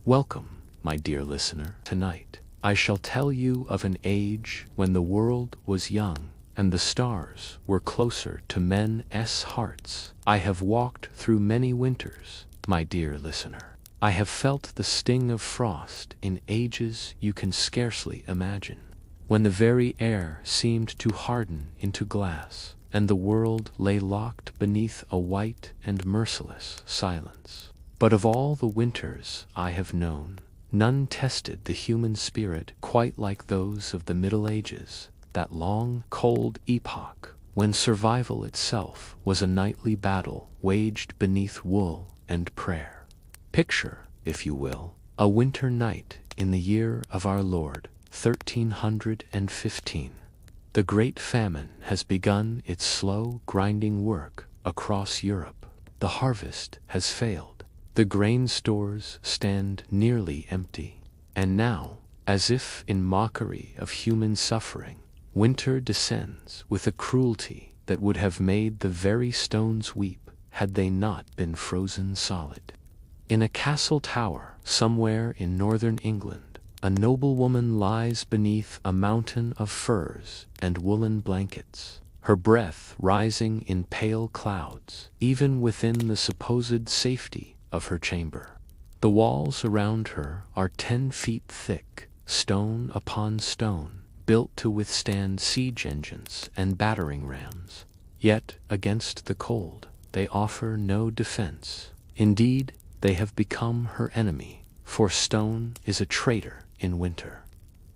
Welcome, my dear listener. Tonight, I shall tell you of an age when the world was young, and the stars were closer to men's hearts. I have walked through many winters, my dear listener. I have felt the sting of frost in ages you can scarcely imagine, when the very air seemed to harden into glass, and the world lay locked beneath a white and merciless silence. But of all the winters I have known, none tested the human spirit quite like those of the Middle Ages, that long, cold epoch when survival itself was a nightly battle waged beneath wool and prayer. Picture, if you will, a winter night in the year of our Lord, 1315. The Great Famine has begun its slow, grinding work across Europe. The harvest has failed. The grain stores stand nearly empty. And now, as if in mockery of human suffering, winter descends with a cruelty that would have made the very stones weep had they not been frozen solid. In a castle tower somewhere in northern England, a noblewoman lies beneath a mountain of furs and woolen blankets, her breath rising in pale clouds, even within the supposed safety of her chamber. The walls around her are 10 feet thick, stone upon stone, built to withstand siege engines and battering rams. Yet, against the cold, they offer no defense. Indeed, they have become her enemy, for stone is a traitor in winter.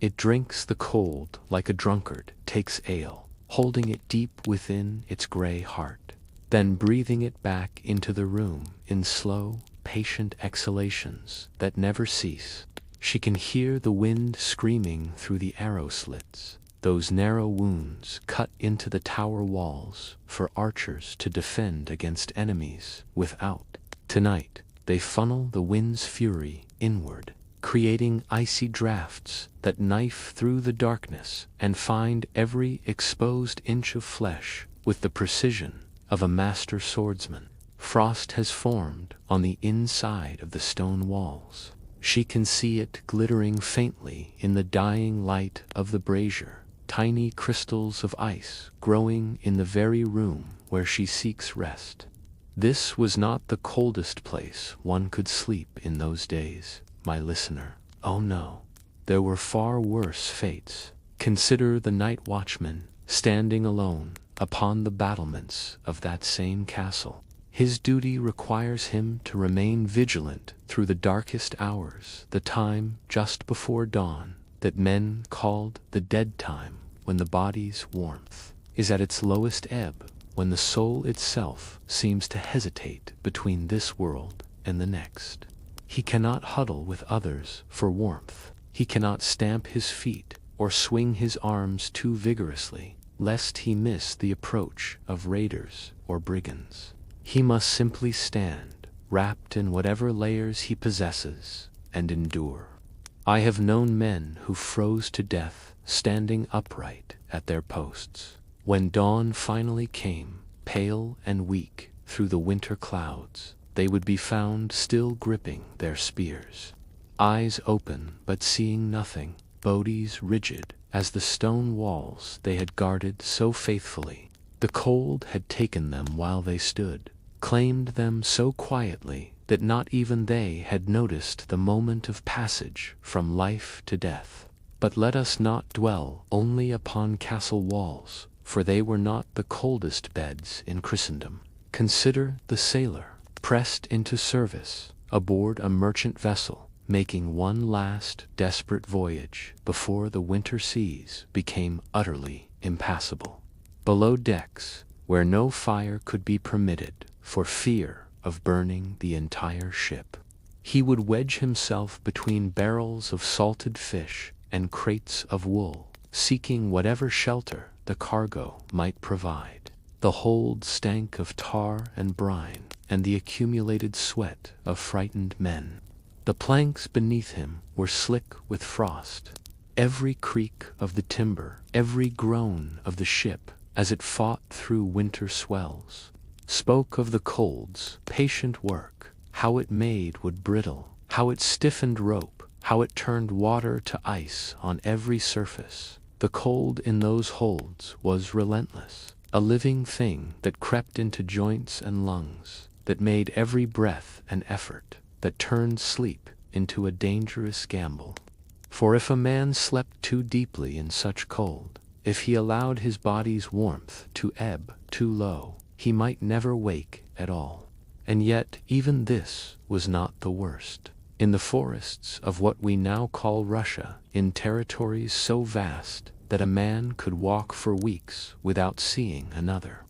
It drinks the cold like a drunkard takes ale, holding it deep within its gray heart, then breathing it back into the room in slow, patient exhalations that never cease. She can hear the wind screaming through the arrow slits, those narrow wounds cut into the tower walls for archers to defend against enemies without. Tonight, they funnel the wind's fury inward, creating icy drafts that knife through the darkness and find every exposed inch of flesh with the precision of a master swordsman. Frost has formed on the inside of the stone walls. She can see it glittering faintly in the dying light of the brazier, tiny crystals of ice growing in the very room where she seeks rest. This was not the coldest place one could sleep in those days, my listener. Oh no, there were far worse fates. Consider the night watchman standing alone upon the battlements of that same castle. His duty requires him to remain vigilant through the darkest hours, the time just before dawn that men called the dead time, when the body's warmth is at its lowest ebb, when the soul itself seems to hesitate between this world and the next. He cannot huddle with others for warmth. He cannot stamp his feet or swing his arms too vigorously, lest he miss the approach of raiders or brigands. He must simply stand, wrapped in whatever layers he possesses, and endure. I have known men who froze to death standing upright at their posts. When dawn finally came, pale and weak through the winter clouds, they would be found still gripping their spears, eyes open but seeing nothing, bodies rigid as the stone walls they had guarded so faithfully. The cold had taken them while they stood, claimed them so quietly that not even they had noticed the moment of passage from life to death. But let us not dwell only upon castle walls, for they were not the coldest beds in Christendom. Consider the sailor, pressed into service aboard a merchant vessel, making one last desperate voyage before the winter seas became utterly impassable. Below decks, where no fire could be permitted for fear of burning the entire ship, he would wedge himself between barrels of salted fish and crates of wool, seeking whatever shelter the cargo might provide. The hold stank of tar and brine and the accumulated sweat of frightened men. The planks beneath him were slick with frost. Every creak of the timber, every groan of the ship as it fought through winter swells, spoke of the cold's patient work, how it made wood brittle, how it stiffened rope, how it turned water to ice on every surface. The cold in those holds was relentless, a living thing that crept into joints and lungs, that made every breath an effort, that turned sleep into a dangerous gamble. For if a man slept too deeply in such cold, if he allowed his body's warmth to ebb too low, he might never wake at all. And yet even this was not the worst. In the forests of what we now call Russia, in territories so vast that a man could walk for weeks without seeing another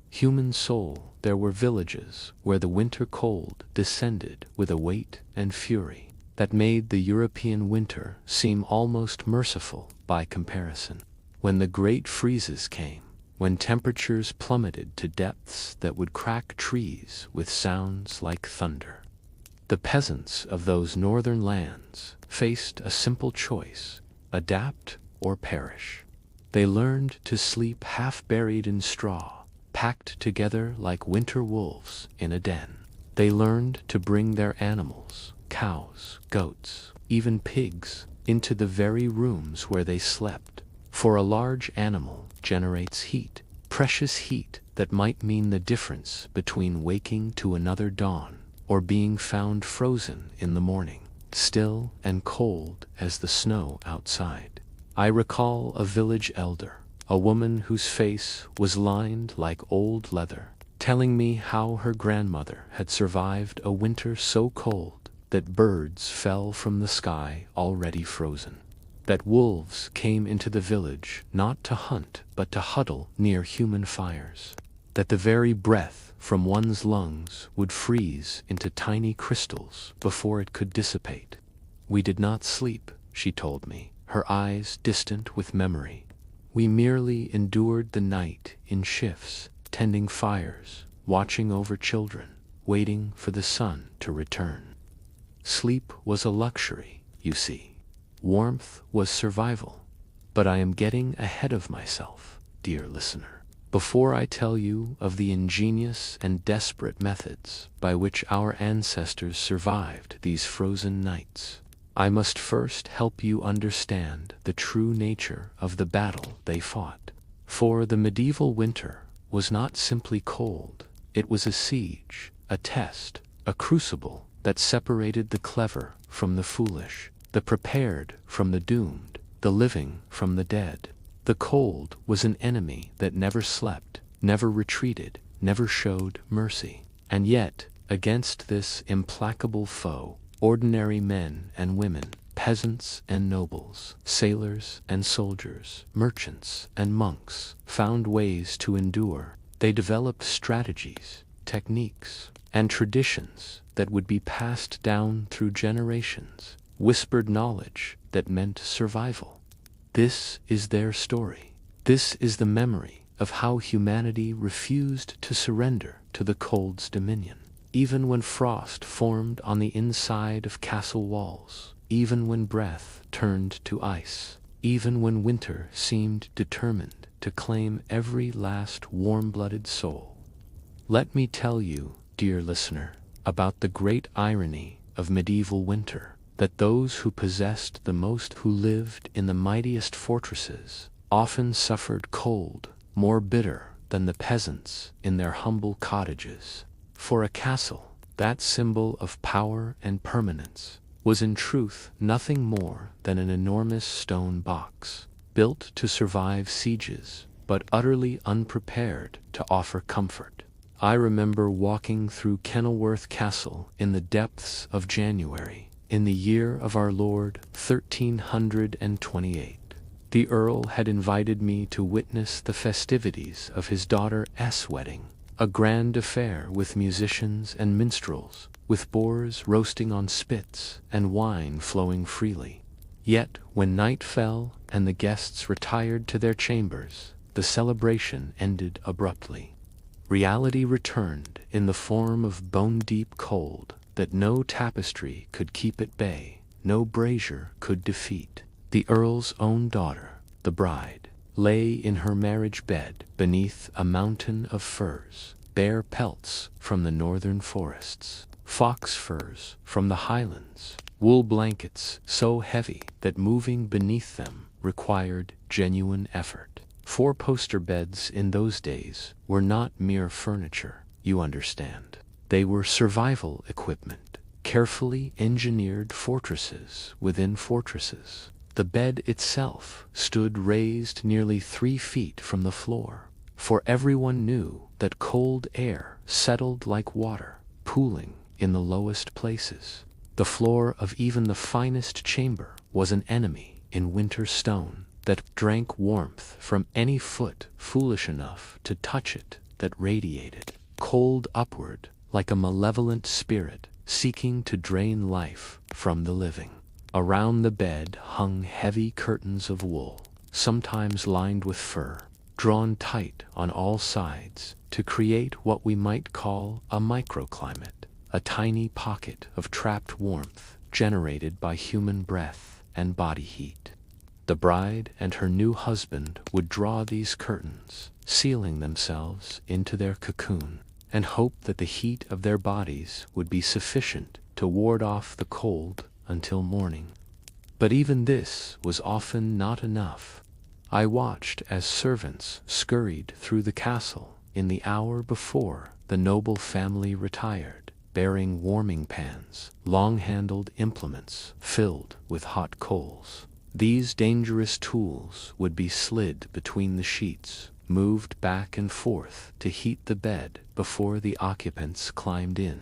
human soul, there were villages where the winter cold descended with a weight and fury that made the European winter seem almost merciful by comparison. When the great freezes came, when temperatures plummeted to depths that would crack trees with sounds like thunder, the peasants of those northern lands faced a simple choice: adapt or perish. They learned to sleep half buried in straw, packed together like winter wolves in a den. They learned to bring their animals, cows, goats, even pigs, into the very rooms where they slept. For a large animal generates heat, precious heat that might mean the difference between waking to another dawn or being found frozen in the morning, still and cold as the snow outside. I recall a village elder, a woman whose face was lined like old leather, telling me how her grandmother had survived a winter so cold that birds fell from the sky already frozen, that wolves came into the village not to hunt but to huddle near human fires, that the very breath from one's lungs would freeze into tiny crystals before it could dissipate. We did not sleep, she told me, her eyes distant with memory. We merely endured the night in shifts, tending fires, watching over children, waiting for the sun to return. Sleep was a luxury, you see. Warmth was survival. But I am getting ahead of myself, dear listener. Before I tell you of the ingenious and desperate methods by which our ancestors survived these frozen nights, I must first help you understand the true nature of the battle they fought. For the medieval winter was not simply cold, it was a siege, a test, a crucible that separated the clever from the foolish, the prepared from the doomed, the living from the dead. The cold was an enemy that never slept, never retreated, never showed mercy. And yet, against this implacable foe, ordinary men and women, peasants and nobles, sailors and soldiers, merchants and monks, found ways to endure. They developed strategies, techniques, and traditions that would be passed down through generations, whispered knowledge that meant survival. This is their story. This is the memory of how humanity refused to surrender to the cold's dominion, even when frost formed on the inside of castle walls, even when breath turned to ice, even when winter seemed determined to claim every last warm-blooded soul. Let me tell you, dear listener, about the great irony of medieval winter, that those who possessed the most, who lived in the mightiest fortresses, often suffered cold more bitter than the peasants in their humble cottages. For a castle, that symbol of power and permanence, was in truth nothing more than an enormous stone box, built to survive sieges, but utterly unprepared to offer comfort. I remember walking through Kenilworth Castle in the depths of January, in the year of our Lord 1328. The Earl had invited me to witness the festivities of his daughter's wedding, a grand affair with musicians and minstrels, with boars roasting on spits and wine flowing freely. Yet, when night fell and the guests retired to their chambers, the celebration ended abruptly. Reality returned in the form of bone-deep cold that no tapestry could keep at bay, no brazier could defeat. The Earl's own daughter, the bride, lay in her marriage bed beneath a mountain of furs, bare pelts from the northern forests. fox furs from the highlands, wool blankets so heavy that moving beneath them required genuine effort. Four-poster beds in those days were not mere furniture, you understand. They were survival equipment, carefully engineered fortresses within fortresses. The bed itself stood raised nearly 3 feet from the floor, for everyone knew that cold air settled like water, pooling in the lowest places. The floor of even the finest chamber was an enemy in winter stone that drank warmth from any foot foolish enough to touch it, that radiated cold upward like a malevolent spirit seeking to drain life from the living. Around the bed hung heavy curtains of wool, sometimes lined with fur, drawn tight on all sides to create what we might call a microclimate, a tiny pocket of trapped warmth generated by human breath and body heat. The bride and her new husband would draw these curtains, sealing themselves into their cocoon, and hope that the heat of their bodies would be sufficient to ward off the cold until morning. But even this was often not enough. I watched as servants scurried through the castle in the hour before the noble family retired, bearing warming pans, long-handled implements filled with hot coals. These dangerous tools would be slid between the sheets, moved back and forth to heat the bed before the occupants climbed in.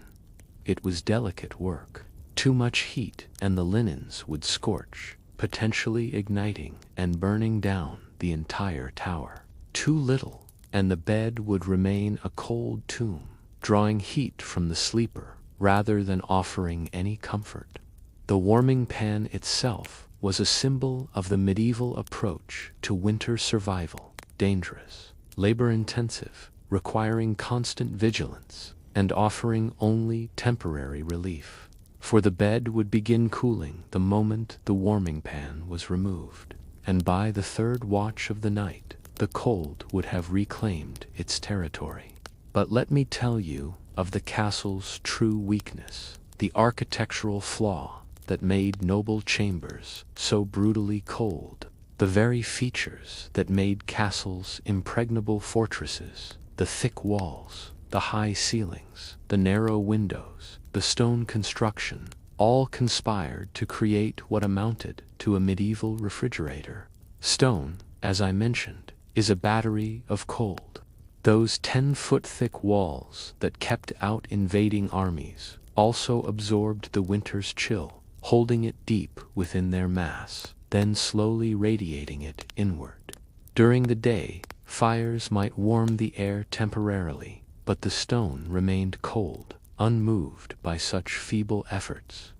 It was delicate work. Too much heat and the linens would scorch, potentially igniting and burning down the entire tower. Too little, and the bed would remain a cold tomb, drawing heat from the sleeper rather than offering any comfort. The warming pan itself was a symbol of the medieval approach to winter survival, dangerous, labor-intensive, requiring constant vigilance, and offering only temporary relief. For the bed would begin cooling the moment the warming pan was removed, and by the 3rd watch of the night, the cold would have reclaimed its territory. But let me tell you of the castle's true weakness, the architectural flaw that made noble chambers so brutally cold, the very features that made castles impregnable fortresses, the thick walls, the high ceilings, the narrow windows, the stone construction, all conspired to create what amounted to a medieval refrigerator. Stone, as I mentioned, is a battery of cold. Those 10-foot thick walls that kept out invading armies also absorbed the winter's chill, holding it deep within their mass, then slowly radiating it inward. During the day, fires might warm the air temporarily, but the stone remained cold, unmoved by such feeble efforts.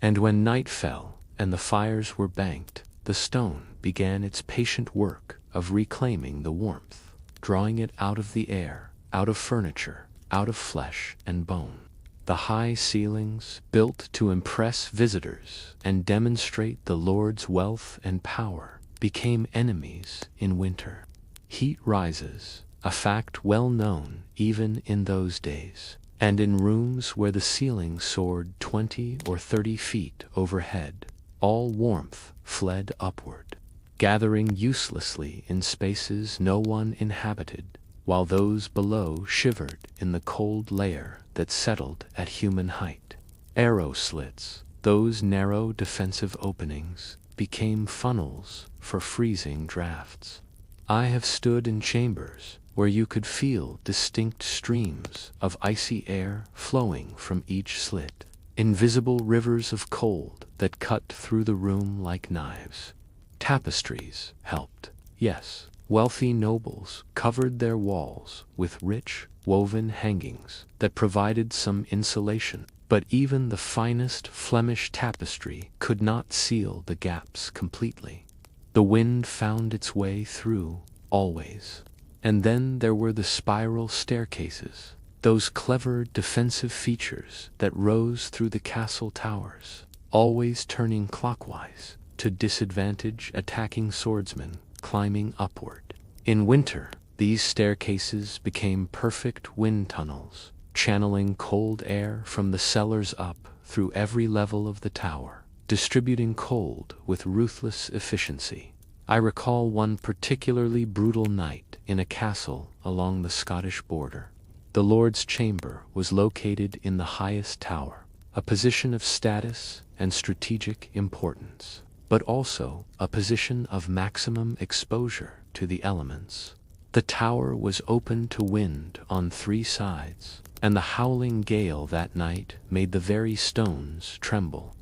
And when night fell and the fires were banked, the stone began its patient work of reclaiming the warmth, drawing it out of the air, out of furniture, out of flesh and bone. The high ceilings, built to impress visitors and demonstrate the Lord's wealth and power, became enemies in winter. Heat rises, a fact well known even in those days, and in rooms where the ceiling soared 20 or 30 feet overhead, all warmth fled upward, gathering uselessly in spaces no one inhabited, while those below shivered in the cold layer that settled at human height. Arrow slits, those narrow defensive openings, became funnels for freezing drafts. I have stood in chambers where you could feel distinct streams of icy air flowing from each slit, invisible rivers of cold that cut through the room like knives. Tapestries helped. Yes, wealthy nobles covered their walls with rich, woven hangings that provided some insulation, but even the finest Flemish tapestry could not seal the gaps completely. The wind found its way through, always. And then there were the spiral staircases, those clever defensive features that rose through the castle towers, always turning clockwise to disadvantage attacking swordsmen climbing upward. In winter, these staircases became perfect wind tunnels, channeling cold air from the cellars up through every level of the tower, distributing cold with ruthless efficiency. I recall one particularly brutal night in a castle along the Scottish border. The Lord's chamber was located in the highest tower, a position of status and strategic importance, but also a position of maximum exposure to the elements. The tower was open to wind on 3 sides, and the howling gale that night made the very stones tremble.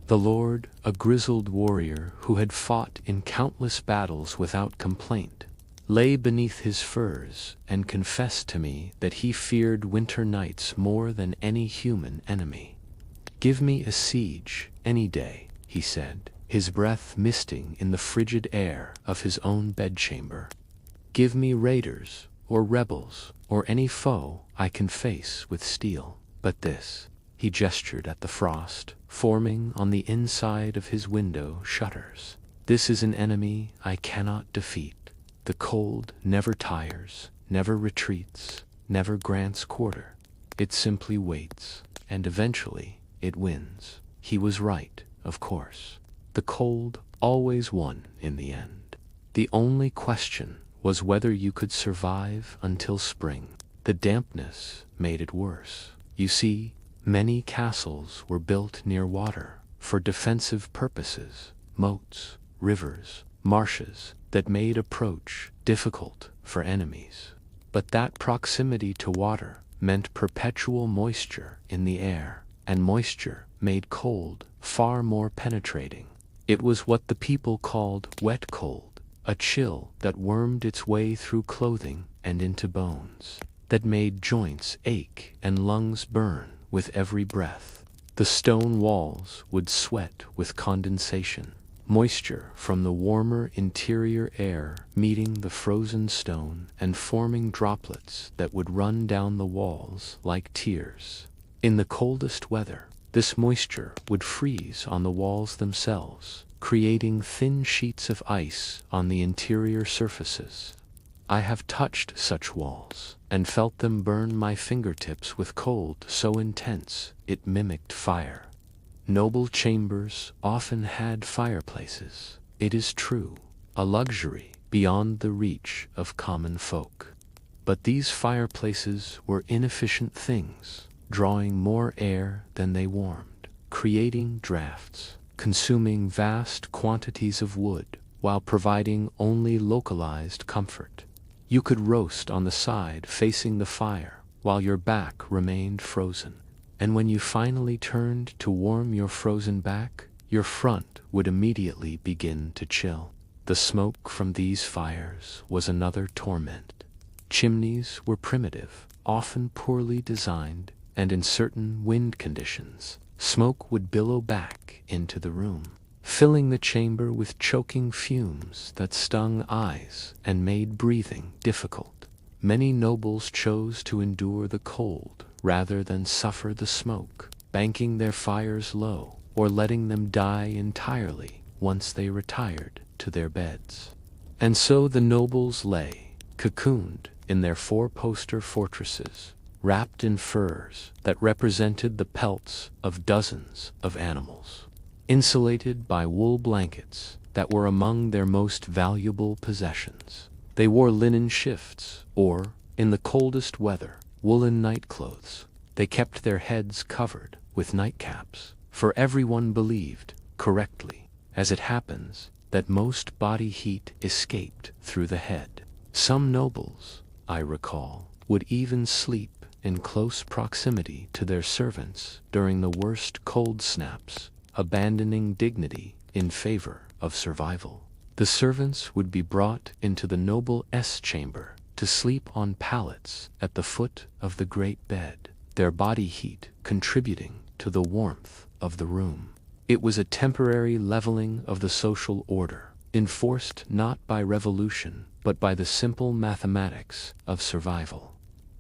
The Lord, a grizzled warrior who had fought in countless battles without complaint, lay beneath his furs and confessed to me that he feared winter nights more than any human enemy. "Give me a siege any day," he said, his breath misting in the frigid air of his own bedchamber. "Give me raiders, or rebels, or any foe I can face with steel. But this," he gestured at the frost forming on the inside of his window shutters, "this is an enemy I cannot defeat. The cold never tires, never retreats, never grants quarter. It simply waits, and eventually it wins." He was right, of course. The cold always won in the end. The only question was whether you could survive until spring. The dampness made it worse. You see, many castles were built near water for defensive purposes, moats, rivers, marshes that made approach difficult for enemies. But that proximity to water meant perpetual moisture in the air, and moisture made cold far more penetrating. It was what the people called wet cold, a chill that wormed its way through clothing and into bones, that made joints ache and lungs burn with every breath. The stone walls would sweat with condensation, moisture from the warmer interior air meeting the frozen stone and forming droplets that would run down the walls like tears. In the coldest weather, this moisture would freeze on the walls themselves, creating thin sheets of ice on the interior surfaces. I have touched such walls and felt them burn my fingertips with cold so intense it mimicked fire. Noble chambers often had fireplaces, it is true, a luxury beyond the reach of common folk. But these fireplaces were inefficient things, drawing more air than they warmed, creating drafts, consuming vast quantities of wood while providing only localized comfort. You could roast on the side facing the fire while your back remained frozen, and when you finally turned to warm your frozen back, your front would immediately begin to chill. The smoke from these fires was another torment. Chimneys were primitive, often poorly designed, and in certain wind conditions, smoke would billow back into the room, filling the chamber with choking fumes that stung eyes and made breathing difficult. Many nobles chose to endure the cold rather than suffer the smoke, banking their fires low or letting them die entirely once they retired to their beds. And so the nobles lay, cocooned in their four-poster fortresses, wrapped in furs that represented the pelts of dozens of animals, insulated by wool blankets that were among their most valuable possessions. They wore linen shifts, or, in the coldest weather, woolen nightclothes. They kept their heads covered with nightcaps, for everyone believed, correctly, as it happens, that most body heat escaped through the head. Some nobles, I recall, would even sleep in close proximity to their servants during the worst cold snaps, abandoning dignity in favor of survival. The servants would be brought into the noble chamber to sleep on pallets at the foot of the great bed, their body heat contributing to the warmth of the room. It was a temporary leveling of the social order, enforced not by revolution, but by the simple mathematics of survival.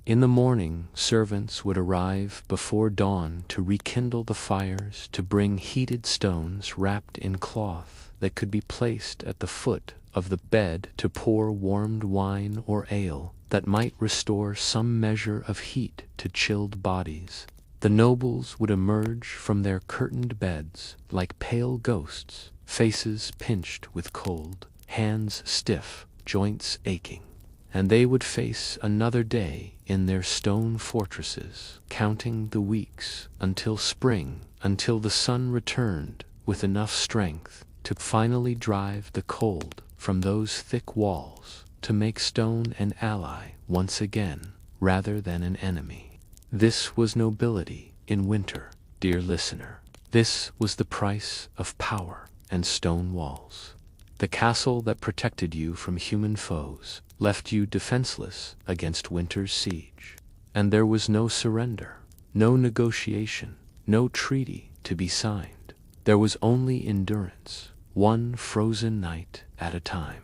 In the morning, servants would arrive before dawn to rekindle the fires, to bring heated stones wrapped in cloth that could be placed at the foot of the bed, to pour warmed wine or ale that might restore some measure of heat to chilled bodies. The nobles would emerge from their curtained beds like pale ghosts, faces pinched with cold, hands stiff, joints aching. And they would face another day in their stone fortresses, counting the weeks until spring, until the sun returned with enough strength to finally drive the cold from those thick walls, to make stone an ally once again, rather than an enemy. This was nobility in winter, dear listener. This was the price of power and stone walls. The castle that protected you from human foes left you defenseless against winter's siege. And there was no surrender, no negotiation, no treaty to be signed. There was only endurance, one frozen night at a time.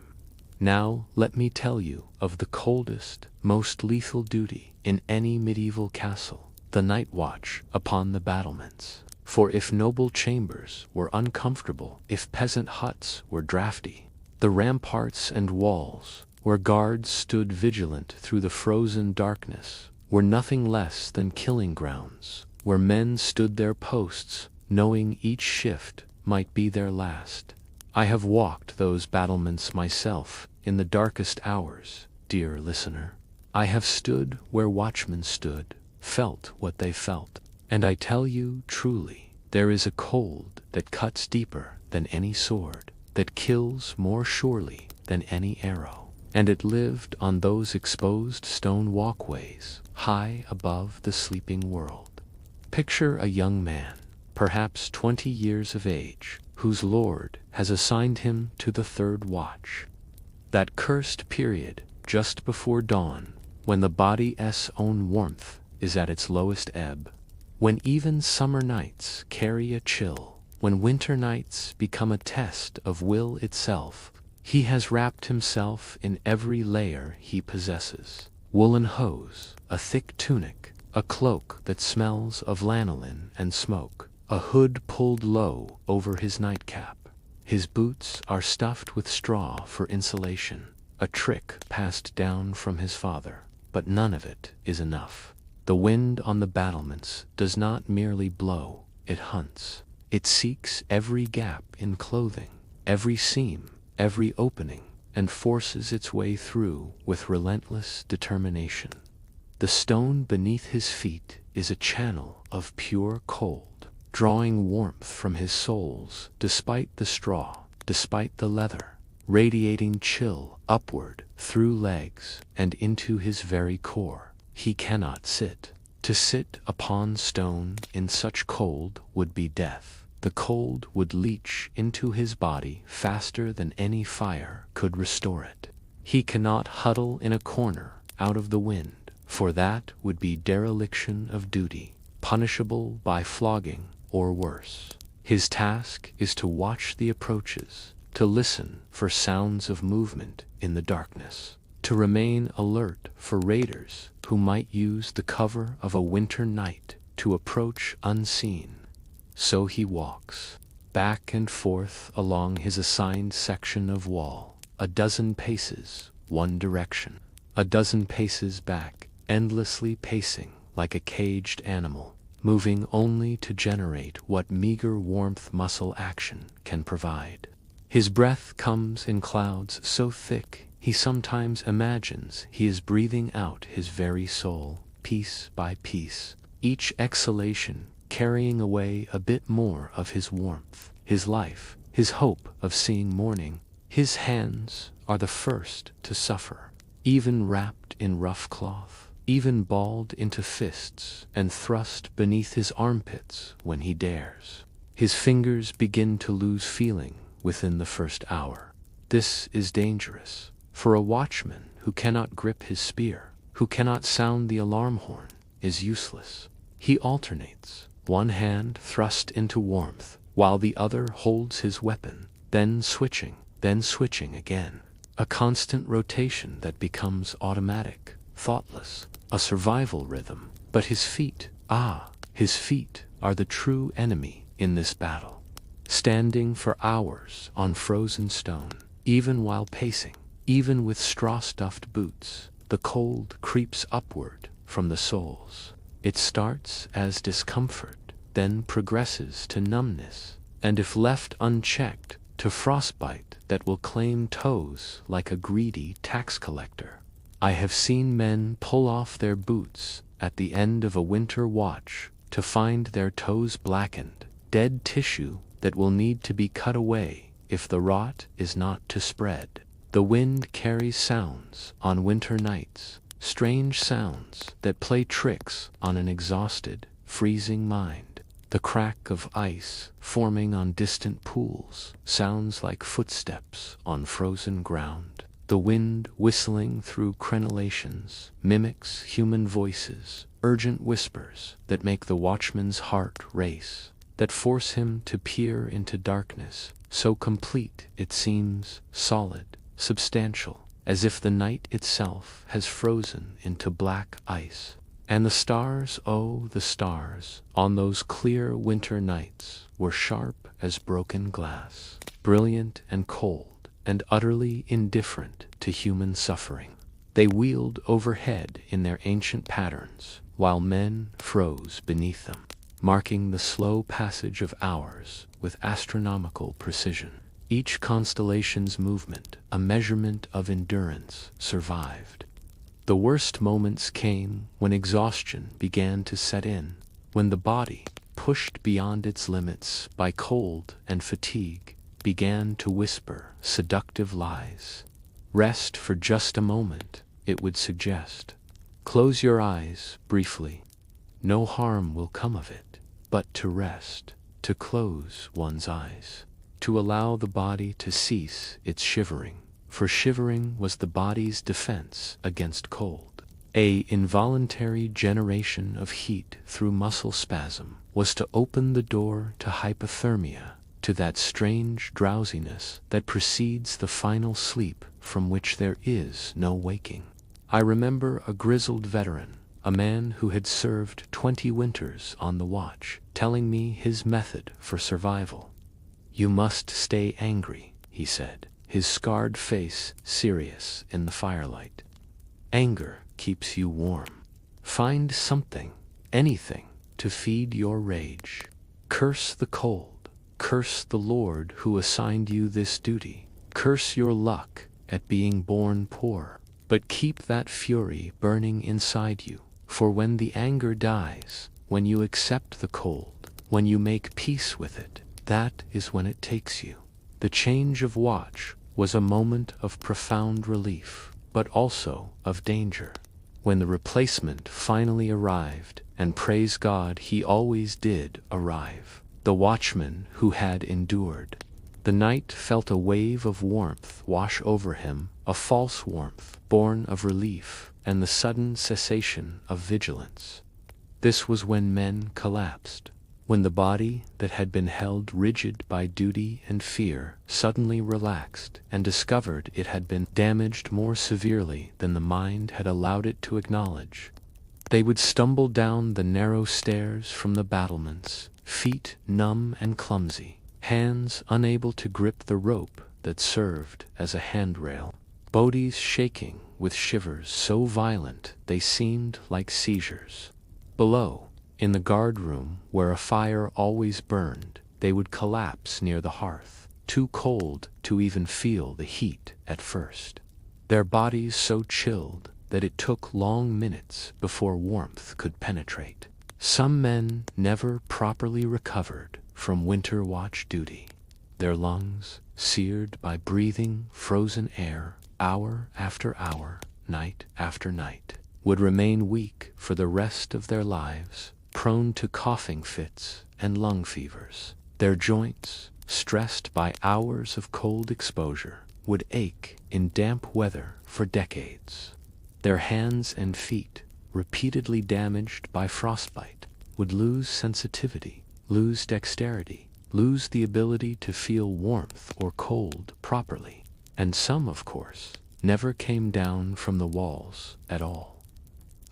Now let me tell you of the coldest, most lethal duty in any medieval castle, the night watch upon the battlements. For if noble chambers were uncomfortable, if peasant huts were drafty, the ramparts and walls, where guards stood vigilant through the frozen darkness, were nothing less than killing grounds, where men stood their posts, knowing each shift might be their last. I have walked those battlements myself in the darkest hours, dear listener. I have stood where watchmen stood, felt what they felt, and I tell you truly, there is a cold that cuts deeper than any sword, that kills more surely than any arrow, and it lived on those exposed stone walkways, high above the sleeping world. Picture a young man, perhaps 20 years of age, whose lord has assigned him to the third watch. That cursed period just before dawn, when the body's own warmth is at its lowest ebb, when even summer nights carry a chill, when winter nights become a test of will itself, he has wrapped himself in every layer he possesses: woolen hose, a thick tunic, a cloak that smells of lanolin and smoke, a hood pulled low over his nightcap. His boots are stuffed with straw for insulation, a trick passed down from his father, but none of it is enough. The wind on the battlements does not merely blow, it hunts. It seeks every gap in clothing, every seam, every opening, and forces its way through with relentless determination. The stone beneath his feet is a channel of pure cold, drawing warmth from his soles despite the straw, despite the leather, radiating chill upward through legs and into his very core. He cannot sit. To sit upon stone in such cold would be death. The cold would leach into his body faster than any fire could restore it. He cannot huddle in a corner out of the wind, for that would be dereliction of duty, punishable by flogging or worse. His task is to watch the approaches, to listen for sounds of movement in the darkness, to remain alert for raiders who might use the cover of a winter night to approach unseen. So he walks, back and forth along his assigned section of wall, a dozen paces, one direction, a dozen paces back, endlessly pacing like a caged animal, moving only to generate what meager warmth muscle action can provide. His breath comes in clouds so thick he sometimes imagines he is breathing out his very soul, piece by piece, each exhalation carrying away a bit more of his warmth, his life, his hope of seeing morning. His hands are the first to suffer, even wrapped in rough cloth, even balled into fists and thrust beneath his armpits when he dares. His fingers begin to lose feeling within the first hour. This is dangerous, for a watchman who cannot grip his spear, who cannot sound the alarm horn, is useless. He alternates, one hand thrust into warmth, while the other holds his weapon, then switching again. A constant rotation that becomes automatic, thoughtless, a survival rhythm. But his feet are the true enemy in this battle. Standing for hours on frozen stone, even while pacing, even with straw-stuffed boots, The cold creeps upward from the soles. It starts as discomfort, then progresses to numbness, and if left unchecked, to frostbite that will claim toes like a greedy tax collector. I have seen men pull off their boots at the end of a winter watch to find their toes blackened, dead tissue that will need to be cut away if the rot is not to spread. The wind carries sounds on winter nights, strange sounds that play tricks on an exhausted, freezing mind. The crack of ice forming on distant pools sounds like footsteps on frozen ground. The wind whistling through crenellations mimics human voices, urgent whispers that make the watchman's heart race, that force him to peer into darkness, so complete it seems solid, substantial, as if the night itself has frozen into black ice. And the stars, oh, the stars, on those clear winter nights were sharp as broken glass, brilliant and cold, and utterly indifferent to human suffering. They wheeled overhead in their ancient patterns, while men froze beneath them, marking the slow passage of hours with astronomical precision. Each constellation's movement, a measurement of endurance, survived. The worst moments came when exhaustion began to set in, when the body, pushed beyond its limits by cold and fatigue, began to whisper seductive lies. Rest for just a moment, it would suggest. Close your eyes briefly. No harm will come of it, but to rest, to close one's eyes, to allow the body to cease its shivering, for shivering was the body's defense against cold. An involuntary generation of heat through muscle spasm was to open the door to hypothermia, to that strange drowsiness that precedes the final sleep from which there is no waking. I remember a grizzled veteran, a man who had served 20 winters on the watch, telling me his method for survival. "You must stay angry," he said, his scarred face serious in the firelight. "Anger keeps you warm. Find something, anything, to feed your rage. Curse the cold. Curse the Lord who assigned you this duty. Curse your luck at being born poor. But keep that fury burning inside you, for when the anger dies, when you accept the cold, when you make peace with it, that is when it takes you." The change of watch was a moment of profound relief, but also of danger. When the replacement finally arrived, and praise God he always did arrive, the watchman who had endured, the knight felt a wave of warmth wash over him, a false warmth born of relief and the sudden cessation of vigilance. This was when men collapsed, when the body that had been held rigid by duty and fear suddenly relaxed and discovered it had been damaged more severely than the mind had allowed it to acknowledge. They would stumble down the narrow stairs from the battlements, feet numb and clumsy, hands unable to grip the rope that served as a handrail, bodies shaking with shivers so violent they seemed like seizures. Below, in the guard room where a fire always burned, they would collapse near the hearth, too cold to even feel the heat at first, their bodies so chilled that it took long minutes before warmth could penetrate. Some men never properly recovered from winter watch duty. Their lungs, seared by breathing frozen air hour after hour, night after night, would remain weak for the rest of their lives, prone to coughing fits and lung fevers. Their joints, stressed by hours of cold exposure, would ache in damp weather for decades. Their hands and feet, repeatedly damaged by frostbite, would lose sensitivity, lose dexterity, lose the ability to feel warmth or cold properly. And some, of course, never came down from the walls at all.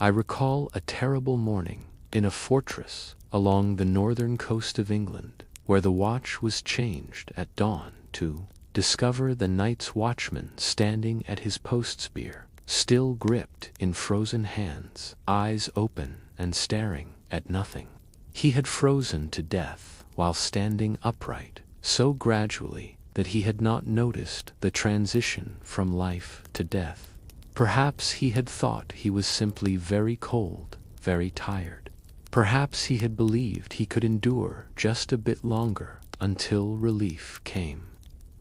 I recall a terrible morning in a fortress along the northern coast of England, where the watch was changed at dawn to discover the night's watchman standing at his post spear, still gripped in frozen hands, eyes open and staring at nothing. He had frozen to death while standing upright, so gradually that he had not noticed the transition from life to death. Perhaps he had thought he was simply very cold, very tired. Perhaps he had believed he could endure just a bit longer until relief came.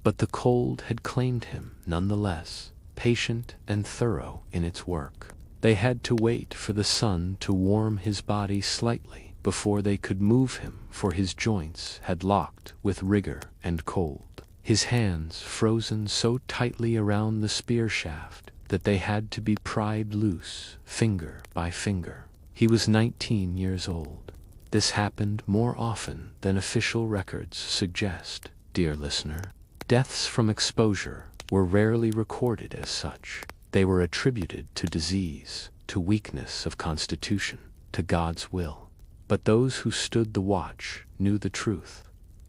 But the cold had claimed him nonetheless, patient and thorough in its work. They had to wait for the sun to warm his body slightly before they could move him, for his joints had locked with rigor and cold. His hands frozen so tightly around the spear shaft that they had to be pried loose, finger by finger. He was 19 years old. This happened more often than official records suggest, dear listener. Deaths from exposure were rarely recorded as such. They were attributed to disease, to weakness of constitution, to God's will. But those who stood the watch knew the truth.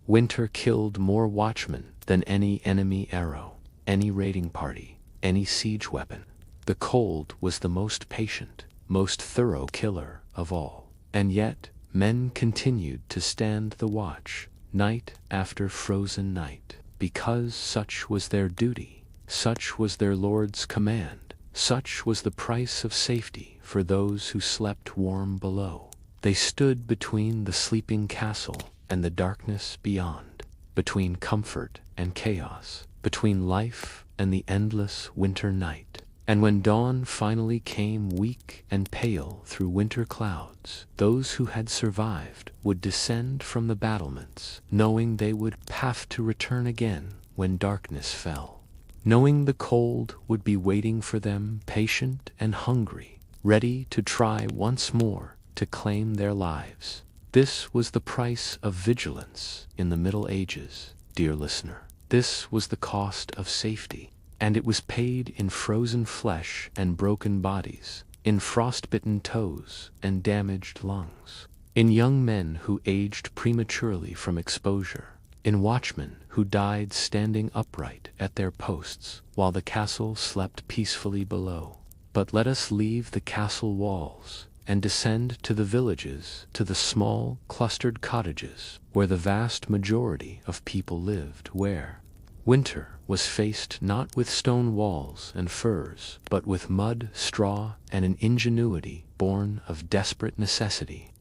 Winter killed more watchmen than any enemy arrow, any raiding party, any siege weapon. The cold was the most patient, most thorough killer of all. And yet, men continued to stand the watch, night after frozen night, because such was their duty, such was their Lord's command, such was the price of safety for those who slept warm below. They stood between the sleeping castle and the darkness beyond, between comfort and chaos, between life and the endless winter night. And when dawn finally came weak and pale through winter clouds, those who had survived would descend from the battlements, knowing they would have to return again when darkness fell, knowing the cold would be waiting for them, patient and hungry, ready to try once more to claim their lives. This was the price of vigilance in the Middle Ages, dear listener. This was the cost of safety. And it was paid in frozen flesh and broken bodies, in frostbitten toes and damaged lungs, in young men who aged prematurely from exposure, in watchmen who died standing upright at their posts while the castle slept peacefully below. But let us leave the castle walls and descend to the villages, to the small, clustered cottages where the vast majority of people lived, where winter was faced not with stone walls and furs, but with mud, straw, and an ingenuity born of desperate necessity.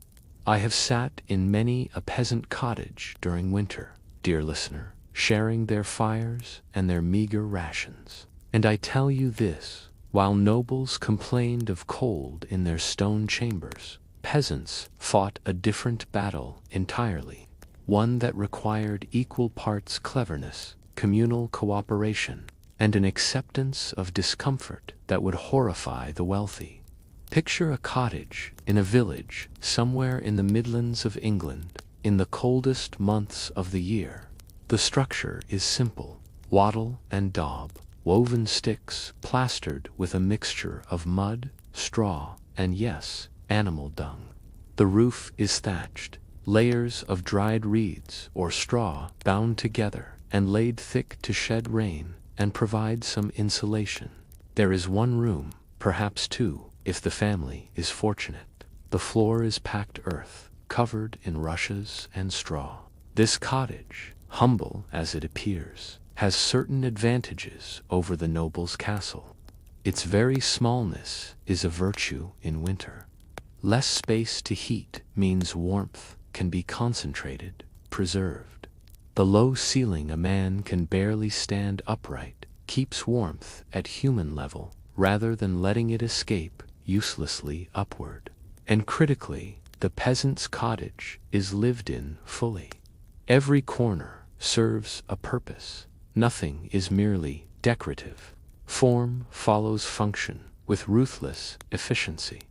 I have sat in many a peasant cottage during winter, dear listener, sharing their fires and their meager rations. And I tell you this, while nobles complained of cold in their stone chambers, peasants fought a different battle entirely, one that required equal parts cleverness, communal cooperation, and an acceptance of discomfort that would horrify the wealthy. Picture a cottage in a village somewhere in the Midlands of England in the coldest months of the year. The structure is simple, wattle and daub, woven sticks plastered with a mixture of mud, straw, and yes, animal dung. The roof is thatched, layers of dried reeds or straw bound together and laid thick to shed rain and provide some insulation. There is one room, perhaps two, if the family is fortunate. The floor is packed earth, covered in rushes and straw. This cottage, humble as it appears, has certain advantages over the noble's castle. Its very smallness is a virtue in winter. Less space to heat means warmth can be concentrated, preserved. The low ceiling a man can barely stand upright keeps warmth at human level rather than letting it escape uselessly upward. And critically, the peasant's cottage is lived in fully. Every corner serves a purpose. Nothing is merely decorative. Form follows function with ruthless efficiency.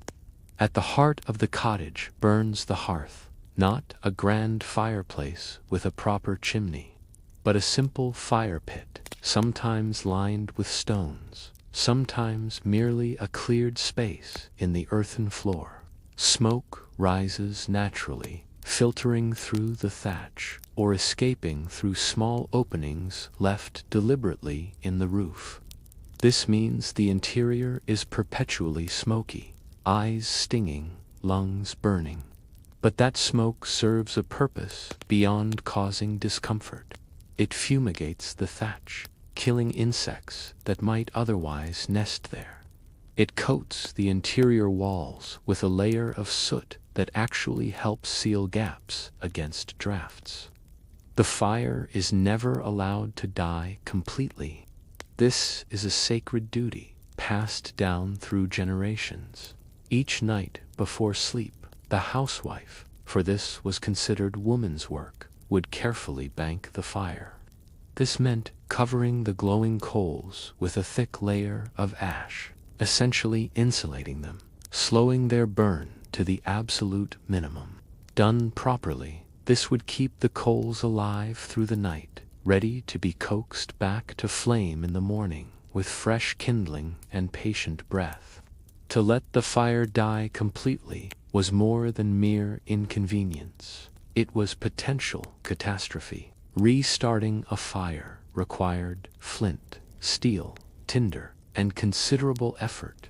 At the heart of the cottage burns the hearth, not a grand fireplace with a proper chimney, but a simple fire pit, sometimes lined with stones, sometimes merely a cleared space in the earthen floor. Smoke rises naturally, filtering through the thatch or escaping through small openings left deliberately in the roof. This means the interior is perpetually smoky, eyes stinging, lungs burning. But that smoke serves a purpose beyond causing discomfort. It fumigates the thatch, killing insects that might otherwise nest there. It coats the interior walls with a layer of soot that actually helps seal gaps against drafts. The fire is never allowed to die completely. This is a sacred duty passed down through generations. Each night before sleep, the housewife, for this was considered woman's work, would carefully bank the fire. This meant covering the glowing coals with a thick layer of ash, essentially insulating them, slowing their burn to the absolute minimum. Done properly, this would keep the coals alive through the night, ready to be coaxed back to flame in the morning with fresh kindling and patient breath. To let the fire die completely was more than mere inconvenience. It was potential catastrophe. Restarting a fire required flint, steel, tinder, and considerable effort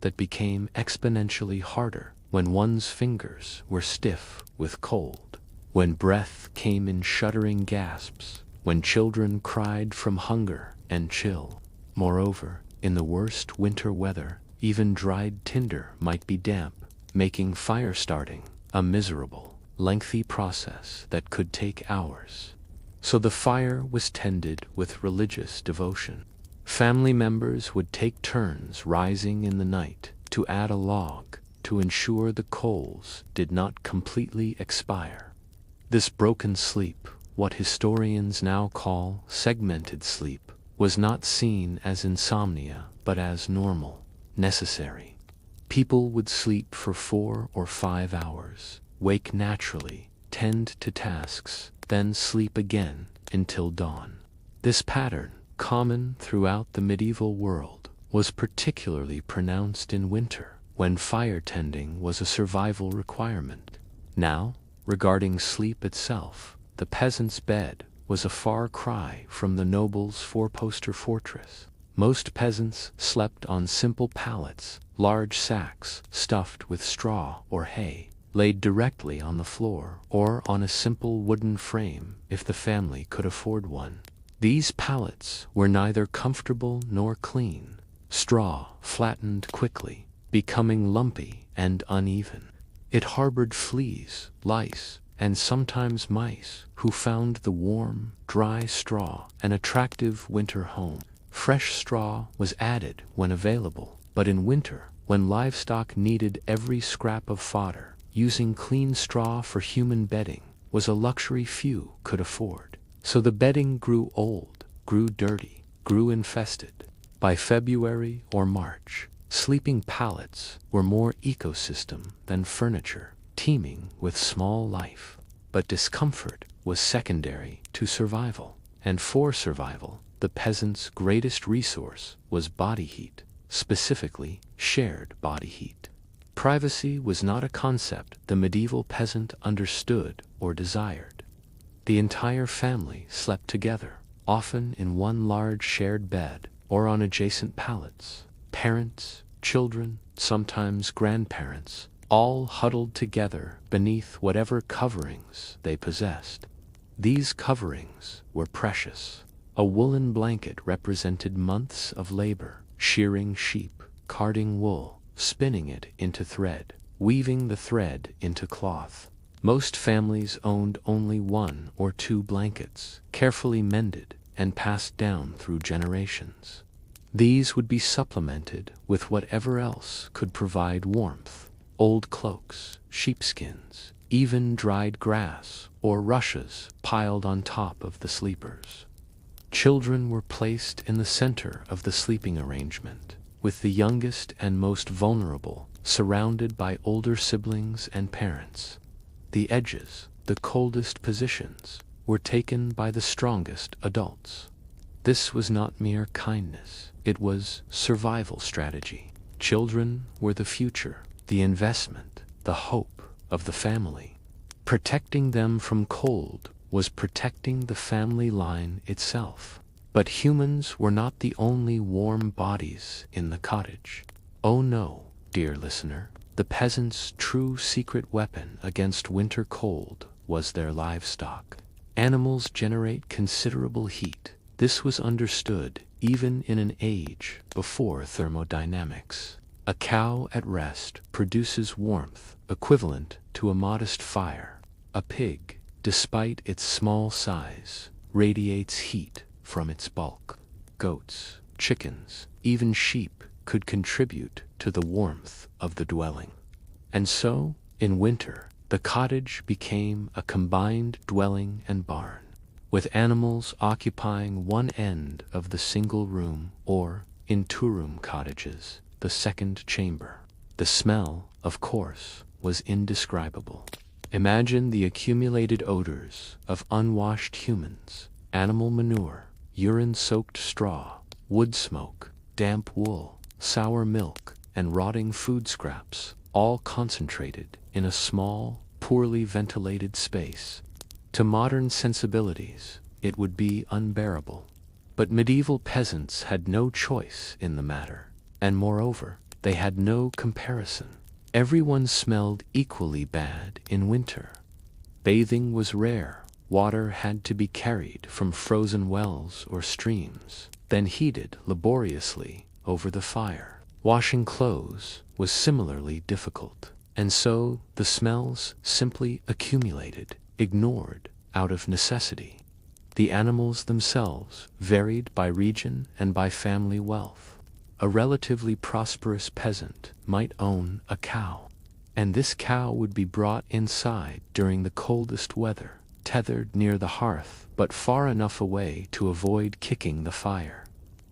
that became exponentially harder when one's fingers were stiff with cold, when breath came in shuddering gasps, when children cried from hunger and chill. Moreover, in the worst winter weather, even dried tinder might be damp, making fire starting a miserable, lengthy process that could take hours. So the fire was tended with religious devotion. Family members would take turns rising in the night to add a log to ensure the coals did not completely expire. This broken sleep, what historians now call segmented sleep, was not seen as insomnia but as normal, necessary. People would sleep for 4 or 5 hours, wake naturally, tend to tasks, then sleep again until dawn. This pattern, common throughout the medieval world, was particularly pronounced in winter, when fire tending was a survival requirement. Now, regarding sleep itself, the peasant's bed was a far cry from the noble's four-poster fortress. Most peasants slept on simple pallets, large sacks stuffed with straw or hay, laid directly on the floor, or on a simple wooden frame if the family could afford one. These pallets were neither comfortable nor clean. Straw flattened quickly, becoming lumpy and uneven. It harbored fleas, lice, and sometimes mice, who found the warm, dry straw an attractive winter home. Fresh straw was added when available, but in winter, when livestock needed every scrap of fodder, using clean straw for human bedding was a luxury few could afford. So the bedding grew old, grew dirty, grew infested. By February or March, sleeping pallets were more ecosystem than furniture, teeming with small life. But discomfort was secondary to survival, and for survival, the peasant's greatest resource was body heat, specifically shared body heat. Privacy was not a concept the medieval peasant understood or desired. The entire family slept together, often in one large shared bed or on adjacent pallets. Parents, children, sometimes grandparents, all huddled together beneath whatever coverings they possessed. These coverings were precious. A woolen blanket represented months of labor, shearing sheep, carding wool, spinning it into thread, weaving the thread into cloth. Most families owned only 1 or 2 blankets, carefully mended and passed down through generations. These would be supplemented with whatever else could provide warmth: old cloaks, sheepskins, even dried grass or rushes piled on top of the sleepers. Children were placed in the center of the sleeping arrangement, with the youngest and most vulnerable surrounded by older siblings and parents. The edges, the coldest positions, were taken by the strongest adults. This was not mere kindness, it was survival strategy. Children were the future, the investment, the hope of the family. Protecting them from cold was protecting the family line itself. But humans were not the only warm bodies in the cottage. Oh no, dear listener, the peasants' true secret weapon against winter cold was their livestock. Animals generate considerable heat. This was understood even in an age before thermodynamics. A cow at rest produces warmth equivalent to a modest fire. A pig, despite its small size, radiates heat from its bulk. Goats, chickens, even sheep could contribute to the warmth of the dwelling. And so, in winter, the cottage became a combined dwelling and barn, with animals occupying one end of the single room, or, in two-room cottages, the second chamber. The smell, of course, was indescribable. Imagine the accumulated odors of unwashed humans, animal manure, urine-soaked straw, wood smoke, damp wool, sour milk, and rotting food scraps, all concentrated in a small, poorly ventilated space. To modern sensibilities, it would be unbearable. But medieval peasants had no choice in the matter, and moreover, they had no comparison. Everyone smelled equally bad in winter. Bathing was rare. Water had to be carried from frozen wells or streams, then heated laboriously over the fire. Washing clothes was similarly difficult, and so the smells simply accumulated, ignored out of necessity. The animals themselves varied by region and by family wealth. A relatively prosperous peasant might own a cow, and this cow would be brought inside during the coldest weather, tethered near the hearth but far enough away to avoid kicking the fire.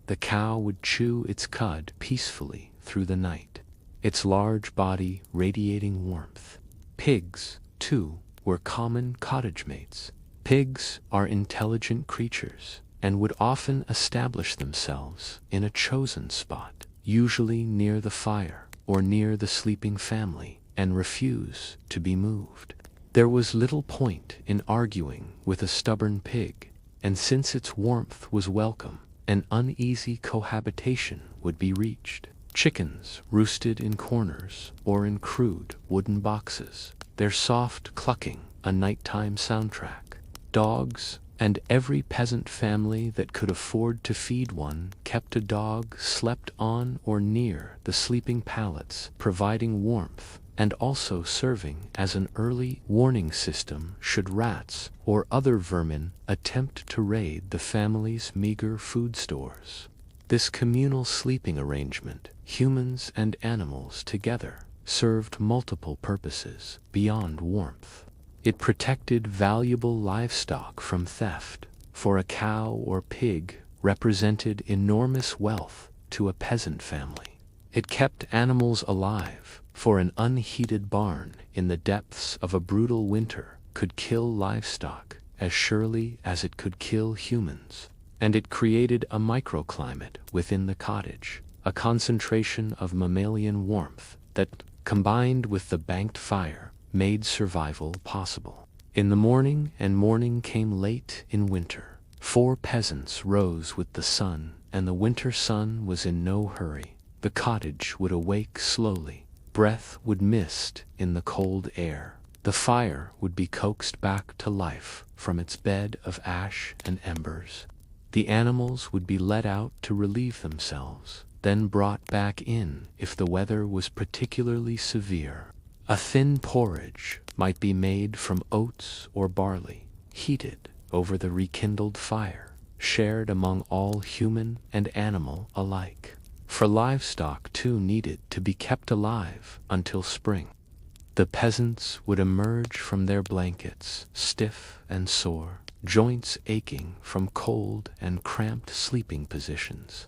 The cow would chew its cud peacefully through the night, its large body radiating warmth. Pigs, too, were common cottage mates. Pigs are intelligent creatures and would often establish themselves in a chosen spot, usually near the fire or near the sleeping family, and refuse to be moved. There was little point in arguing with a stubborn pig, and since its warmth was welcome, an uneasy cohabitation would be reached. Chickens roosted in corners or in crude wooden boxes, their soft clucking a nighttime soundtrack. Dogs, and every peasant family that could afford to feed one kept a dog slept on or near the sleeping pallets, providing warmth and also serving as an early warning system should rats or other vermin attempt to raid the family's meager food stores. This communal sleeping arrangement, humans and animals together, served multiple purposes beyond warmth. It protected valuable livestock from theft, for a cow or pig represented enormous wealth to a peasant family. It kept animals alive, for an unheated barn in the depths of a brutal winter could kill livestock as surely as it could kill humans. And it created a microclimate within the cottage, a concentration of mammalian warmth that, combined with the banked fire, made survival possible. In the morning, and morning came late in winter, 4 peasants rose with the sun, and the winter sun was in no hurry. The cottage would awake slowly. Breath would mist in the cold air. The fire would be coaxed back to life from its bed of ash and embers. The animals would be let out to relieve themselves, then brought back in if the weather was particularly severe. A thin porridge might be made from oats or barley, heated over the rekindled fire, shared among all human and animal alike. For livestock too needed to be kept alive until spring. The peasants would emerge from their blankets, stiff and sore, joints aching from cold and cramped sleeping positions.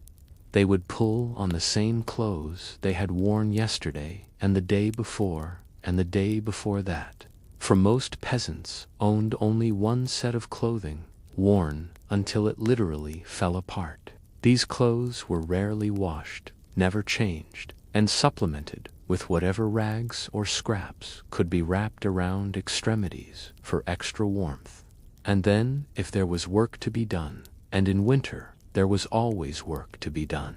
They would pull on the same clothes they had worn yesterday and the day before and the day before that. For most peasants owned only one set of clothing, worn until it literally fell apart. These clothes were rarely washed, never changed, and supplemented with whatever rags or scraps could be wrapped around extremities for extra warmth. And then, if there was work to be done, and in winter there was always work to be done.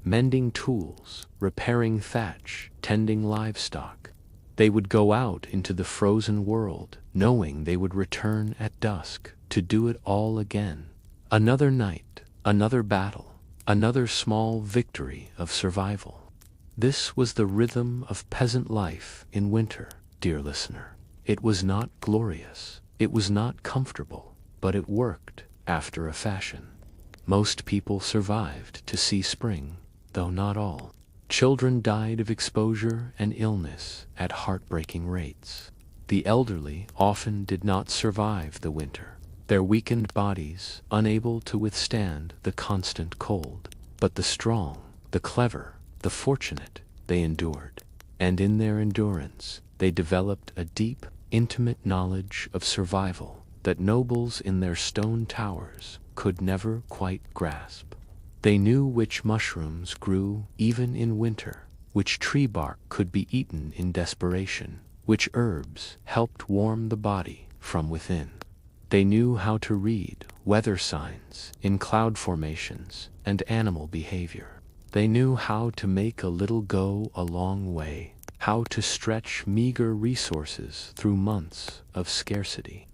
Mending tools, repairing thatch, tending livestock. They would go out into the frozen world, knowing they would return at dusk to do it all again. Another night, another battle, another small victory of survival. This was the rhythm of peasant life in winter, dear listener. It was not glorious, it was not comfortable, but it worked after a fashion. Most people survived to see spring, though not all. Children died of exposure and illness at heartbreaking rates. The elderly often did not survive the winter, their weakened bodies unable to withstand the constant cold. But the strong, the clever, the fortunate, they endured. And in their endurance, they developed a deep, intimate knowledge of survival that nobles in their stone towers could never quite grasp. They knew which mushrooms grew even in winter, which tree bark could be eaten in desperation, which herbs helped warm the body from within. They knew how to read weather signs in cloud formations and animal behavior. They knew how to make a little go a long way, how to stretch meager resources through months of scarcity.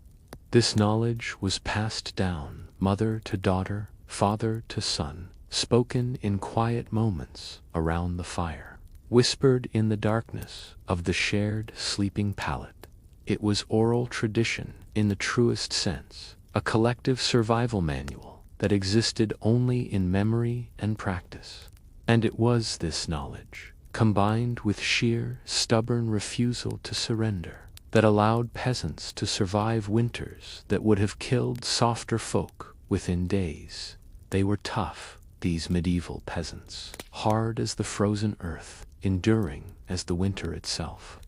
This knowledge was passed down, mother to daughter, father to son, spoken in quiet moments around the fire, whispered in the darkness of the shared sleeping pallet. It was oral tradition in the truest sense, a collective survival manual that existed only in memory and practice. And it was this knowledge, combined with sheer, stubborn refusal to surrender, that allowed peasants to survive winters that would have killed softer folk within days. They were tough, these medieval peasants, hard as the frozen earth, enduring as the winter itself.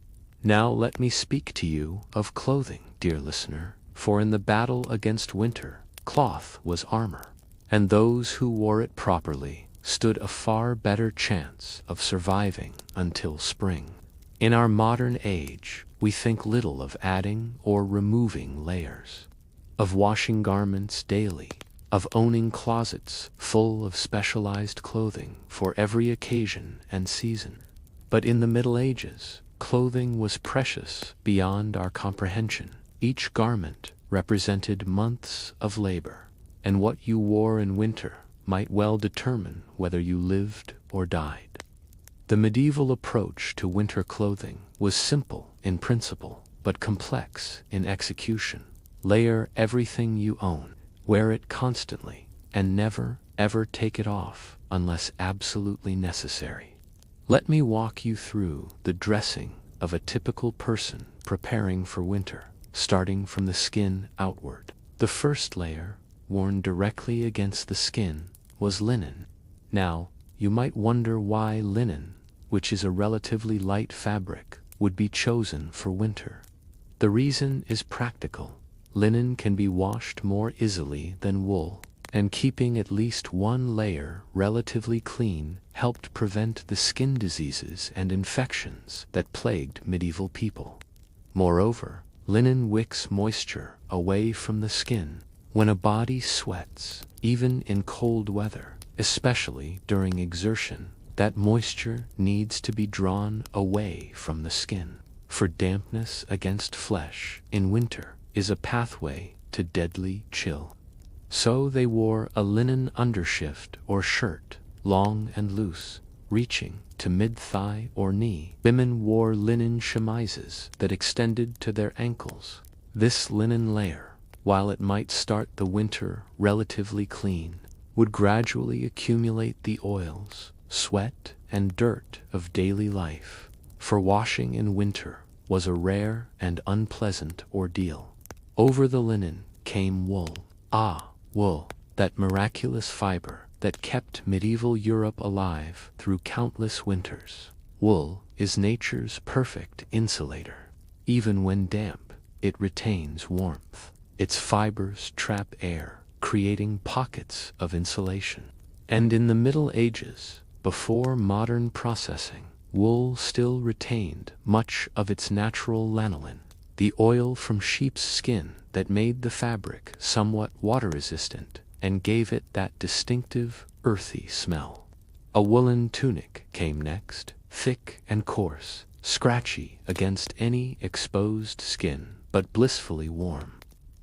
Now let me speak to you of clothing, dear listener, for in the battle against winter, cloth was armor, and those who wore it properly stood a far better chance of surviving until spring. In our modern age, we think little of adding or removing layers, of washing garments daily, of owning closets full of specialized clothing for every occasion and season. But in the Middle Ages, clothing was precious beyond our comprehension. Each garment represented months of labor, and what you wore in winter might well determine whether you lived or died. The medieval approach to winter clothing was simple in principle, but complex in execution. Layer everything you own, wear it constantly, and never, ever take it off unless absolutely necessary. Let me walk you through the dressing of a typical person preparing for winter, starting from the skin outward. The first layer, worn directly against the skin, was linen. Now, you might wonder why linen, which is a relatively light fabric, would be chosen for winter. The reason is practical. Linen can be washed more easily than wool, and keeping at least one layer relatively clean helped prevent the skin diseases and infections that plagued medieval people. Moreover, linen wicks moisture away from the skin. When a body sweats, even in cold weather, especially during exertion, that moisture needs to be drawn away from the skin. For dampness against flesh in winter is a pathway to deadly chill. So they wore a linen undershift or shirt, long and loose, reaching to mid-thigh or knee. Women wore linen chemises that extended to their ankles. This linen layer, while it might start the winter relatively clean, would gradually accumulate the oils, sweat, and dirt of daily life. For washing in winter was a rare and unpleasant ordeal. Over the linen came wool. Ah, wool, that miraculous fiber that kept medieval Europe alive through countless winters. Wool is nature's perfect insulator. Even when damp, it retains warmth. Its fibers trap air, creating pockets of insulation. And in the Middle Ages, before modern processing, wool still retained much of its natural lanolin, the oil from sheep's skin that made the fabric somewhat water-resistant and gave it that distinctive, earthy smell. A woolen tunic came next, thick and coarse, scratchy against any exposed skin, but blissfully warm.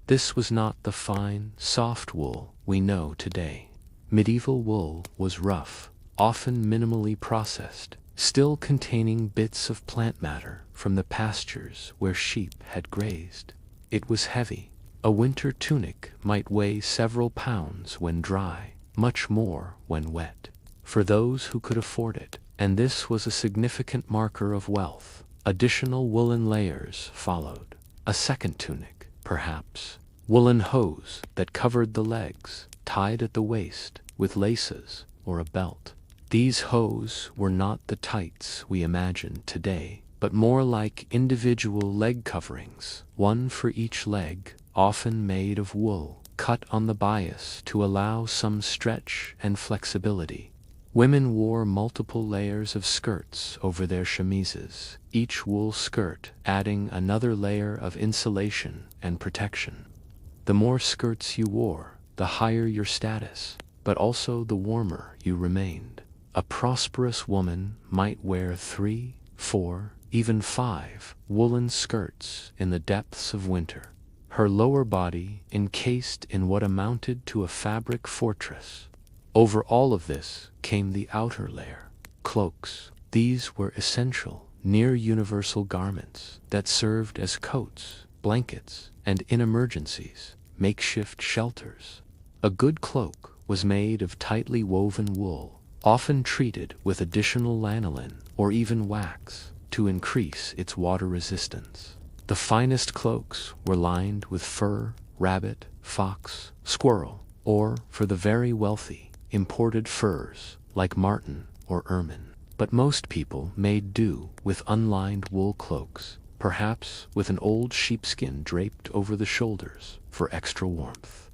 This was not the fine, soft wool we know today. Medieval wool was rough, often minimally processed, still containing bits of plant matter from the pastures where sheep had grazed. It was heavy. A winter tunic might weigh several pounds when dry, much more when wet. For those who could afford it, and this was a significant marker of wealth, additional woolen layers followed. A second tunic, perhaps. Woolen hose that covered the legs, tied at the waist with laces or a belt. These hose were not the tights we imagine today, but more like individual leg coverings, one for each leg, often made of wool, cut on the bias to allow some stretch and flexibility. Women wore multiple layers of skirts over their chemises, each wool skirt adding another layer of insulation and protection. The more skirts you wore, the higher your status, but also the warmer you remained. A prosperous woman might wear 3, 4, even 5 woolen skirts in the depths of winter, her lower body encased in what amounted to a fabric fortress. Over all of this came the outer layer, cloaks. These were essential, near-universal garments that served as coats, blankets, and in emergencies, makeshift shelters. A good cloak was made of tightly woven wool, often treated with additional lanolin or even wax to increase its water resistance. The finest cloaks were lined with fur, rabbit, fox, squirrel, or, for the very wealthy, imported furs like marten or ermine. But most people made do with unlined wool cloaks, perhaps with an old sheepskin draped over the shoulders for extra warmth.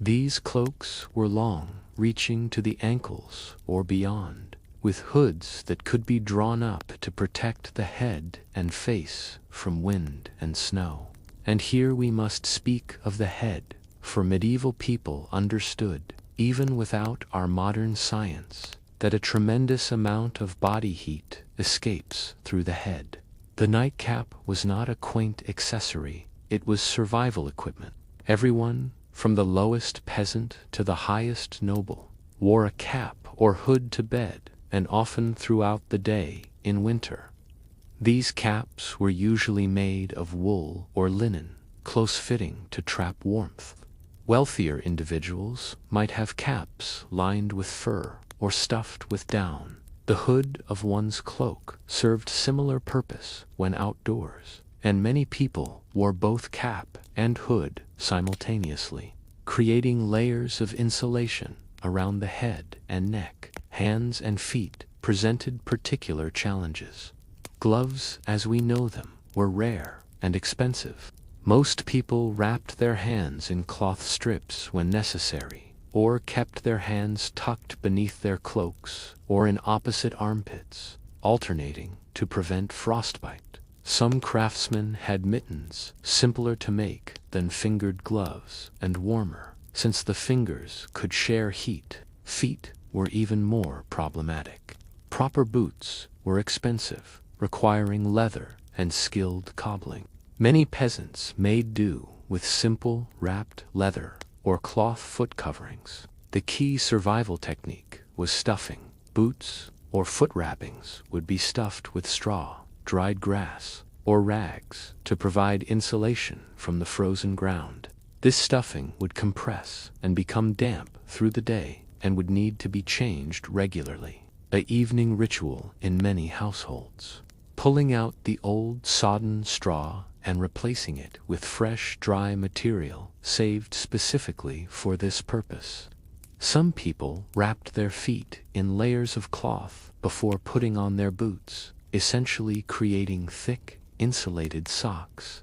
These cloaks were long, reaching to the ankles or beyond, with hoods that could be drawn up to protect the head and face from wind and snow. And here we must speak of the head, for medieval people understood, even without our modern science, that a tremendous amount of body heat escapes through the head. The nightcap was not a quaint accessory, it was survival equipment. Everyone, from the lowest peasant to the highest noble, wore a cap or hood to bed, and often throughout the day in winter. These caps were usually made of wool or linen, close-fitting to trap warmth. Wealthier individuals might have caps lined with fur or stuffed with down. The hood of one's cloak served similar purpose when outdoors, and many people wore both cap and hood simultaneously, creating layers of insulation around the head and neck. Hands and feet presented particular challenges. Gloves, as we know them, were rare and expensive. Most people wrapped their hands in cloth strips when necessary, or kept their hands tucked beneath their cloaks or in opposite armpits, alternating to prevent frostbite. Some craftsmen had mittens, simpler to make than fingered gloves, and warmer, since the fingers could share heat. Feet were even more problematic. Proper boots were expensive, requiring leather and skilled cobbling. Many peasants made do with simple wrapped leather or cloth foot coverings. The key survival technique was stuffing. Boots or foot wrappings would be stuffed with straw, dried grass, or rags to provide insulation from the frozen ground. This stuffing would compress and become damp through the day and would need to be changed regularly. An evening ritual in many households. Pulling out the old sodden straw and replacing it with fresh, dry material saved specifically for this purpose. Some people wrapped their feet in layers of cloth before putting on their boots, essentially creating thick, insulated socks.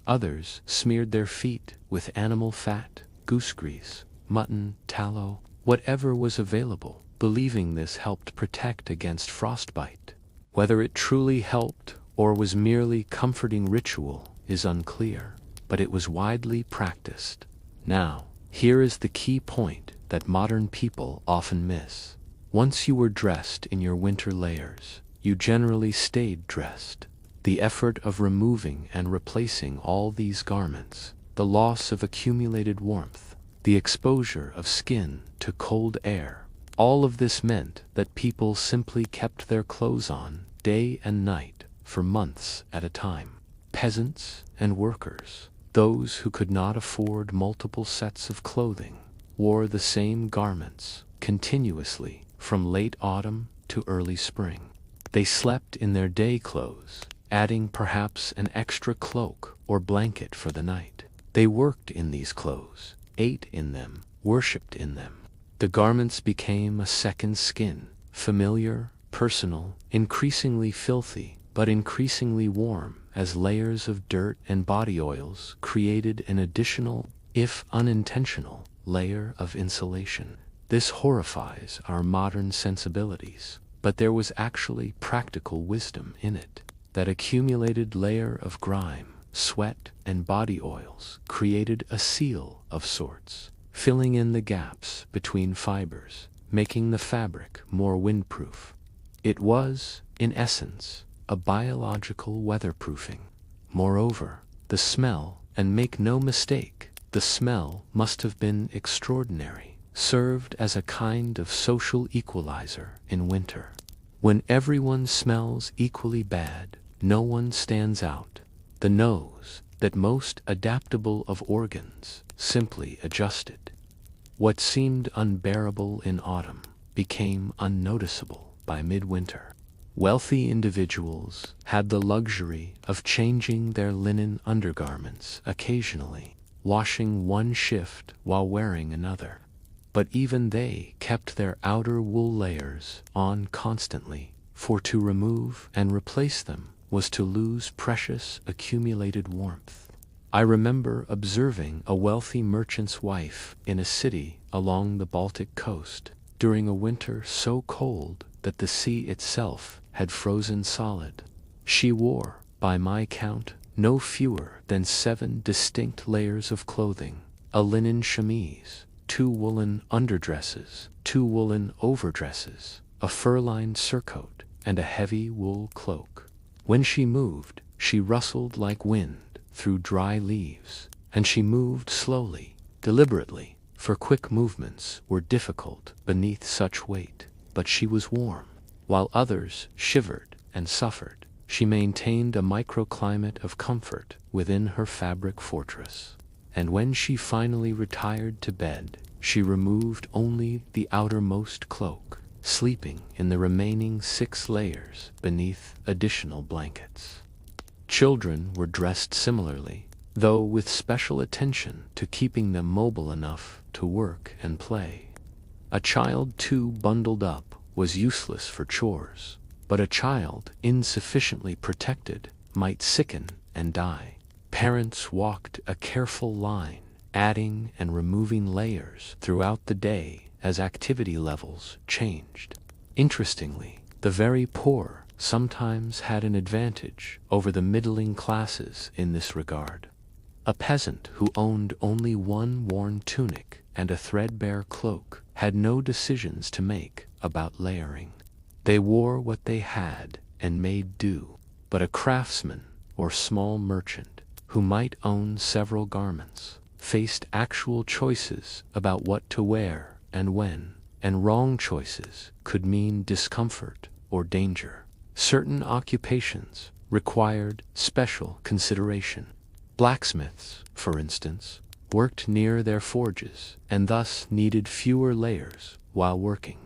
Others smeared their feet with animal fat, goose grease, mutton, tallow, whatever was available, believing this helped protect against frostbite. Whether it truly helped or was merely comforting ritual is unclear, but it was widely practiced. Now, here is the key point that modern people often miss. Once you were dressed in your winter layers, you generally stayed dressed. The effort of removing and replacing all these garments, the loss of accumulated warmth, the exposure of skin to cold air, all of this meant that people simply kept their clothes on day and night for months at a time. Peasants and workers, those who could not afford multiple sets of clothing, wore the same garments continuously from late autumn to early spring. They slept in their day clothes, adding perhaps an extra cloak or blanket for the night. They worked in these clothes, ate in them, worshipped in them. The garments became a second skin, familiar, personal, increasingly filthy, but increasingly warm, as layers of dirt and body oils created an additional, if unintentional, layer of insulation. This horrifies our modern sensibilities, but there was actually practical wisdom in it. That accumulated layer of grime, sweat, and body oils created a seal of sorts, filling in the gaps between fibers, making the fabric more windproof. It was, in essence, a biological weatherproofing. Moreover, the smell, and make no mistake, the smell must have been extraordinary, served as a kind of social equalizer in winter. When everyone smells equally bad, no one stands out. The nose, that most adaptable of organs, simply adjusted. What seemed unbearable in autumn became unnoticeable by midwinter. Wealthy individuals had the luxury of changing their linen undergarments occasionally, washing one shift while wearing another. But even they kept their outer wool layers on constantly, for to remove and replace them was to lose precious accumulated warmth. I remember observing a wealthy merchant's wife in a city along the Baltic coast during a winter so cold that the sea itself had frozen solid. She wore, by my count, no fewer than 7 distinct layers of clothing: a linen chemise, 2 woolen underdresses, 2 woolen overdresses, a fur-lined surcoat, and a heavy wool cloak. When she moved, she rustled like wind through dry leaves, and she moved slowly, deliberately, for quick movements were difficult beneath such weight. But she was warm. While others shivered and suffered, she maintained a microclimate of comfort within her fabric fortress. And when she finally retired to bed, she removed only the outermost cloak, sleeping in the remaining 6 layers beneath additional blankets. Children were dressed similarly, though with special attention to keeping them mobile enough to work and play. A child too bundled up was useless for chores, but a child insufficiently protected might sicken and die. Parents walked a careful line, adding and removing layers throughout the day as activity levels changed. Interestingly, the very poor sometimes had an advantage over the middling classes in this regard. A peasant who owned only one worn tunic and a threadbare cloak had no decisions to make about layering. They wore what they had and made do. But a craftsman or small merchant who might own several garments faced actual choices about what to wear and when, and wrong choices could mean discomfort or danger. Certain occupations required special consideration. Blacksmiths, for instance, worked near their forges and thus needed fewer layers while working.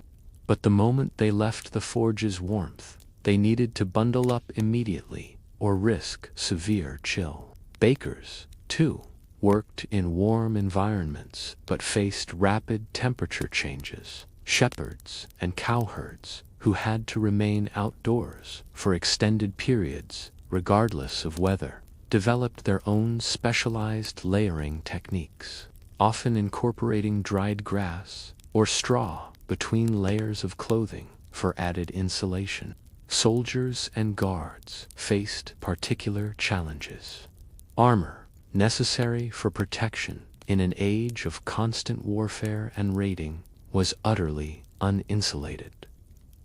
But the moment they left the forge's warmth, they needed to bundle up immediately or risk severe chill. Bakers, too, worked in warm environments but faced rapid temperature changes. Shepherds and cowherds, who had to remain outdoors for extended periods, regardless of weather, developed their own specialized layering techniques, often incorporating dried grass or straw between layers of clothing for added insulation. Soldiers and guards faced particular challenges. Armor, necessary for protection, in an age of constant warfare and raiding, was utterly uninsulated.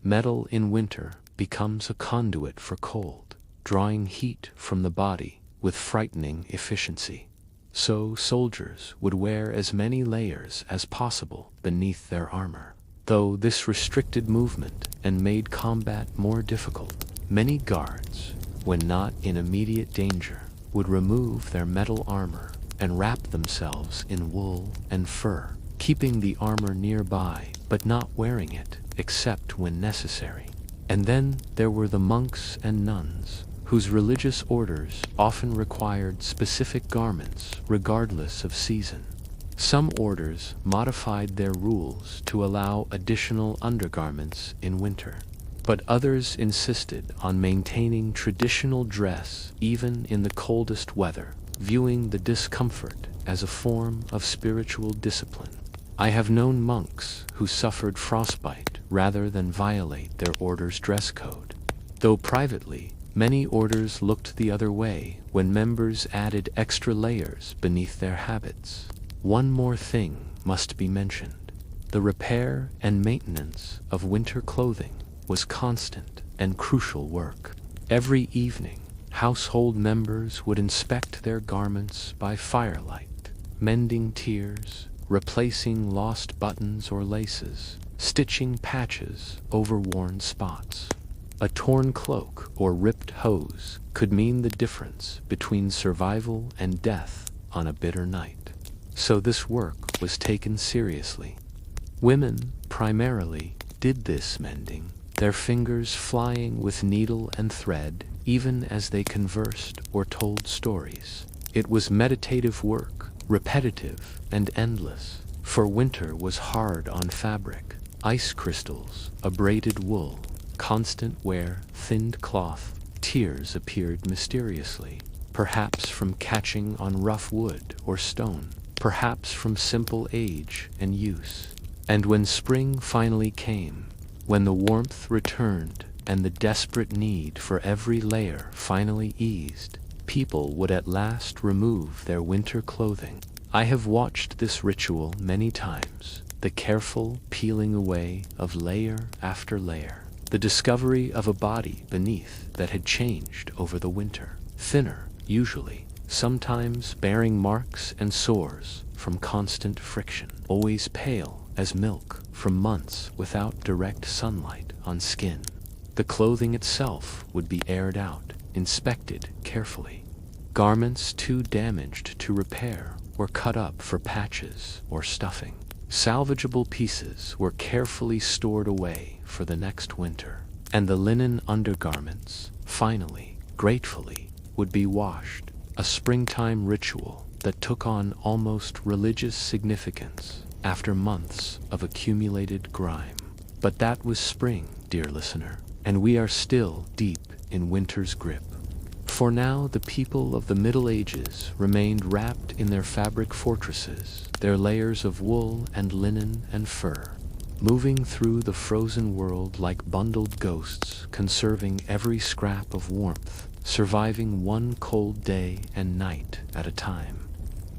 Metal in winter becomes a conduit for cold, drawing heat from the body with frightening efficiency. So soldiers would wear as many layers as possible beneath their armor. Though this restricted movement and made combat more difficult, many guards, when not in immediate danger, would remove their metal armor and wrap themselves in wool and fur, keeping the armor nearby but not wearing it except when necessary. And then there were the monks and nuns, whose religious orders often required specific garments regardless of season. Some orders modified their rules to allow additional undergarments in winter, but others insisted on maintaining traditional dress even in the coldest weather, viewing the discomfort as a form of spiritual discipline. I have known monks who suffered frostbite rather than violate their order's dress code, though privately, many orders looked the other way when members added extra layers beneath their habits. One more thing must be mentioned. The repair and maintenance of winter clothing was constant and crucial work. Every evening, household members would inspect their garments by firelight, mending tears, replacing lost buttons or laces, stitching patches over worn spots. A torn cloak or ripped hose could mean the difference between survival and death on a bitter night. So this work was taken seriously. Women, primarily, did this mending, their fingers flying with needle and thread even as they conversed or told stories. It was meditative work, repetitive and endless, for winter was hard on fabric. Ice crystals, abraded wool, constant wear, thinned cloth, tears appeared mysteriously, perhaps from catching on rough wood or stone, perhaps from simple age and use. And when spring finally came, when the warmth returned and the desperate need for every layer finally eased, people would at last remove their winter clothing. I have watched this ritual many times, the careful peeling away of layer after layer, the discovery of a body beneath that had changed over the winter, thinner, usually, sometimes bearing marks and sores from constant friction, always pale as milk from months without direct sunlight on skin. The clothing itself would be aired out, inspected carefully. Garments too damaged to repair were cut up for patches or stuffing. Salvageable pieces were carefully stored away for the next winter, and the linen undergarments, finally, gratefully, would be washed, a springtime ritual that took on almost religious significance after months of accumulated grime. But that was spring, dear listener, and we are still deep in winter's grip. For now, the people of the Middle Ages remained wrapped in their fabric fortresses, their layers of wool and linen and fur, moving through the frozen world like bundled ghosts, conserving every scrap of warmth, surviving one cold day and night at a time.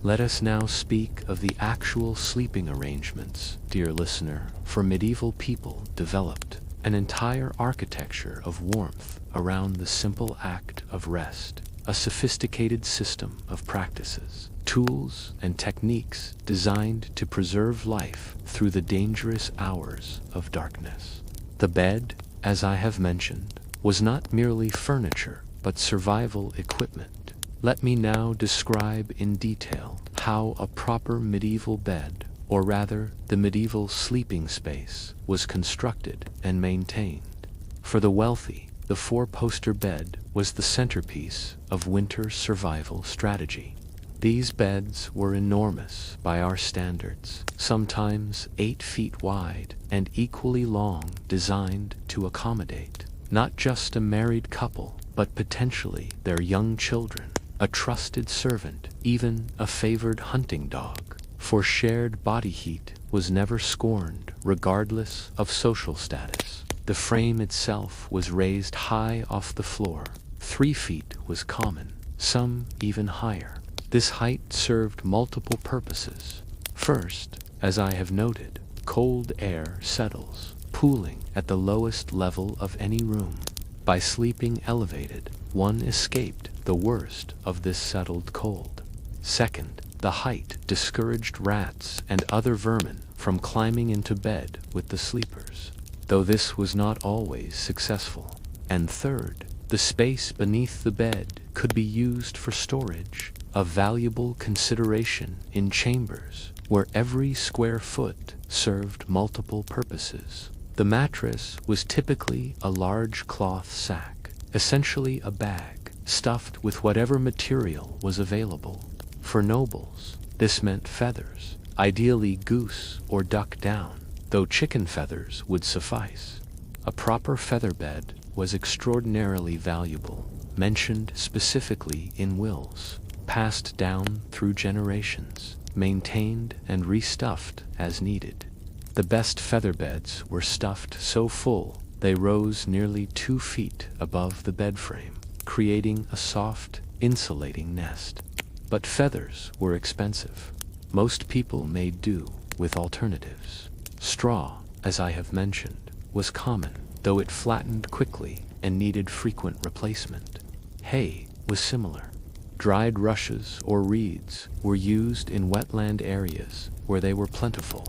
Let us now speak of the actual sleeping arrangements, dear listener, for medieval people developed an entire architecture of warmth around the simple act of rest, a sophisticated system of practices, tools, and techniques designed to preserve life through the dangerous hours of darkness. The bed, as I have mentioned, was not merely furniture, but survival equipment. Let me now describe in detail how a proper medieval bed, or rather the medieval sleeping space, was constructed and maintained. For the wealthy, the four-poster bed was the centerpiece of winter survival strategy. These beds were enormous by our standards, sometimes 8 feet wide and equally long, designed to accommodate not just a married couple, but potentially their young children, a trusted servant, even a favored hunting dog. For shared body heat was never scorned, regardless of social status. The frame itself was raised high off the floor. 3 feet was common, some even higher. This height served multiple purposes. First, as I have noted, cold air settles, pooling at the lowest level of any room. By sleeping elevated, one escaped the worst of this settled cold. Second, the height discouraged rats and other vermin from climbing into bed with the sleepers, though this was not always successful. And third, the space beneath the bed could be used for storage, a valuable consideration in chambers where every square foot served multiple purposes. The mattress was typically a large cloth sack, essentially a bag, stuffed with whatever material was available. For nobles, this meant feathers, ideally goose or duck down, though chicken feathers would suffice. A proper feather bed was extraordinarily valuable, mentioned specifically in wills, passed down through generations, maintained and restuffed as needed. The best feather beds were stuffed so full they rose nearly 2 feet above the bed frame, creating a soft, insulating nest. But feathers were expensive. Most people made do with alternatives. Straw, as I have mentioned, was common, though it flattened quickly and needed frequent replacement. Hay was similar. Dried rushes or reeds were used in wetland areas where they were plentiful.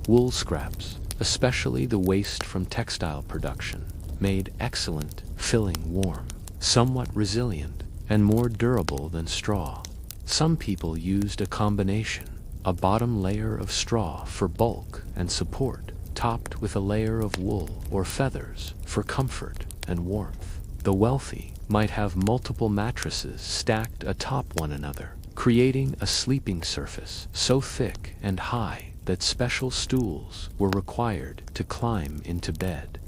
Wool scraps, especially the waste from textile production, made excellent filling warm, somewhat resilient, and more durable than straw. Some people used a combination, a bottom layer of straw for bulk and support, topped with a layer of wool or feathers for comfort and warmth. The wealthy might have multiple mattresses stacked atop one another, creating a sleeping surface so thick and high that special stools were required to climb into bed.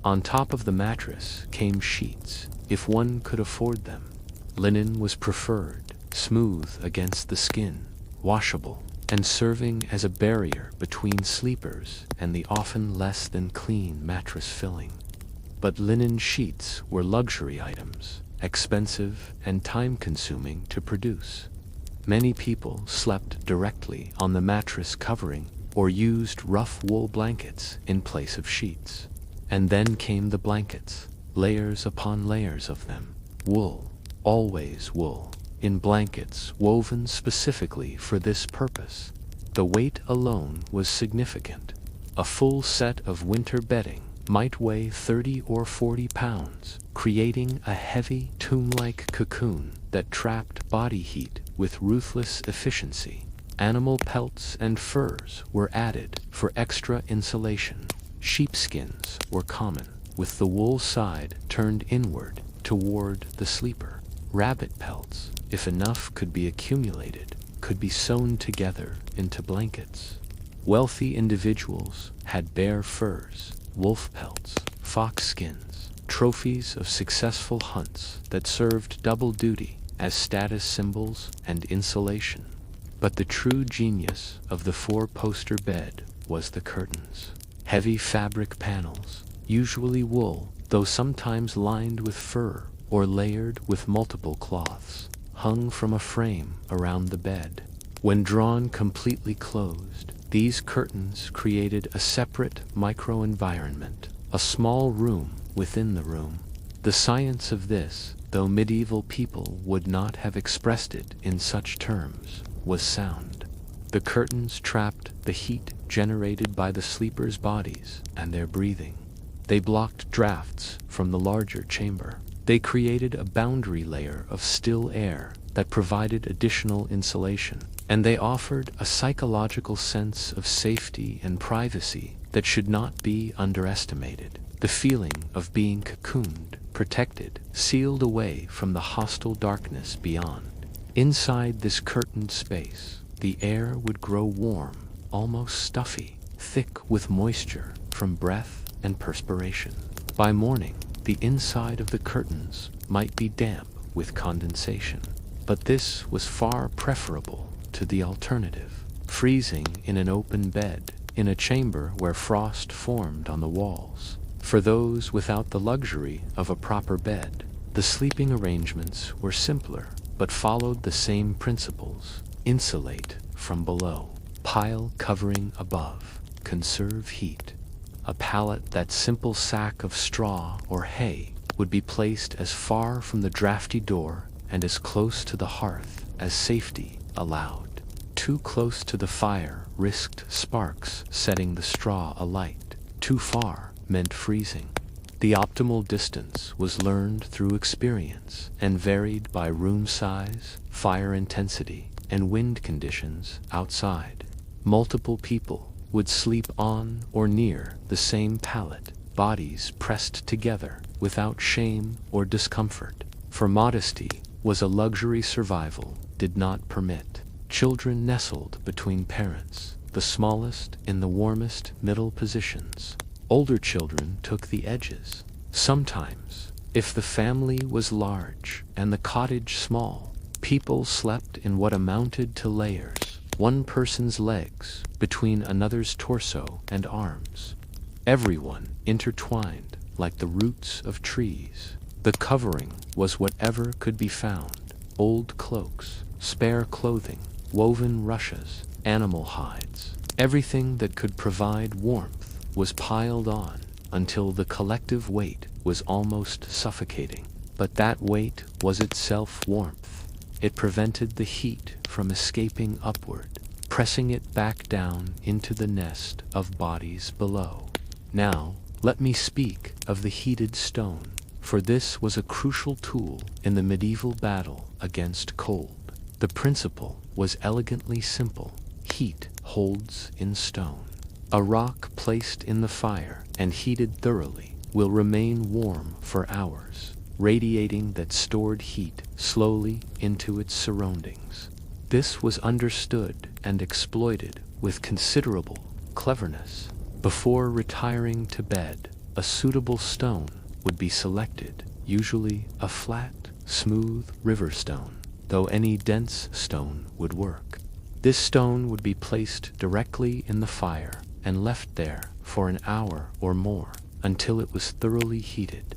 On top of the mattress came sheets, if one could afford them. Linen was preferred, smooth against the skin, washable, and serving as a barrier between sleepers and the often less than clean mattress filling. But linen sheets were luxury items, expensive and time-consuming to produce. Many people slept directly on the mattress covering or used rough wool blankets in place of sheets. And then came the blankets, layers upon layers of them. Wool, always wool, in blankets woven specifically for this purpose. The weight alone was significant. A full set of winter bedding might weigh 30 or 40 pounds, creating a heavy, tomb-like cocoon that trapped body heat with ruthless efficiency. Animal pelts and furs were added for extra insulation. Sheepskins were common, with the wool side turned inward toward the sleeper. Rabbit pelts, if enough could be accumulated, could be sewn together into blankets. Wealthy individuals had bear furs, wolf pelts, fox skins, trophies of successful hunts that served double duty as status symbols and insulation. But the true genius of the four-poster bed was the curtains. Heavy fabric panels, usually wool, though sometimes lined with fur or layered with multiple cloths, hung from a frame around the bed. When drawn completely closed, these curtains created a separate microenvironment, a small room within the room. The science of this, though medieval people would not have expressed it in such terms, was sound. The curtains trapped the heat generated by the sleepers' bodies and their breathing. They blocked drafts from the larger chamber. They created a boundary layer of still air that provided additional insulation, and they offered a psychological sense of safety and privacy that should not be underestimated. The feeling of being cocooned, protected, sealed away from the hostile darkness beyond. Inside this curtained space, the air would grow warm, almost stuffy, thick with moisture from breath and perspiration. By morning, the inside of the curtains might be damp with condensation, but this was far preferable to the alternative, freezing in an open bed, in a chamber where frost formed on the walls. For those without the luxury of a proper bed, the sleeping arrangements were simpler, but followed the same principles: insulate from below, pile covering above, conserve heat. A pallet, that simple sack of straw or hay, would be placed as far from the drafty door and as close to the hearth as safety allowed. Too close to the fire risked sparks setting the straw alight. Too far meant freezing. The optimal distance was learned through experience and varied by room size, fire intensity, and wind conditions outside. Multiple people would sleep on or near the same pallet, bodies pressed together without shame or discomfort. For modesty was a luxury survival did not permit. Children nestled between parents, the smallest in the warmest middle positions. Older children took the edges. Sometimes, if the family was large and the cottage small, people slept in what amounted to layers, one person's legs between another's torso and arms. Everyone intertwined like the roots of trees. The covering was whatever could be found: old cloaks, spare clothing, woven rushes, animal hides. Everything that could provide warmth was piled on until the collective weight was almost suffocating. But that weight was itself warmth. It prevented the heat from escaping upward, pressing it back down into the nest of bodies below. Now, let me speak of the heated stone, for this was a crucial tool in the medieval battle against cold. The principle was elegantly simple: heat holds in stone. A rock placed in the fire and heated thoroughly will remain warm for hours, radiating that stored heat slowly into its surroundings. This was understood and exploited with considerable cleverness. Before retiring to bed, a suitable stone would be selected, usually a flat, smooth river stone, though any dense stone would work. This stone would be placed directly in the fire and left there for an hour or more until it was thoroughly heated.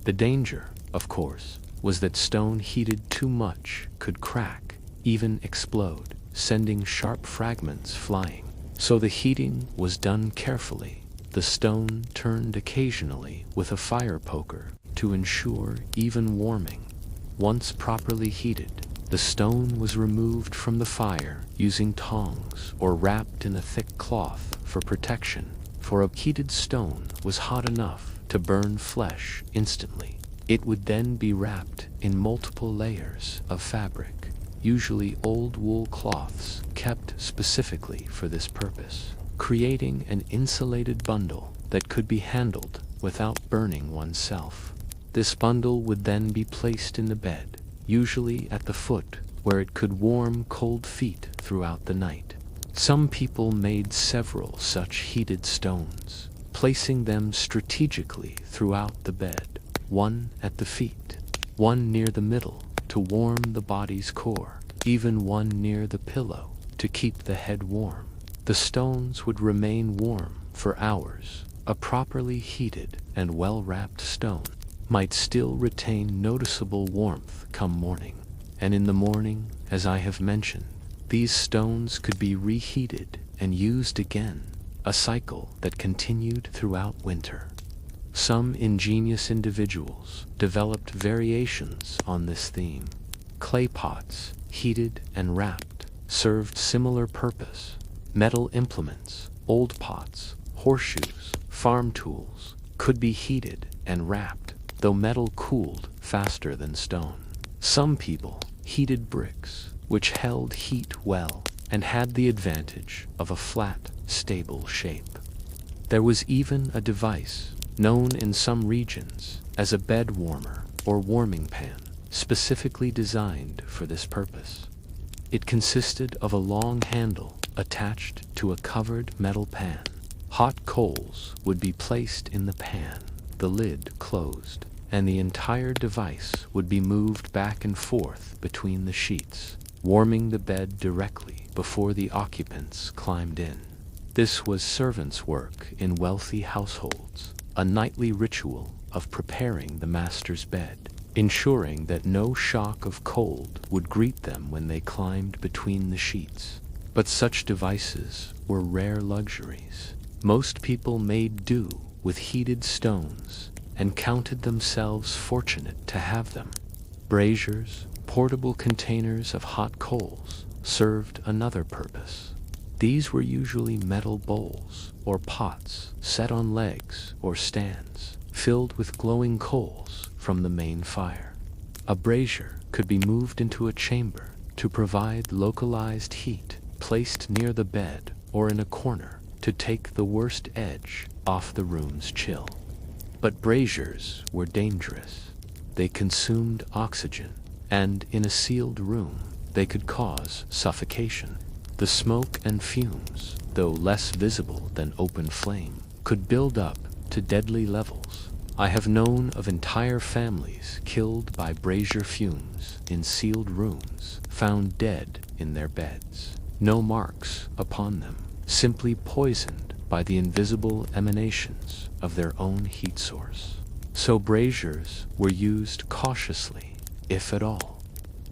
The danger, of course, was that stone heated too much could crack, even explode, sending sharp fragments flying. So the heating was done carefully. The stone turned occasionally with a fire poker to ensure even warming. Once properly heated, the stone was removed from the fire using tongs or wrapped in a thick cloth for protection, for a heated stone was hot enough to burn flesh instantly. It would then be wrapped in multiple layers of fabric, usually old wool cloths kept specifically for this purpose, creating an insulated bundle that could be handled without burning oneself. This bundle would then be placed in the bed, usually at the foot, where it could warm cold feet throughout the night. Some people made several such heated stones, placing them strategically throughout the bed, one at the feet, one near the middle to warm the body's core, even one near the pillow to keep the head warm. The stones would remain warm for hours. A properly heated and well-wrapped stone might still retain noticeable warmth come morning. And in the morning, as I have mentioned, these stones could be reheated and used again, a cycle that continued throughout winter. Some ingenious individuals developed variations on this theme. Clay pots, heated and wrapped, served similar purpose. Metal implements, old pots, horseshoes, farm tools, could be heated and wrapped, though metal cooled faster than stone. Some people heated bricks, which held heat well and had the advantage of a flat, stable shape. There was even a device, known in some regions as a bed warmer or warming pan, specifically designed for this purpose. It consisted of a long handle attached to a covered metal pan. Hot coals would be placed in the pan, the lid closed, and the entire device would be moved back and forth between the sheets, warming the bed directly before the occupants climbed in. This was servants' work in wealthy households, a nightly ritual of preparing the master's bed. ensuring that no shock of cold would greet them when they climbed between the sheets. But such devices were rare luxuries. Most people made do with heated stones and counted themselves fortunate to have them. Braziers, portable containers of hot coals, served another purpose. These were usually metal bowls or pots set on legs or stands, filled with glowing coals from the main fire. A brazier could be moved into a chamber to provide localized heat, placed near the bed or in a corner to take the worst edge off the room's chill. But braziers were dangerous. They consumed oxygen, and in a sealed room, they could cause suffocation. The smoke and fumes, though less visible than open flame, could build up to deadly levels. I have known of entire families killed by brazier fumes in sealed rooms, found dead in their beds. No marks upon them, simply poisoned by the invisible emanations of their own heat source. So braziers were used cautiously, if at all.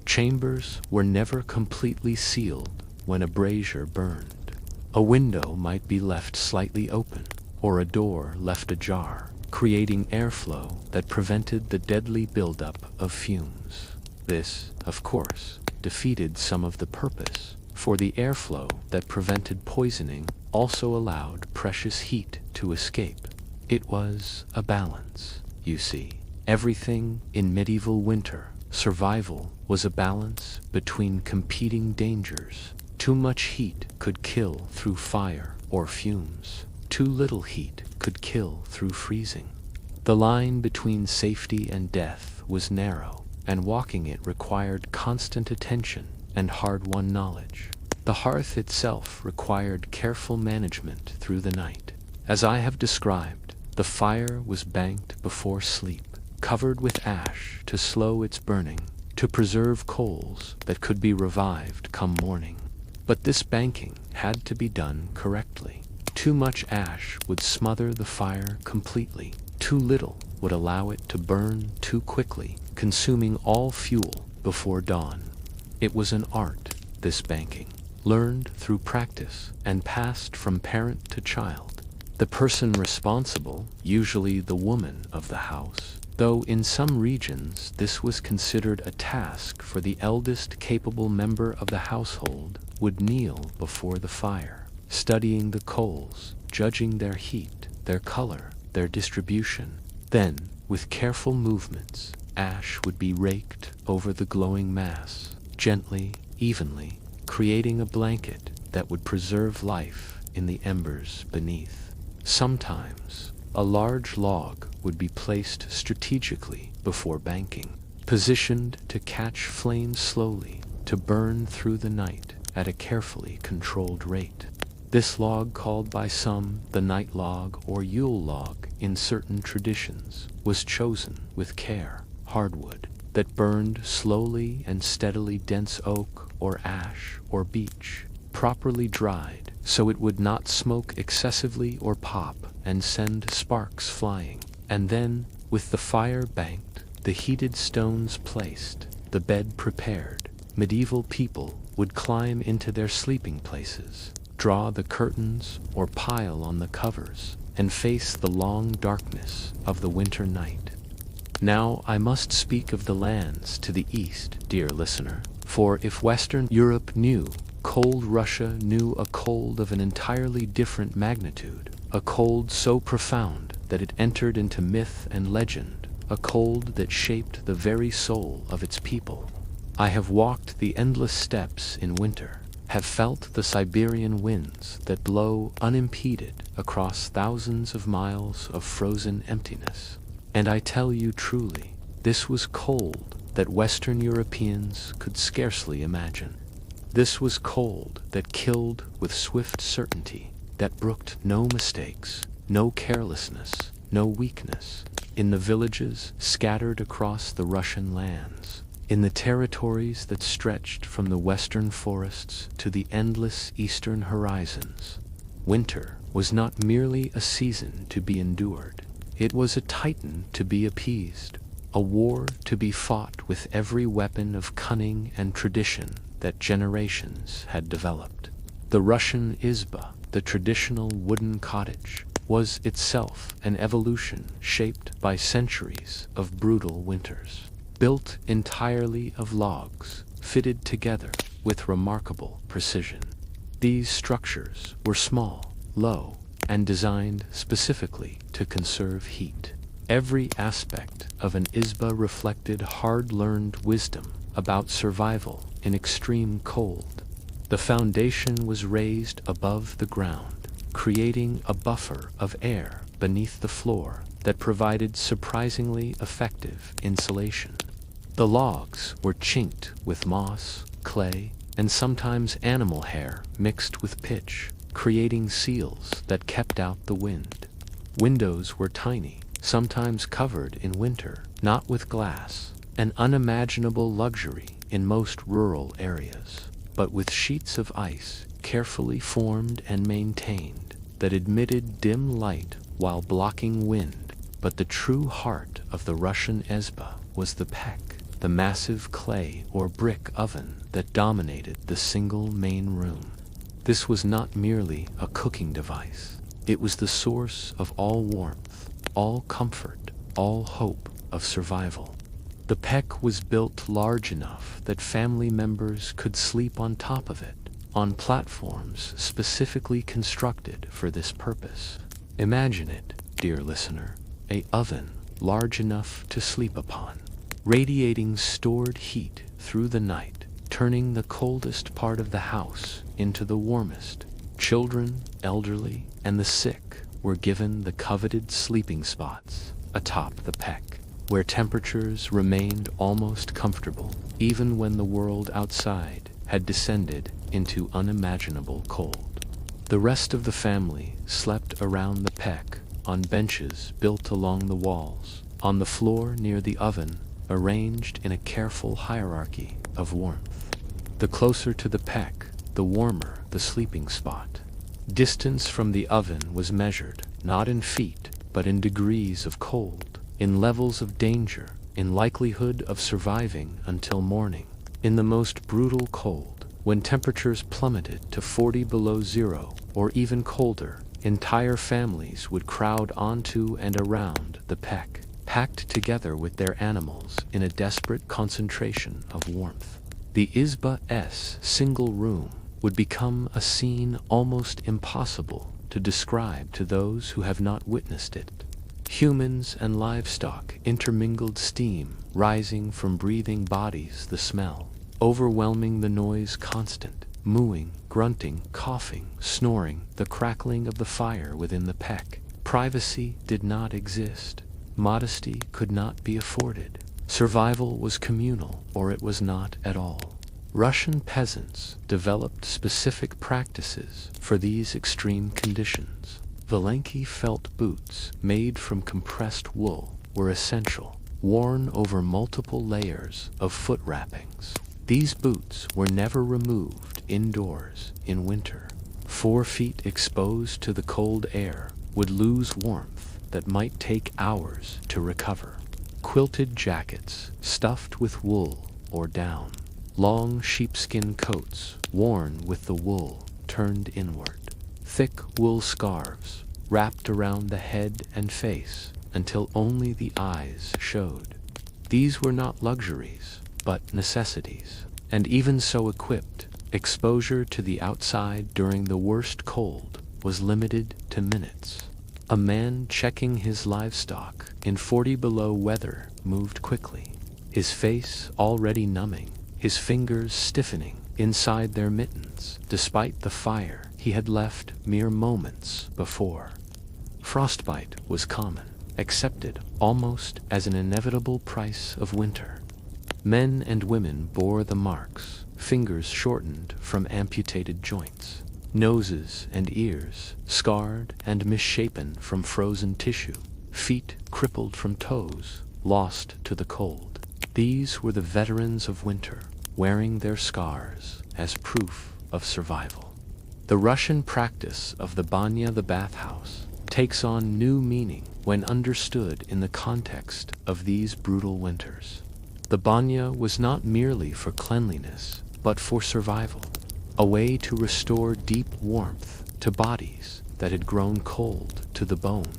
Chambers were never completely sealed when a brazier burned. A window might be left slightly open, or a door left ajar, creating airflow that prevented the deadly buildup of fumes. This, of course, defeated some of the purpose, for the airflow that prevented poisoning also allowed precious heat to escape. It was a balance, you see. Everything in medieval winter survival was a balance between competing dangers. Too much heat could kill through fire or fumes. Too little heat could kill through freezing. The line between safety and death was narrow, and walking it required constant attention and hard-won knowledge. The hearth itself required careful management through the night. As I have described, the fire was banked before sleep, covered with ash to slow its burning, to preserve coals that could be revived come morning. But this banking had to be done correctly. Too much ash would smother the fire completely. Too little would allow it to burn too quickly, consuming all fuel before dawn. It was an art, this banking, learned through practice and passed from parent to child. The person responsible, usually the woman of the house, though in some regions this was considered a task for the eldest capable member of the household, would kneel before the fire, studying the coals, judging their heat, their color, their distribution. Then, with careful movements, ash would be raked over the glowing mass, gently, evenly, creating a blanket that would preserve life in the embers beneath. Sometimes, a large log would be placed strategically before banking, positioned to catch flames slowly, to burn through the night at a carefully controlled rate. This log, called by some the night log or Yule log in certain traditions, was chosen with care. Hardwood that burned slowly and steadily, dense oak or ash or beech, properly dried so it would not smoke excessively or pop and send sparks flying. And then, with the fire banked, the heated stones placed, the bed prepared, medieval people would climb into their sleeping places, draw the curtains or pile on the covers, and face the long darkness of the winter night. Now I must speak of the lands to the east, dear listener, for if Western Europe knew, cold Russia knew a cold of an entirely different magnitude, a cold so profound that it entered into myth and legend, a cold that shaped the very soul of its people. I have walked the endless steppes in winter, have felt the Siberian winds that blow unimpeded across thousands of miles of frozen emptiness. And I tell you truly, this was cold that Western Europeans could scarcely imagine. This was cold that killed with swift certainty, that brooked no mistakes, no carelessness, no weakness, in the villages scattered across the Russian lands, in the territories that stretched from the western forests to the endless eastern horizons. Winter was not merely a season to be endured. It was a Titan to be appeased. a war to be fought with every weapon of cunning and tradition that generations had developed. The Russian izba, the traditional wooden cottage, was itself an evolution shaped by centuries of brutal winters. Built entirely of logs, fitted together with remarkable precision. These structures were small, low, and designed specifically to conserve heat. Every aspect of an izba reflected hard-learned wisdom about survival in extreme cold. The foundation was raised above the ground, creating a buffer of air beneath the floor that provided surprisingly effective insulation. The logs were chinked with moss, clay, and sometimes animal hair mixed with pitch, creating seals that kept out the wind. Windows were tiny, sometimes covered in winter, not with glass, an unimaginable luxury in most rural areas, but with sheets of ice carefully formed and maintained that admitted dim light while blocking wind. But the true heart of the Russian izba was the pek, the massive clay or brick oven that dominated the single main room. This was not merely a cooking device. It was the source of all warmth, all comfort, all hope of survival. The pek was built large enough that family members could sleep on top of it, on platforms specifically constructed for this purpose. Imagine it, dear listener, an oven large enough to sleep upon, radiating stored heat through the night, turning the coldest part of the house into the warmest. Children, elderly, and the sick were given the coveted sleeping spots atop the pek, where temperatures remained almost comfortable, even when the world outside had descended into unimaginable cold. The rest of the family slept around the pek, on benches built along the walls, on the floor near the oven, arranged in a careful hierarchy of warmth. The closer to the pek, the warmer the sleeping spot. Distance from the oven was measured, not in feet, but in degrees of cold, in levels of danger, in likelihood of surviving until morning. In the most brutal cold, when temperatures plummeted to 40 below zero, or even colder, entire families would crowd onto and around the pek, packed together with their animals in a desperate concentration of warmth. The izba's single room would become a scene almost impossible to describe to those who have not witnessed it. Humans and livestock intermingled, steam rising from breathing bodies, the smell overwhelming, the noise constant, mooing, grunting, coughing, snoring, the crackling of the fire within the pek. Privacy did not exist. Modesty could not be afforded. Survival was communal, or it was not at all. Russian peasants developed specific practices for these extreme conditions. Valenki felt boots made from compressed wool were essential, worn over multiple layers of foot wrappings. These boots were never removed indoors in winter. 4 feet exposed to the cold air would lose warmth that might take hours to recover. Quilted jackets stuffed with wool or down. Long sheepskin coats worn with the wool turned inward. Thick wool scarves wrapped around the head and face until only the eyes showed. These were not luxuries, but necessities. And even so equipped, exposure to the outside during the worst cold was limited to minutes. A man checking his livestock in 40 below weather moved quickly, his face already numbing, his fingers stiffening inside their mittens, despite the fire he had left mere moments before. Frostbite was common, accepted almost as an inevitable price of winter. Men and women bore the marks, fingers shortened from amputated joints, noses and ears scarred and misshapen from frozen tissue, feet crippled from toes, lost to the cold. These were the veterans of winter, wearing their scars as proof of survival. The Russian practice of the banya, the bathhouse, takes on new meaning when understood in the context of these brutal winters. The banya was not merely for cleanliness, but for survival, a way to restore deep warmth to bodies that had grown cold to the bone.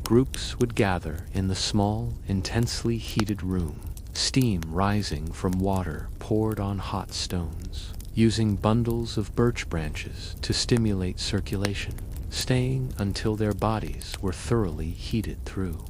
Groups would gather in the small, intensely heated room, steam rising from water poured on hot stones, using bundles of birch branches to stimulate circulation, staying until their bodies were thoroughly heated through.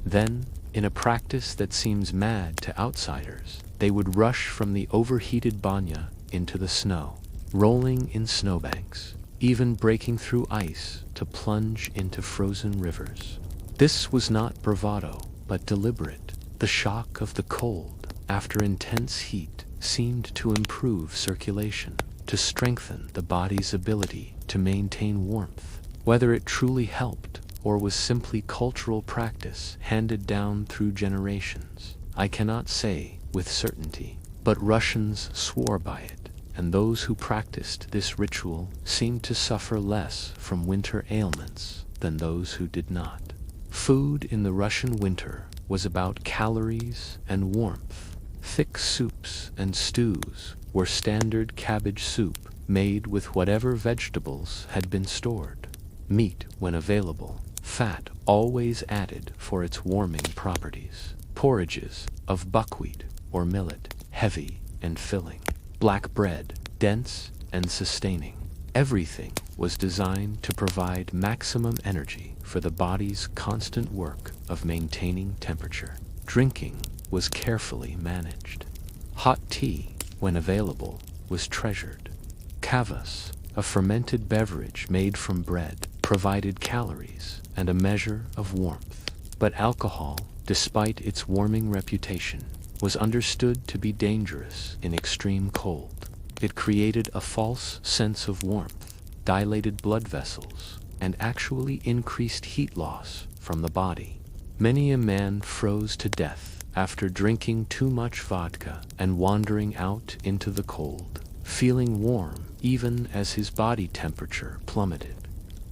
Then, in a practice that seems mad to outsiders, they would rush from the overheated banya into the snow, rolling in snowbanks, even breaking through ice to plunge into frozen rivers. This was not bravado, but deliberate. The shock of the cold, after intense heat, seemed to improve circulation, to strengthen the body's ability to maintain warmth. Whether it truly helped, or was simply cultural practice handed down through generations, I cannot say with certainty, but Russians swore by it, and those who practiced this ritual seemed to suffer less from winter ailments than those who did not. Food in the Russian winter was about calories and warmth. Thick soups and stews were standard cabbage soup made with whatever vegetables had been stored. Meat when available, fat always added for its warming properties. Porridges of buckwheat or millet, heavy and filling. Black bread, dense and sustaining. Everything was designed to provide maximum energy for the body's constant work of maintaining temperature. Drinking was carefully managed. Hot tea, when available, was treasured. Kvass, a fermented beverage made from bread, provided calories and a measure of warmth. But alcohol, despite its warming reputation, was understood to be dangerous in extreme cold. It created a false sense of warmth, dilated blood vessels, and actually increased heat loss from the body. Many a man froze to death after drinking too much vodka and wandering out into the cold, feeling warm even as his body temperature plummeted.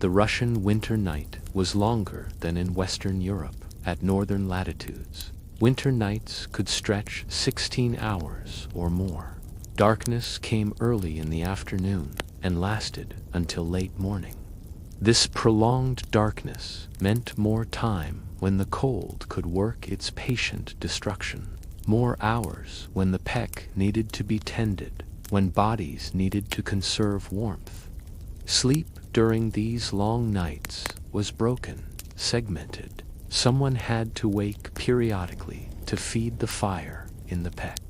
The Russian winter night was longer than in Western Europe at northern latitudes. Winter nights could stretch 16 hours or more. Darkness came early in the afternoon and lasted until late morning. This prolonged darkness meant more time when the cold could work its patient destruction, more hours when the peck needed to be tended, when bodies needed to conserve warmth. Sleep during these long nights was broken, segmented. Someone had to wake periodically to feed the fire in the peck,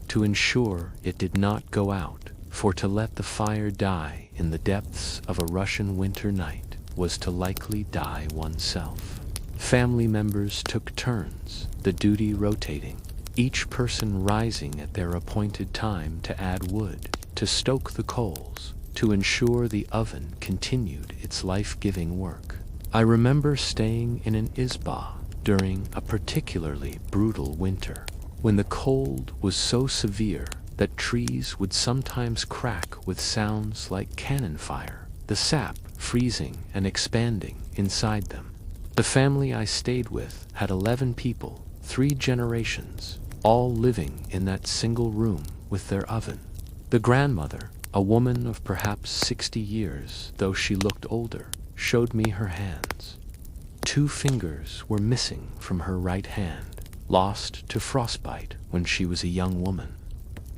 to ensure it did not go out, for to let the fire die in the depths of a Russian winter night was to likely die oneself. Family members took turns, the duty rotating, each person rising at their appointed time to add wood, to stoke the coals, to ensure the oven continued its life-giving work. I remember staying in an izba during a particularly brutal winter, when the cold was so severe that trees would sometimes crack with sounds like cannon fire, the sap freezing and expanding inside them. The family I stayed with had 11 people, 3 generations, all living in that single room with their oven. The grandmother, a woman of perhaps 60 years, though she looked older, showed me her hands. 2 fingers were missing from her right hand, lost to frostbite when she was a young woman.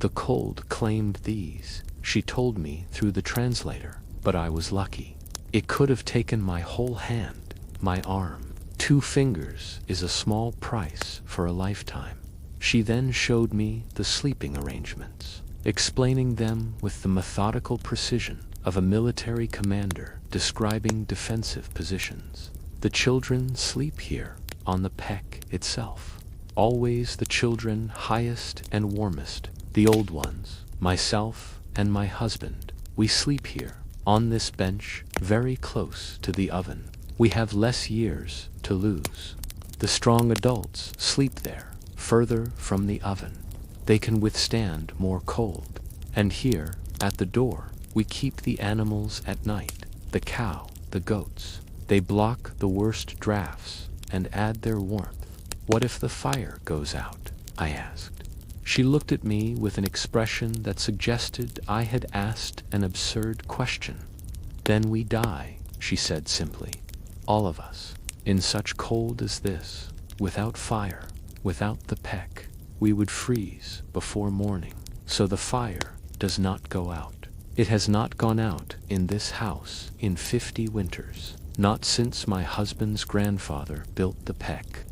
The cold claimed these, she told me through the translator, but I was lucky. It could have taken my whole hand, my arm. 2 fingers is a small price for a lifetime. She then showed me the sleeping arrangements, explaining them with the methodical precision of a military commander describing defensive positions. The children sleep here, on the peck itself. Always the children highest and warmest, the old ones, myself and my husband. We sleep here, on this bench, very close to the oven. We have less years to lose. The strong adults sleep there, further from the oven. They can withstand more cold. And here, at the door, we keep the animals at night, the cow, the goats. They block the worst drafts and add their warmth. What if the fire goes out? I asked. She looked at me with an expression that suggested I had asked an absurd question. Then we die, she said simply. All of us. In such cold as this, without fire, without the peck, we would freeze before morning. So the fire does not go out. It has not gone out in this house in 50 winters, not since my husband's grandfather built the peck.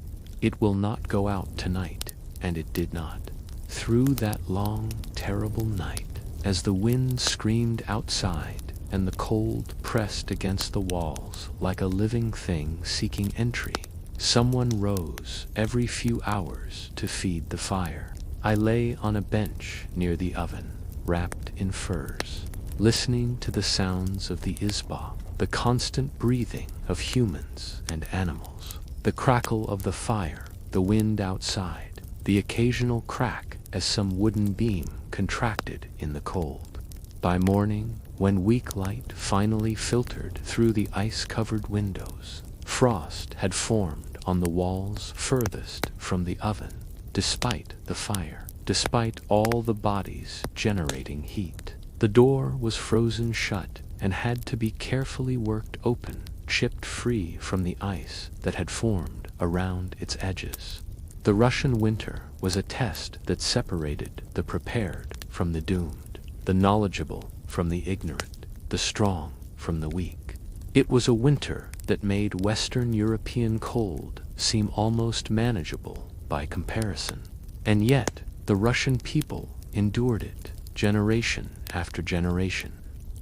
It will not go out tonight, and it did not. Through that long, terrible night, as the wind screamed outside and the cold pressed against the walls like a living thing seeking entry, someone rose every few hours to feed the fire. I lay on a bench near the oven, wrapped in furs, listening to the sounds of the isbah, the constant breathing of humans and animals, the crackle of the fire, the wind outside, the occasional crack as some wooden beam contracted in the cold. By morning, when weak light finally filtered through the ice-covered windows, frost had formed on the walls furthest from the oven, despite the fire, despite all the bodies generating heat. The door was frozen shut and had to be carefully worked open, chipped free from the ice that had formed around its edges. The Russian winter was a test that separated the prepared from the doomed, the knowledgeable from the ignorant, the strong from the weak. It was a winter that made Western European cold seem almost manageable by comparison. And yet, the Russian people endured it generation after generation,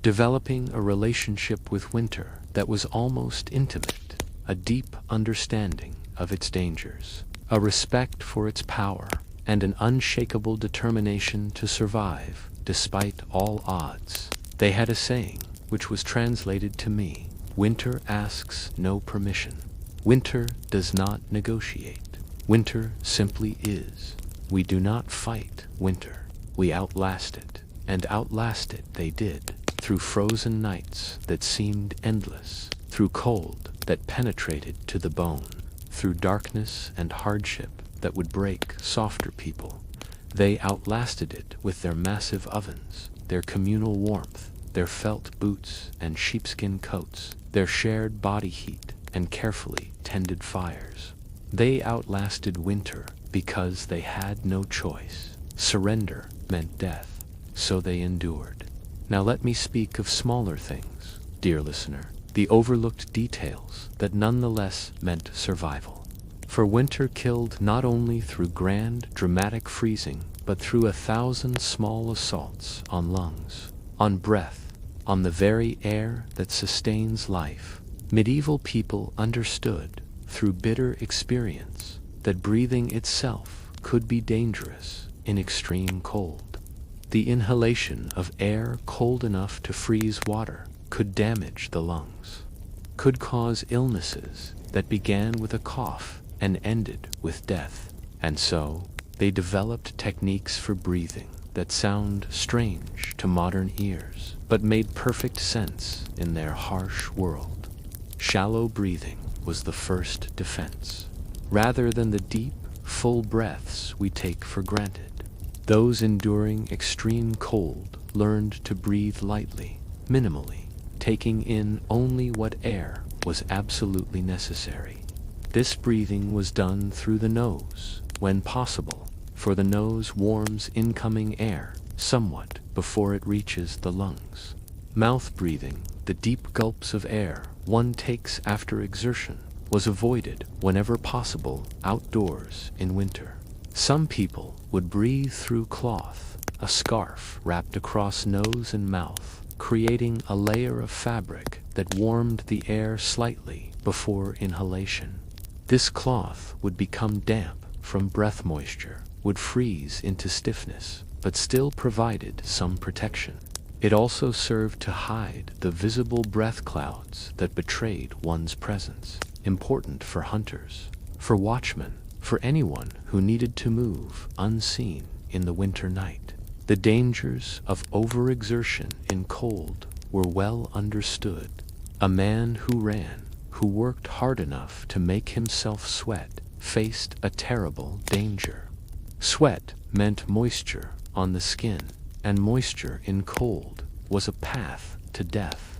developing a relationship with winter that was almost intimate, a deep understanding of its dangers, a respect for its power, and an unshakable determination to survive despite all odds. They had a saying, which was translated to me: winter asks no permission. Winter does not negotiate. Winter simply is. We do not fight winter. We outlast it, and outlast it they did, through frozen nights that seemed endless, through cold that penetrated to the bone, through darkness and hardship that would break softer people. They outlasted it with their massive ovens, their communal warmth, their felt boots and sheepskin coats, their shared body heat and carefully tended fires. They outlasted winter because they had no choice. Surrender meant death, so they endured. Now let me speak of smaller things, dear listener, the overlooked details that nonetheless meant survival. For winter killed not only through grand, dramatic freezing, but through 1,000 small assaults on lungs, on breath, on the very air that sustains life. Medieval people understood, through bitter experience, that breathing itself could be dangerous in extreme cold. The inhalation of air cold enough to freeze water could damage the lungs, could cause illnesses that began with a cough and ended with death. And so, they developed techniques for breathing that sound strange to modern ears, but made perfect sense in their harsh world. Shallow breathing was the first defense, rather than the deep, full breaths we take for granted. Those enduring extreme cold learned to breathe lightly, minimally, taking in only what air was absolutely necessary. This breathing was done through the nose, when possible, for the nose warms incoming air somewhat before it reaches the lungs. Mouth breathing, the deep gulps of air one takes after exertion, was avoided whenever possible outdoors in winter. Some people would breathe through cloth, a scarf wrapped across nose and mouth, creating a layer of fabric that warmed the air slightly before inhalation. This cloth would become damp from breath moisture, would freeze into stiffness, but still provided some protection. It also served to hide the visible breath clouds that betrayed one's presence, important for hunters, for watchmen, for anyone who needed to move unseen in the winter night. The dangers of overexertion in cold were well understood. A man who ran, who worked hard enough to make himself sweat faced a terrible danger. Sweat meant moisture on the skin, and moisture in cold was a path to death.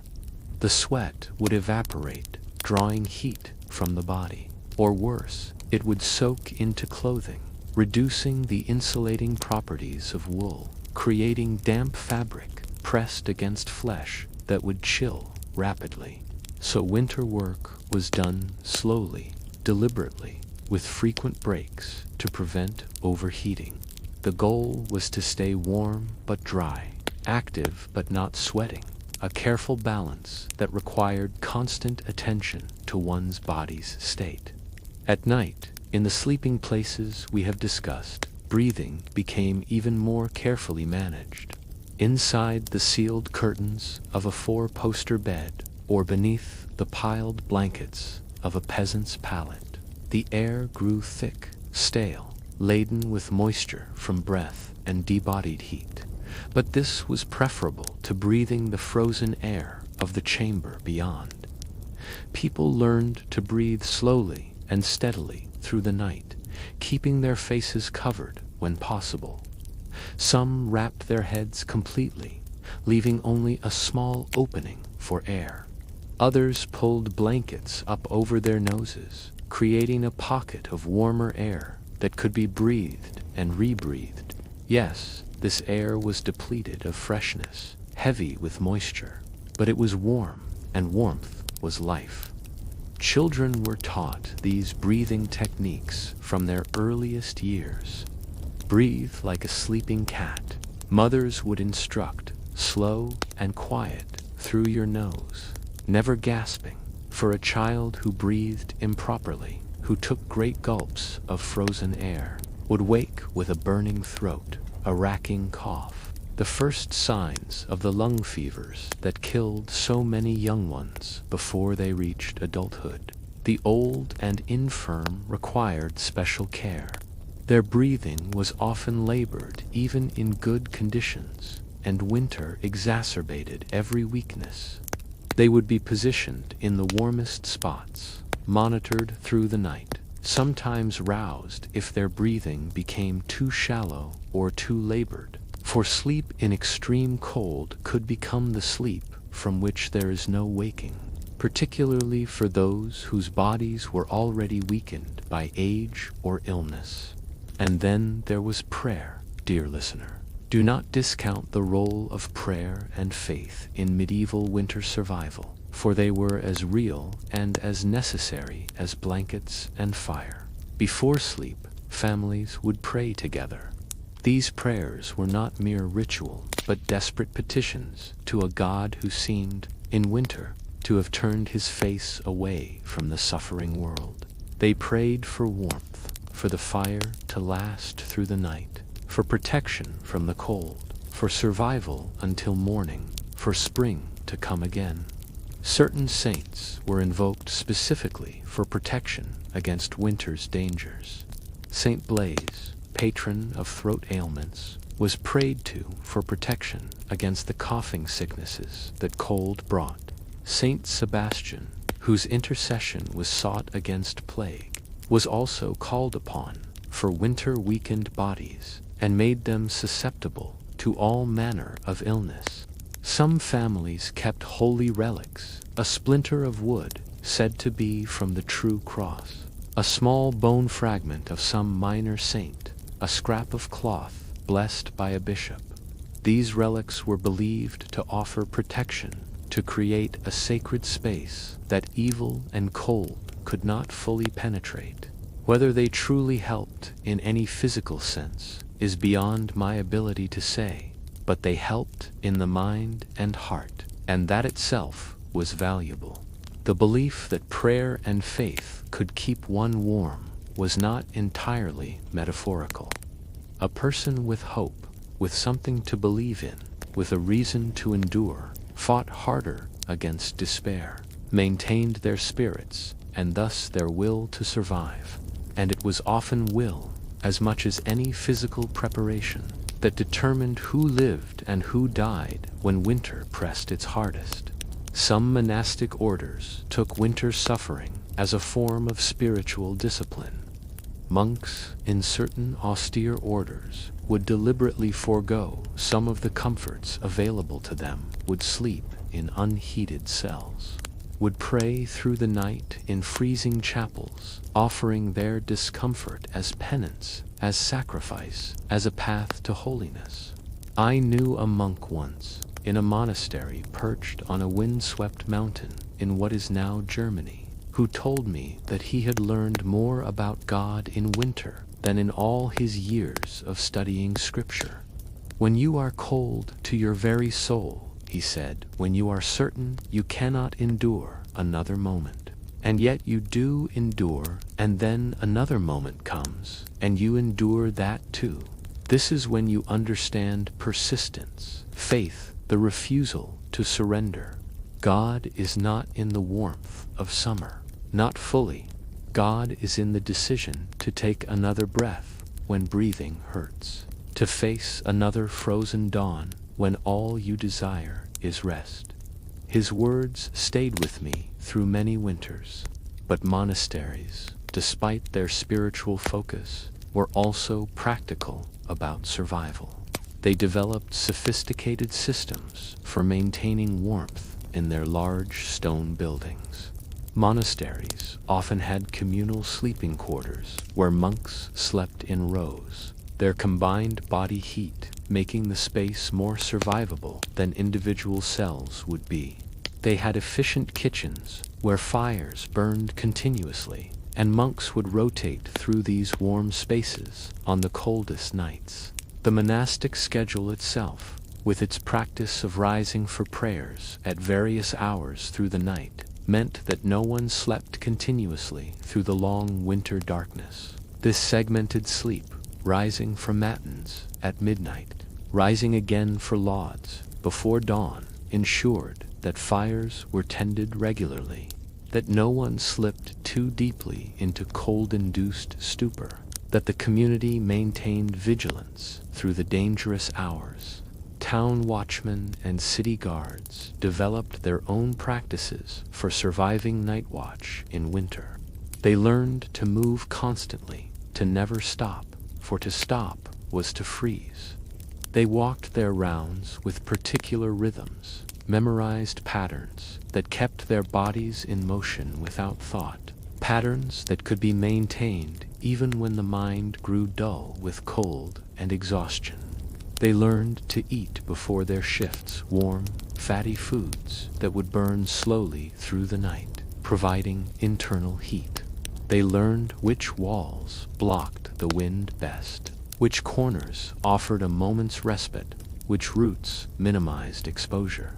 The sweat would evaporate, drawing heat from the body. Or worse, it would soak into clothing, reducing the insulating properties of wool, creating damp fabric pressed against flesh that would chill rapidly. So winter work was done slowly, deliberately, with frequent breaks to prevent overheating. The goal was to stay warm but dry, active but not sweating, a careful balance that required constant attention to one's body's state. At night, in the sleeping places we have discussed, breathing became even more carefully managed. Inside the sealed curtains of a four-poster bed, or beneath the piled blankets of a peasant's pallet, the air grew thick, stale, laden with moisture from breath and debodied heat. But this was preferable to breathing the frozen air of the chamber beyond. People learned to breathe slowly and steadily through the night, keeping their faces covered when possible. Some wrapped their heads completely, leaving only a small opening for air. Others pulled blankets up over their noses, creating a pocket of warmer air that could be breathed and rebreathed. Yes, this air was depleted of freshness, heavy with moisture, but it was warm, and warmth was life. Children were taught these breathing techniques from their earliest years. Breathe like a sleeping cat. Mothers would instruct, slow and quiet through your nose, never gasping, for a child who breathed improperly, who took great gulps of frozen air, would wake with a burning throat, a racking cough, the first signs of the lung fevers that killed so many young ones before they reached adulthood. The old and infirm required special care. Their breathing was often labored even in good conditions, and winter exacerbated every weakness. They would be positioned in the warmest spots, monitored through the night, sometimes roused if their breathing became too shallow or too labored, for sleep in extreme cold could become the sleep from which there is no waking, particularly for those whose bodies were already weakened by age or illness. And then there was prayer, dear listener. Do not discount the role of prayer and faith in medieval winter survival, for they were as real and as necessary as blankets and fire. Before sleep, families would pray together. These prayers were not mere ritual, but desperate petitions to a God who seemed, in winter, to have turned his face away from the suffering world. They prayed for warmth, for the fire to last through the night, for protection from the cold, for survival until morning, for spring to come again. Certain saints were invoked specifically for protection against winter's dangers. Saint Blaise, patron of throat ailments, was prayed to for protection against the coughing sicknesses that cold brought. Saint Sebastian, whose intercession was sought against plague, was also called upon for winter-weakened bodies and made them susceptible to all manner of illness. Some families kept holy relics, a splinter of wood said to be from the true cross, a small bone fragment of some minor saint, a scrap of cloth blessed by a bishop. These relics were believed to offer protection, to create a sacred space that evil and cold could not fully penetrate. Whether they truly helped in any physical sense is beyond my ability to say, but they helped in the mind and heart, and that itself was valuable. The belief that prayer and faith could keep one warm was not entirely metaphorical. A person with hope, with something to believe in, with a reason to endure, fought harder against despair, maintained their spirits, and thus their will to survive. And it was often will, as much as any physical preparation, that determined who lived and who died when winter pressed its hardest. Some monastic orders took winter suffering as a form of spiritual discipline. Monks in certain austere orders would deliberately forego some of the comforts available to them, would sleep in unheated cells, would pray through the night in freezing chapels, offering their discomfort as penance, as sacrifice, as a path to holiness. I knew a monk once, in a monastery perched on a windswept mountain in what is now Germany, who told me that he had learned more about God in winter than in all his years of studying Scripture. When you are cold to your very soul, he said, when you are certain you cannot endure another moment, and yet you do endure, and then another moment comes, and you endure that too. This is when you understand persistence, faith, the refusal to surrender. God is not in the warmth of summer, not fully. God is in the decision to take another breath when breathing hurts, to face another frozen dawn when all you desire is rest. His words stayed with me through many winters, but monasteries, despite their spiritual focus, were also practical about survival. They developed sophisticated systems for maintaining warmth in their large stone buildings. Monasteries often had communal sleeping quarters where monks slept in rows, their combined body heat making the space more survivable than individual cells would be. They had efficient kitchens where fires burned continuously, and monks would rotate through these warm spaces on the coldest nights. The monastic schedule itself, with its practice of rising for prayers at various hours through the night, meant that no one slept continuously through the long winter darkness. This segmented sleep, rising for matins at midnight, rising again for lauds before dawn, ensured that fires were tended regularly, that no one slipped too deeply into cold-induced stupor, that the community maintained vigilance through the dangerous hours. Town watchmen and city guards developed their own practices for surviving night watch in winter. They learned to move constantly, to never stop, for to stop was to freeze. They walked their rounds with particular rhythms, memorized patterns that kept their bodies in motion without thought, patterns that could be maintained even when the mind grew dull with cold and exhaustion. They learned to eat before their shifts warm, fatty foods that would burn slowly through the night, providing internal heat. They learned which walls blocked the wind best, which corners offered a moment's respite, which roots minimized exposure.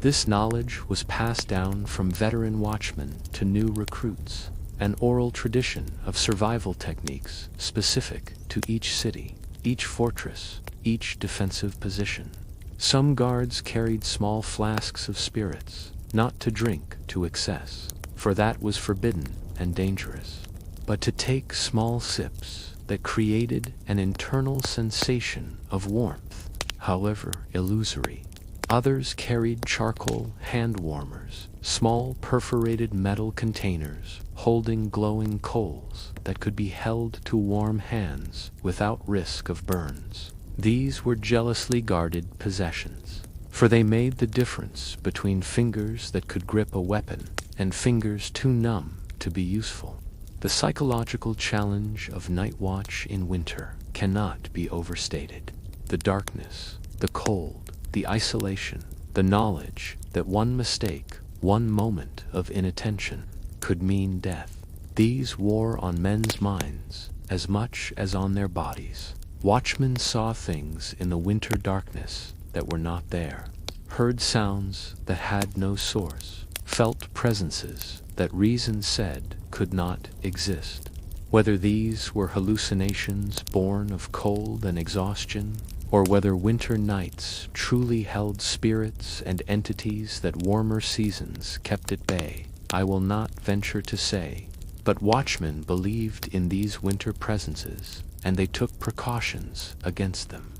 This knowledge was passed down from veteran watchmen to new recruits, an oral tradition of survival techniques specific to each city, each fortress, each defensive position. Some guards carried small flasks of spirits, not to drink to excess, for that was forbidden and dangerous, but to take small sips that created an internal sensation of warmth, however illusory. Others carried charcoal hand warmers, small perforated metal containers holding glowing coals that could be held to warm hands without risk of burns. These were jealously guarded possessions, for they made the difference between fingers that could grip a weapon and fingers too numb to be useful. The psychological challenge of night watch in winter cannot be overstated. The darkness, the cold, the isolation, the knowledge that one mistake, one moment of inattention, could mean death. These wore on men's minds as much as on their bodies. Watchmen saw things in the winter darkness that were not there, heard sounds that had no source, felt presences that reason said could not exist. Whether these were hallucinations born of cold and exhaustion, or whether winter nights truly held spirits and entities that warmer seasons kept at bay, I will not venture to say, but watchmen believed in these winter presences, and they took precautions against them.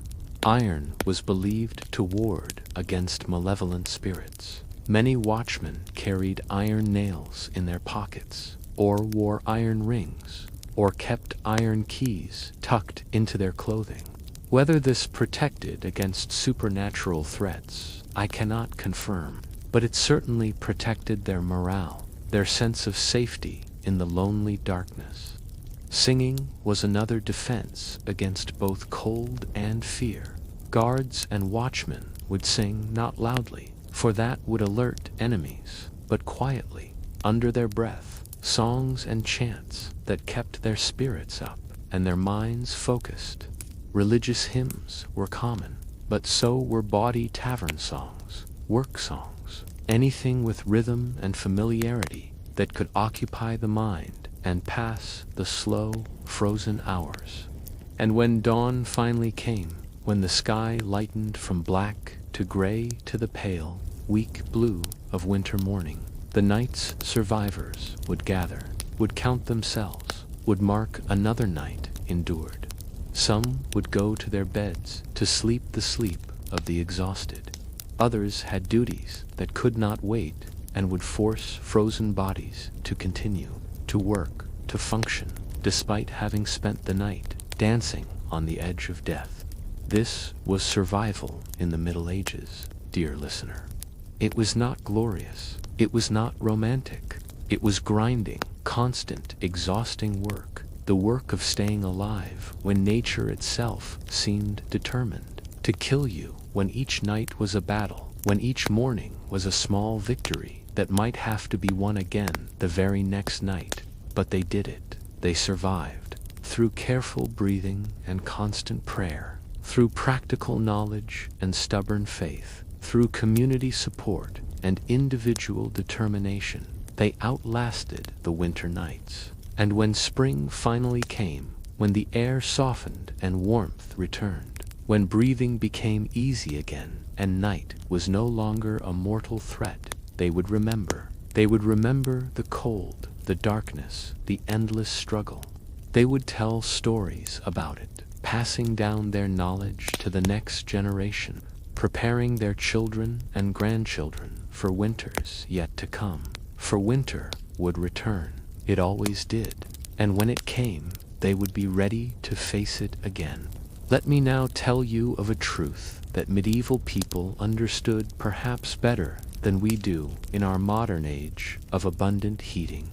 Iron was believed to ward against malevolent spirits. Many watchmen carried iron nails in their pockets, or wore iron rings, or kept iron keys tucked into their clothing. Whether this protected against supernatural threats, I cannot confirm, but it certainly protected their morale, their sense of safety in the lonely darkness. Singing was another defense against both cold and fear. Guards and watchmen would sing not loudly, for that would alert enemies, but quietly, under their breath, songs and chants that kept their spirits up and their minds focused. Religious hymns were common, but so were bawdy tavern songs, work songs, anything with rhythm and familiarity that could occupy the mind and pass the slow, frozen hours. And when dawn finally came, when the sky lightened from black to gray to the pale, weak blue of winter morning, the night's survivors would gather, would count themselves, would mark another night endured. Some would go to their beds to sleep the sleep of the exhausted. Others had duties that could not wait and would force frozen bodies to continue, to work, to function, despite having spent the night dancing on the edge of death. This was survival in the Middle Ages, dear listener. It was not glorious. It was not romantic. It was grinding, constant, exhausting work, the work of staying alive when nature itself seemed determined to kill you, when each night was a battle, when each morning was a small victory that might have to be won again the very next night. But they did it. They survived. Through careful breathing and constant prayer, through practical knowledge and stubborn faith, through community support and individual determination, they outlasted the winter nights. And when spring finally came, when the air softened and warmth returned, when breathing became easy again and night was no longer a mortal threat, they would remember. They would remember the cold, the darkness, the endless struggle. They would tell stories about it, passing down their knowledge to the next generation, preparing their children and grandchildren for winters yet to come. For winter would return. It always did. And when it came, they would be ready to face it again. Let me now tell you of a truth that medieval people understood perhaps better than we do in our modern age of abundant heating.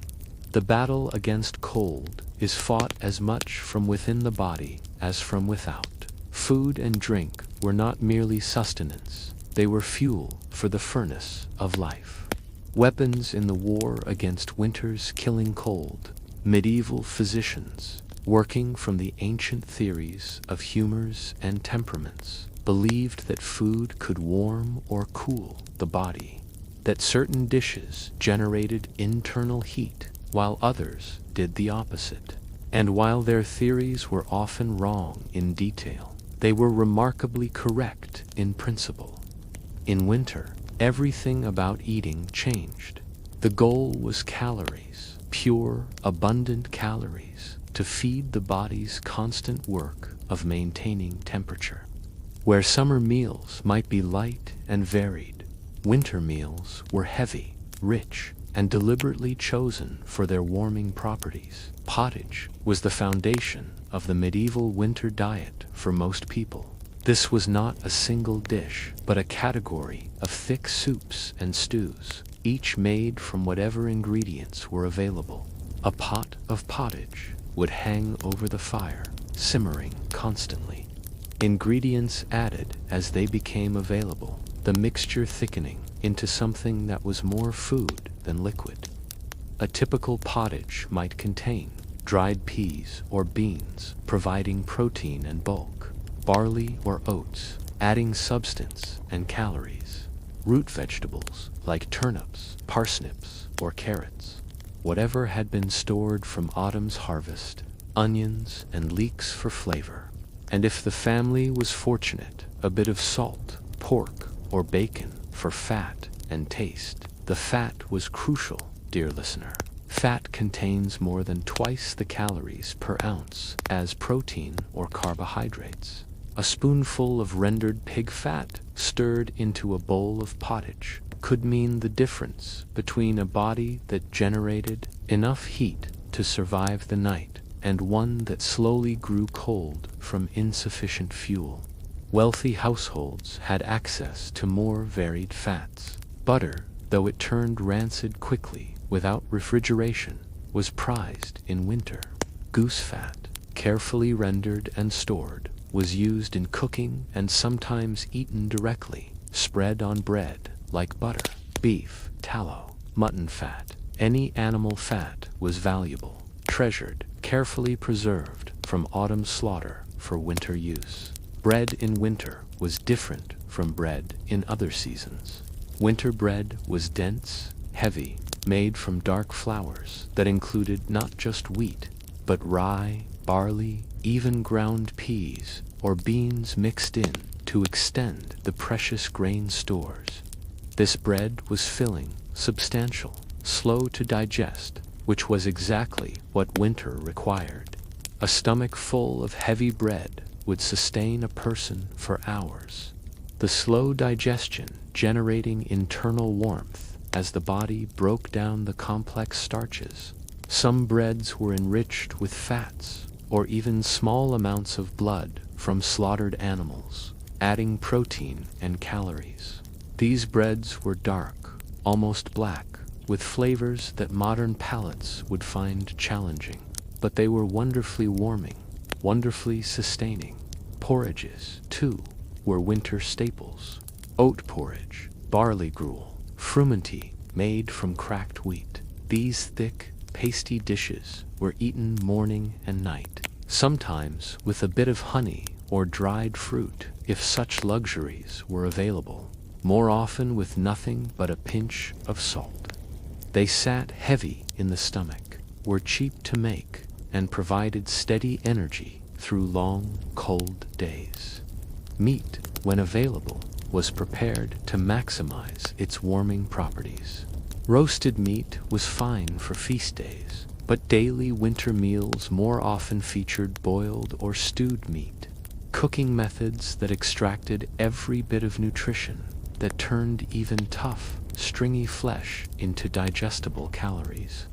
The battle against cold is fought as much from within the body as from without. Food and drink were not merely sustenance, they were fuel for the furnace of life. Weapons in the war against winter's killing cold, medieval physicians, working from the ancient theories of humors and temperaments, believed that food could warm or cool the body, that certain dishes generated internal heat, while others did the opposite. And while their theories were often wrong in detail, they were remarkably correct in principle. In winter, everything about eating changed. The goal was calories, pure, abundant calories, to feed the body's constant work of maintaining temperature. Where summer meals might be light and varied, winter meals were heavy, rich, and deliberately chosen for their warming properties. Pottage was the foundation of the medieval winter diet for most people. This was not a single dish, but a category of thick soups and stews, each made from whatever ingredients were available. A pot of pottage would hang over the fire, simmering constantly. Ingredients added as they became available, the mixture thickening into something that was more food than liquid. A typical pottage might contain dried peas or beans, providing protein and bulk, barley or oats, adding substance and calories, root vegetables like turnips, parsnips, or carrots, whatever had been stored from autumn's harvest, onions and leeks for flavor, and if the family was fortunate, a bit of salt, pork, or bacon for fat and taste. The fat was crucial, dear listener. Fat contains more than twice the calories per ounce as protein or carbohydrates. A spoonful of rendered pig fat stirred into a bowl of pottage could mean the difference between a body that generated enough heat to survive the night and one that slowly grew cold from insufficient fuel. Wealthy households had access to more varied fats. Butter, though it turned rancid quickly without refrigeration, was prized in winter. Goose fat, carefully rendered and stored, was used in cooking and sometimes eaten directly, spread on bread like butter. Beef, tallow, mutton fat, any animal fat was valuable, treasured, carefully preserved from autumn slaughter for winter use. Bread in winter was different from bread in other seasons. Winter bread was dense, heavy, made from dark flours that included not just wheat, but rye, barley, even ground peas or beans mixed in to extend the precious grain stores. This bread was filling, substantial, slow to digest, which was exactly what winter required. A stomach full of heavy bread would sustain a person for hours. The slow digestion generating internal warmth as the body broke down the complex starches. Some breads were enriched with fats or even small amounts of blood from slaughtered animals, adding protein and calories. These breads were dark, almost black, with flavors that modern palates would find challenging, but they were wonderfully warming, wonderfully sustaining. Porridges, too, were winter staples. Oat porridge, barley gruel, frumenty made from cracked wheat. These thick, pasty dishes were eaten morning and night, sometimes with a bit of honey or dried fruit if such luxuries were available, more often with nothing but a pinch of salt. They sat heavy in the stomach, were cheap to make, and provided steady energy through long, cold days. Meat, when available, was prepared to maximize its warming properties. Roasted meat was fine for feast days, but daily winter meals more often featured boiled or stewed meat, cooking methods that extracted every bit of nutrition, that turned even tough, stringy flesh into digestible calories.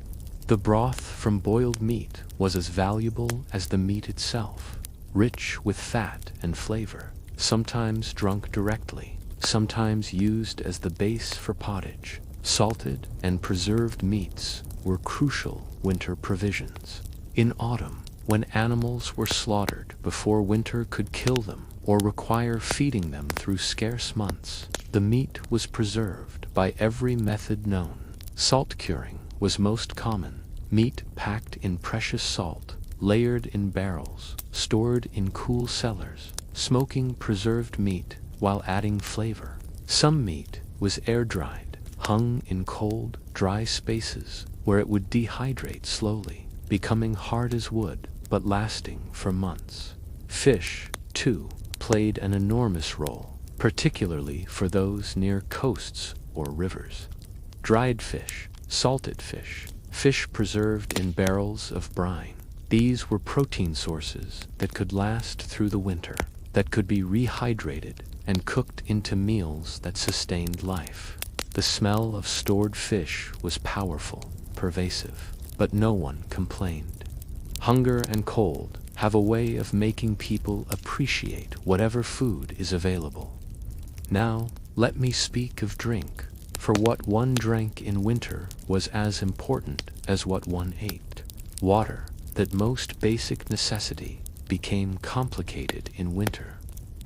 The broth from boiled meat was as valuable as the meat itself, rich with fat and flavor, sometimes drunk directly, sometimes used as the base for pottage. Salted and preserved meats were crucial winter provisions. In autumn, when animals were slaughtered before winter could kill them or require feeding them through scarce months, the meat was preserved by every method known. Salt curing was most common. Meat packed in precious salt, layered in barrels, stored in cool cellars, smoking preserved meat while adding flavor. Some meat was air-dried, hung in cold, dry spaces where it would dehydrate slowly, becoming hard as wood but lasting for months. Fish, too, played an enormous role, particularly for those near coasts or rivers. Dried fish, salted fish, fish preserved in barrels of brine. These were protein sources that could last through the winter, that could be rehydrated and cooked into meals that sustained life. The smell of stored fish was powerful, pervasive, but no one complained. Hunger and cold have a way of making people appreciate whatever food is available. Now, let me speak of drink, for what one drank in winter was as important as what one ate. Water, that most basic necessity, became complicated in winter.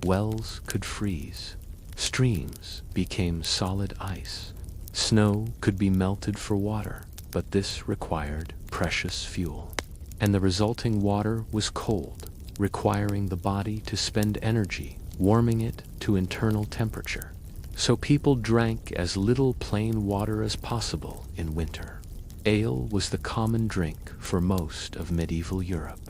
Wells could freeze. Streams became solid ice. Snow could be melted for water, but this required precious fuel. And the resulting water was cold, requiring the body to spend energy warming it to internal temperature. So people drank as little plain water as possible in winter. Ale was the common drink for most of medieval Europe.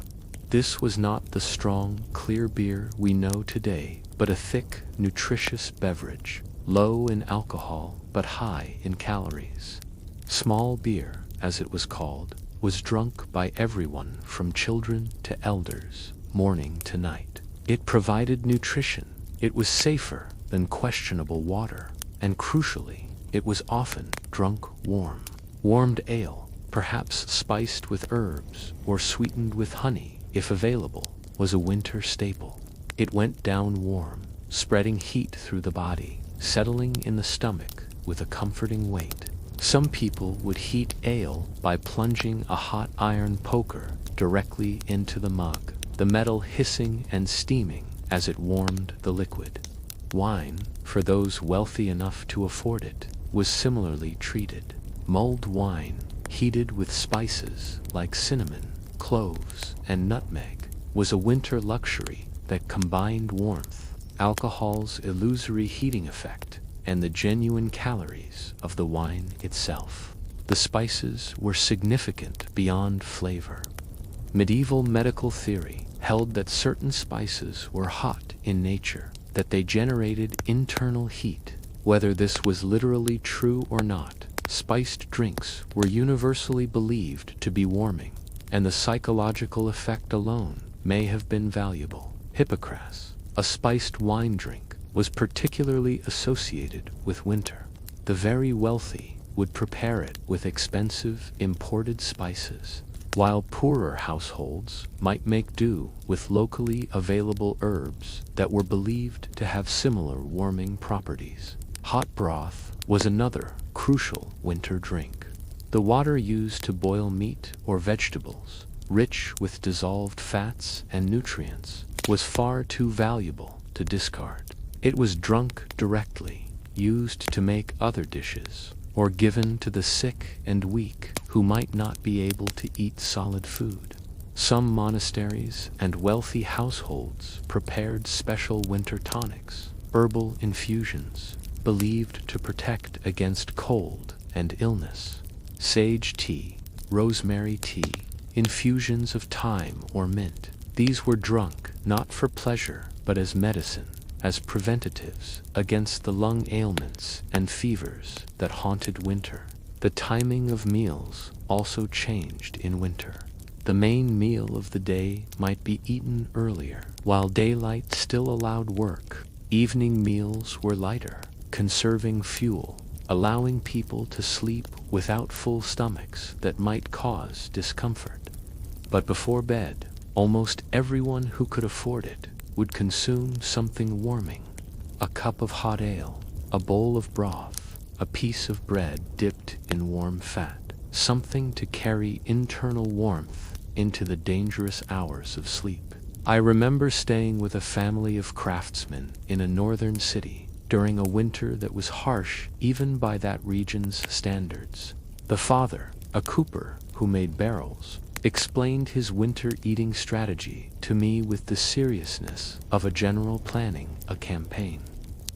This was not the strong, clear beer we know today, but a thick, nutritious beverage, low in alcohol but high in calories. Small beer, as it was called, was drunk by everyone from children to elders, morning to night. It provided nutrition. It was safer than questionable water, and crucially, it was often drunk warm. Warmed ale, perhaps spiced with herbs or sweetened with honey, if available, was a winter staple. It went down warm, spreading heat through the body, settling in the stomach with a comforting weight. Some people would heat ale by plunging a hot iron poker directly into the mug, the metal hissing and steaming as it warmed the liquid. Wine, for those wealthy enough to afford it, was similarly treated. Mulled wine, heated with spices like cinnamon, cloves, and nutmeg, was a winter luxury that combined warmth, alcohol's illusory heating effect, and the genuine calories of the wine itself. The spices were significant beyond flavor. Medieval medical theory held that certain spices were hot in nature, that they generated internal heat. Whether this was literally true or not, spiced drinks were universally believed to be warming, and the psychological effect alone may have been valuable. Hippocras, a spiced wine drink, was particularly associated with winter. The very wealthy would prepare it with expensive imported spices, while poorer households might make do with locally available herbs that were believed to have similar warming properties. Hot broth was another crucial winter drink. The water used to boil meat or vegetables, rich with dissolved fats and nutrients, was far too valuable to discard. It was drunk directly, used to make other dishes, or given to the sick and weak who might not be able to eat solid food. Some monasteries and wealthy households prepared special winter tonics, herbal infusions, believed to protect against cold and illness. Sage tea, rosemary tea, infusions of thyme or mint. These were drunk not for pleasure but as medicine, as preventatives against the lung ailments and fevers that haunted winter. The timing of meals also changed in winter. The main meal of the day might be eaten earlier, while daylight still allowed work. Evening meals were lighter, conserving fuel, allowing people to sleep without full stomachs that might cause discomfort. But before bed, almost everyone who could afford it would consume something warming. A cup of hot ale, a bowl of broth, a piece of bread dipped in warm fat, something to carry internal warmth into the dangerous hours of sleep. I remember staying with a family of craftsmen in a northern city during a winter that was harsh even by that region's standards. The father, a cooper who made barrels, explained his winter eating strategy to me with the seriousness of a general planning a campaign.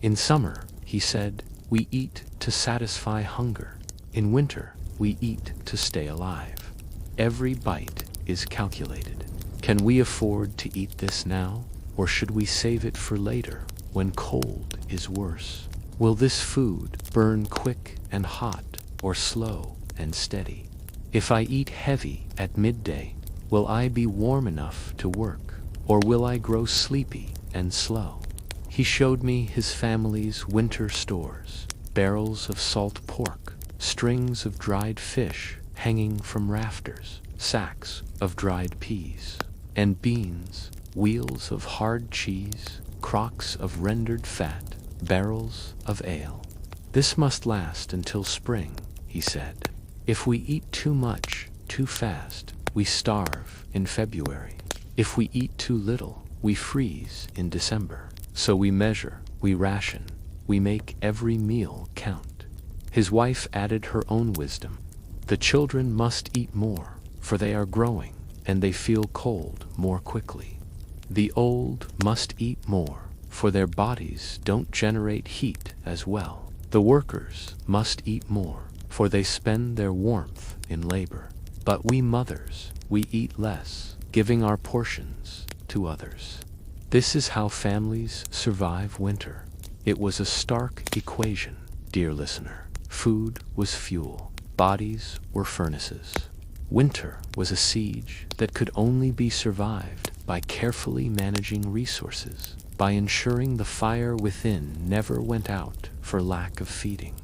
In summer, he said, we eat to satisfy hunger. In winter, we eat to stay alive. Every bite is calculated. Can we afford to eat this now, or should we save it for later when cold is worse? Will this food burn quick and hot or slow and steady? If I eat heavy at midday, will I be warm enough to work, or will I grow sleepy and slow? He showed me his family's winter stores, barrels of salt pork, strings of dried fish hanging from rafters, sacks of dried peas and beans, wheels of hard cheese, crocks of rendered fat, barrels of ale. This must last until spring, he said. If we eat too much, too fast, we starve in February. If we eat too little, we freeze in December. So we measure, we ration, we make every meal count. His wife added her own wisdom. The children must eat more, for they are growing, and they feel cold more quickly. The old must eat more, for their bodies don't generate heat as well. The workers must eat more, for they spend their warmth in labor. But we mothers, we eat less, giving our portions to others. This is how families survive winter. It was a stark equation, dear listener. Food was fuel, bodies were furnaces. Winter was a siege that could only be survived by carefully managing resources, by ensuring the fire within never went out for lack of feeding.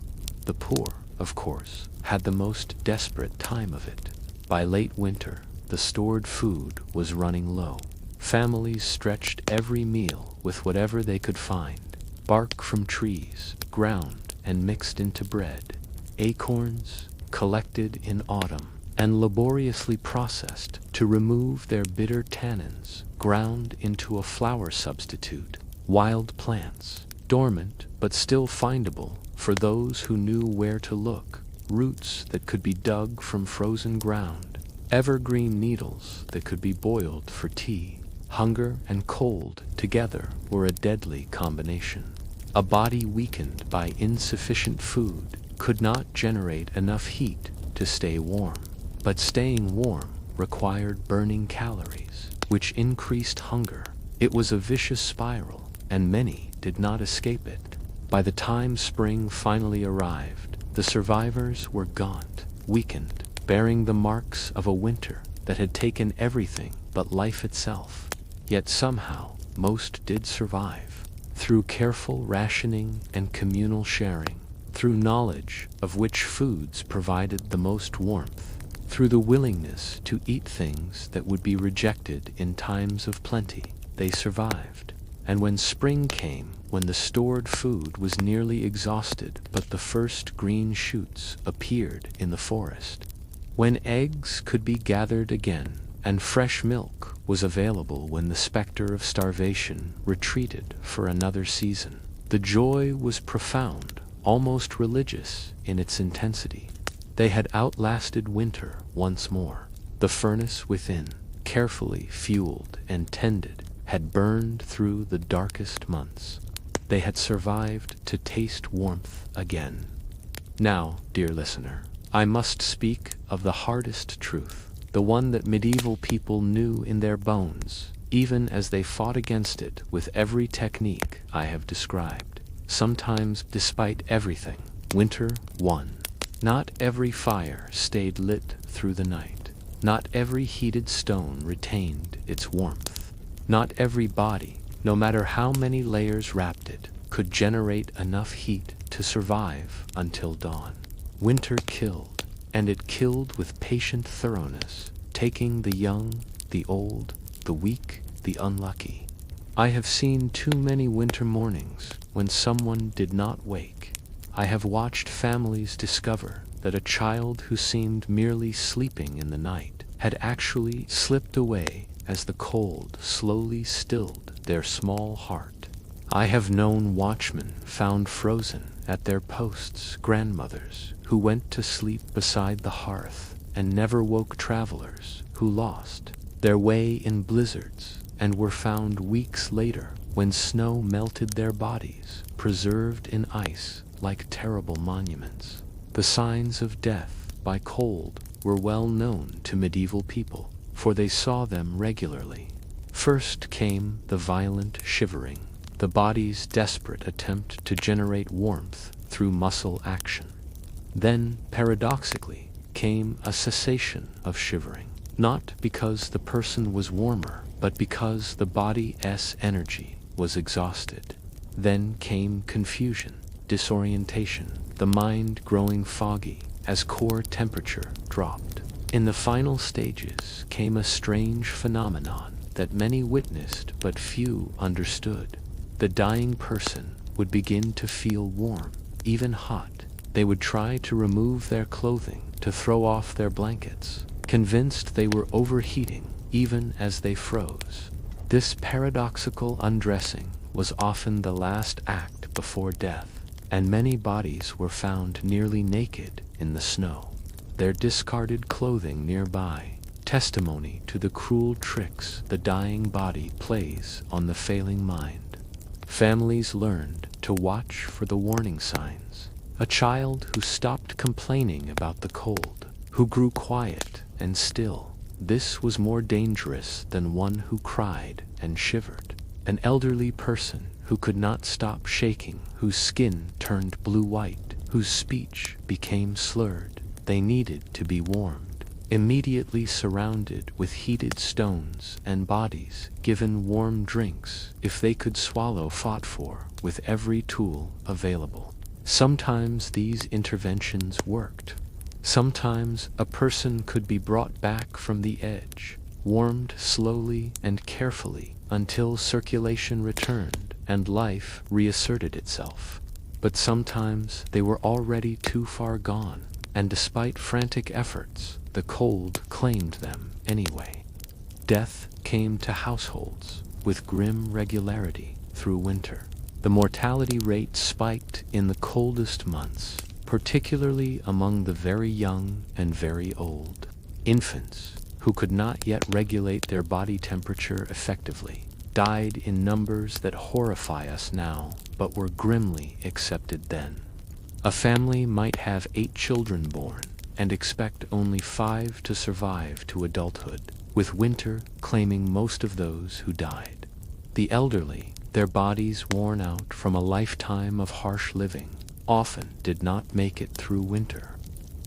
The poor, of course, had the most desperate time of it. By late winter, the stored food was running low. Families stretched every meal with whatever they could find: bark from trees, ground and mixed into bread, acorns collected in autumn and laboriously processed to remove their bitter tannins, ground into a flour substitute, wild plants, dormant but still findable for those who knew where to look, roots that could be dug from frozen ground, evergreen needles that could be boiled for tea. Hunger and cold together were a deadly combination. A body weakened by insufficient food could not generate enough heat to stay warm. But staying warm required burning calories, which increased hunger. It was a vicious spiral, and many did not escape it. By the time spring finally arrived, the survivors were gaunt, weakened, bearing the marks of a winter that had taken everything but life itself. Yet somehow, most did survive. Through careful rationing and communal sharing, through knowledge of which foods provided the most warmth, through the willingness to eat things that would be rejected in times of plenty, they survived. And when spring came, when the stored food was nearly exhausted but the first green shoots appeared in the forest, when eggs could be gathered again, and fresh milk was available when the specter of starvation retreated for another season, the joy was profound, almost religious in its intensity. They had outlasted winter once more. The furnace within, carefully fueled and tended, had burned through the darkest months. They had survived to taste warmth again. Now, dear listener, I must speak of the hardest truth, the one that medieval people knew in their bones, even as they fought against it with every technique I have described. Sometimes, despite everything, winter won. Not every fire stayed lit through the night. Not every heated stone retained its warmth. Not every body, no matter how many layers wrapped it, could generate enough heat to survive until dawn. Winter killed, and it killed with patient thoroughness, taking the young, the old, the weak, the unlucky. I have seen too many winter mornings when someone did not wake. I have watched families discover that a child who seemed merely sleeping in the night had actually slipped away as the cold slowly stilled their small heart. I have known watchmen found frozen at their posts, grandmothers who went to sleep beside the hearth and never woke travelers who lost their way in blizzards and were found weeks later when snow melted their bodies, preserved in ice like terrible monuments. The signs of death by cold were well known to medieval people, for they saw them regularly. First came the violent shivering, the body's desperate attempt to generate warmth through muscle action. Then, paradoxically, came a cessation of shivering, not because the person was warmer, but because the body's energy was exhausted. Then came confusion, disorientation, the mind growing foggy as core temperature dropped. In the final stages came a strange phenomenon that many witnessed but few understood. The dying person would begin to feel warm, even hot. They would try to remove their clothing, to throw off their blankets, convinced they were overheating even as they froze. This paradoxical undressing was often the last act before death, and many bodies were found nearly naked in the snow, their discarded clothing nearby, testimony to the cruel tricks the dying body plays on the failing mind. Families learned to watch for the warning signs. A child who stopped complaining about the cold, who grew quiet and still. This was more dangerous than one who cried and shivered. An elderly person who could not stop shaking, whose skin turned blue-white, whose speech became slurred. They needed to be warmed, immediately surrounded with heated stones and bodies, given warm drinks, if they could swallow, fought for with every tool available. Sometimes these interventions worked. Sometimes a person could be brought back from the edge, warmed slowly and carefully until circulation returned and life reasserted itself. But sometimes they were already too far gone, and despite frantic efforts, the cold claimed them anyway. Death came to households with grim regularity through winter. The mortality rate spiked in the coldest months, particularly among the very young and very old. Infants, who could not yet regulate their body temperature effectively, died in numbers that horrify us now, but were grimly accepted then. A family might have 8 children born and expect only 5 to survive to adulthood, with winter claiming most of those who died. The elderly, their bodies worn out from a lifetime of harsh living, often did not make it through winter.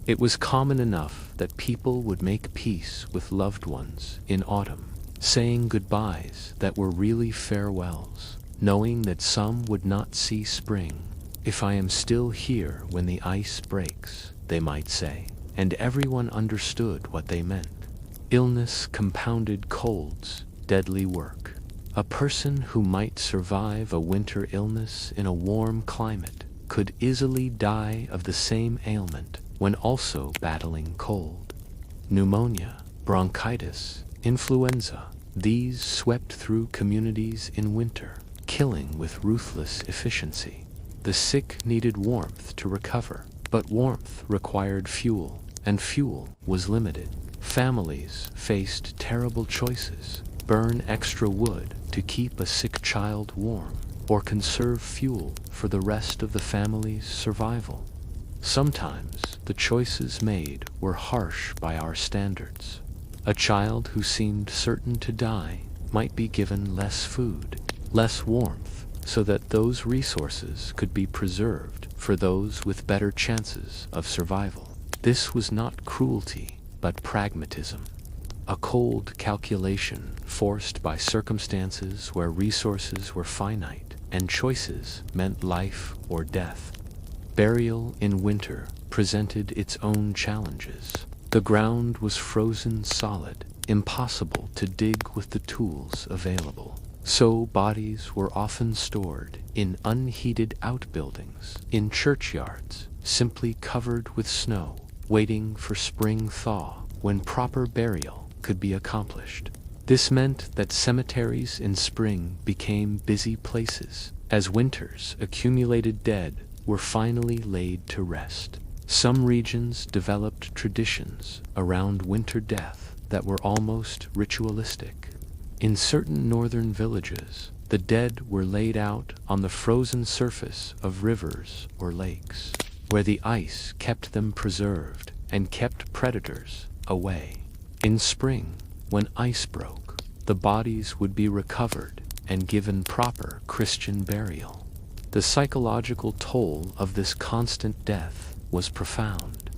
It was common enough that people would make peace with loved ones in autumn, saying goodbyes that were really farewells, knowing that some would not see spring. "If I am still here when the ice breaks," they might say, and everyone understood what they meant. Illness compounded cold's deadly work. A person who might survive a winter illness in a warm climate could easily die of the same ailment when also battling cold. Pneumonia, bronchitis, influenza, these swept through communities in winter, killing with ruthless efficiency. The sick needed warmth to recover, but warmth required fuel, and fuel was limited. Families faced terrible choices: burn extra wood to keep a sick child warm, or conserve fuel for the rest of the family's survival. Sometimes the choices made were harsh by our standards. A child who seemed certain to die might be given less food, less warmth, so that those resources could be preserved for those with better chances of survival. This was not cruelty, but pragmatism. A cold calculation forced by circumstances where resources were finite and choices meant life or death. Burial in winter presented its own challenges. The ground was frozen solid, impossible to dig with the tools available. So bodies were often stored in unheated outbuildings, in churchyards, simply covered with snow, waiting for spring thaw when proper burial could be accomplished. This meant that cemeteries in spring became busy places, as winter's accumulated dead were finally laid to rest. Some regions developed traditions around winter death that were almost ritualistic. In certain northern villages, the dead were laid out on the frozen surface of rivers or lakes, where the ice kept them preserved and kept predators away. In spring, when ice broke, the bodies would be recovered and given proper Christian burial. The psychological toll of this constant death was profound.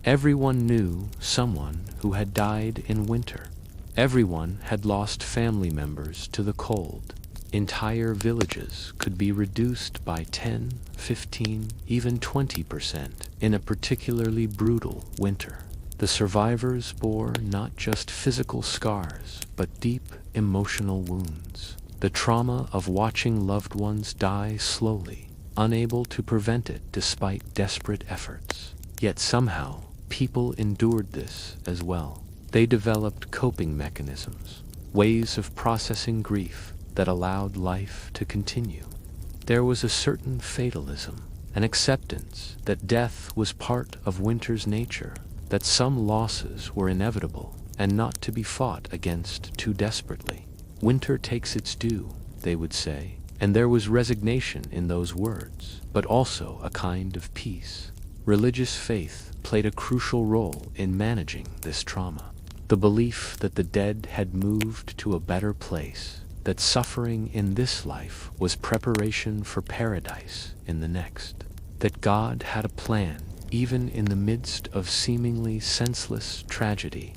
Everyone knew someone who had died in winter. Everyone had lost family members to the cold. Entire villages could be reduced by 10, 15, even 20% in a particularly brutal winter. The survivors bore not just physical scars, but deep emotional wounds. The trauma of watching loved ones die slowly, unable to prevent it despite desperate efforts. Yet somehow, people endured this as well. They developed coping mechanisms, ways of processing grief that allowed life to continue. There was a certain fatalism, an acceptance that death was part of winter's nature, that some losses were inevitable and not to be fought against too desperately. Winter takes its due, they would say, and there was resignation in those words, but also a kind of peace. Religious faith played a crucial role in managing this trauma. The belief that the dead had moved to a better place, that suffering in this life was preparation for paradise in the next, that God had a plan even in the midst of seemingly senseless tragedy.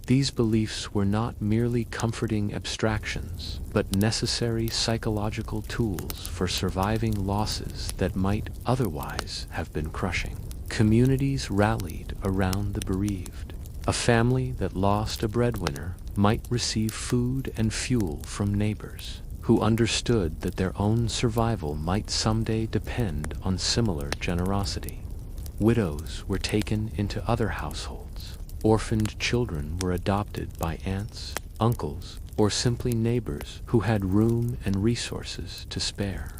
These beliefs were not merely comforting abstractions, but necessary psychological tools for surviving losses that might otherwise have been crushing. Communities rallied around the bereaved. A family that lost a breadwinner might receive food and fuel from neighbors who understood that their own survival might someday depend on similar generosity. Widows were taken into other households. Orphaned children were adopted by aunts, uncles, or simply neighbors who had room and resources to spare.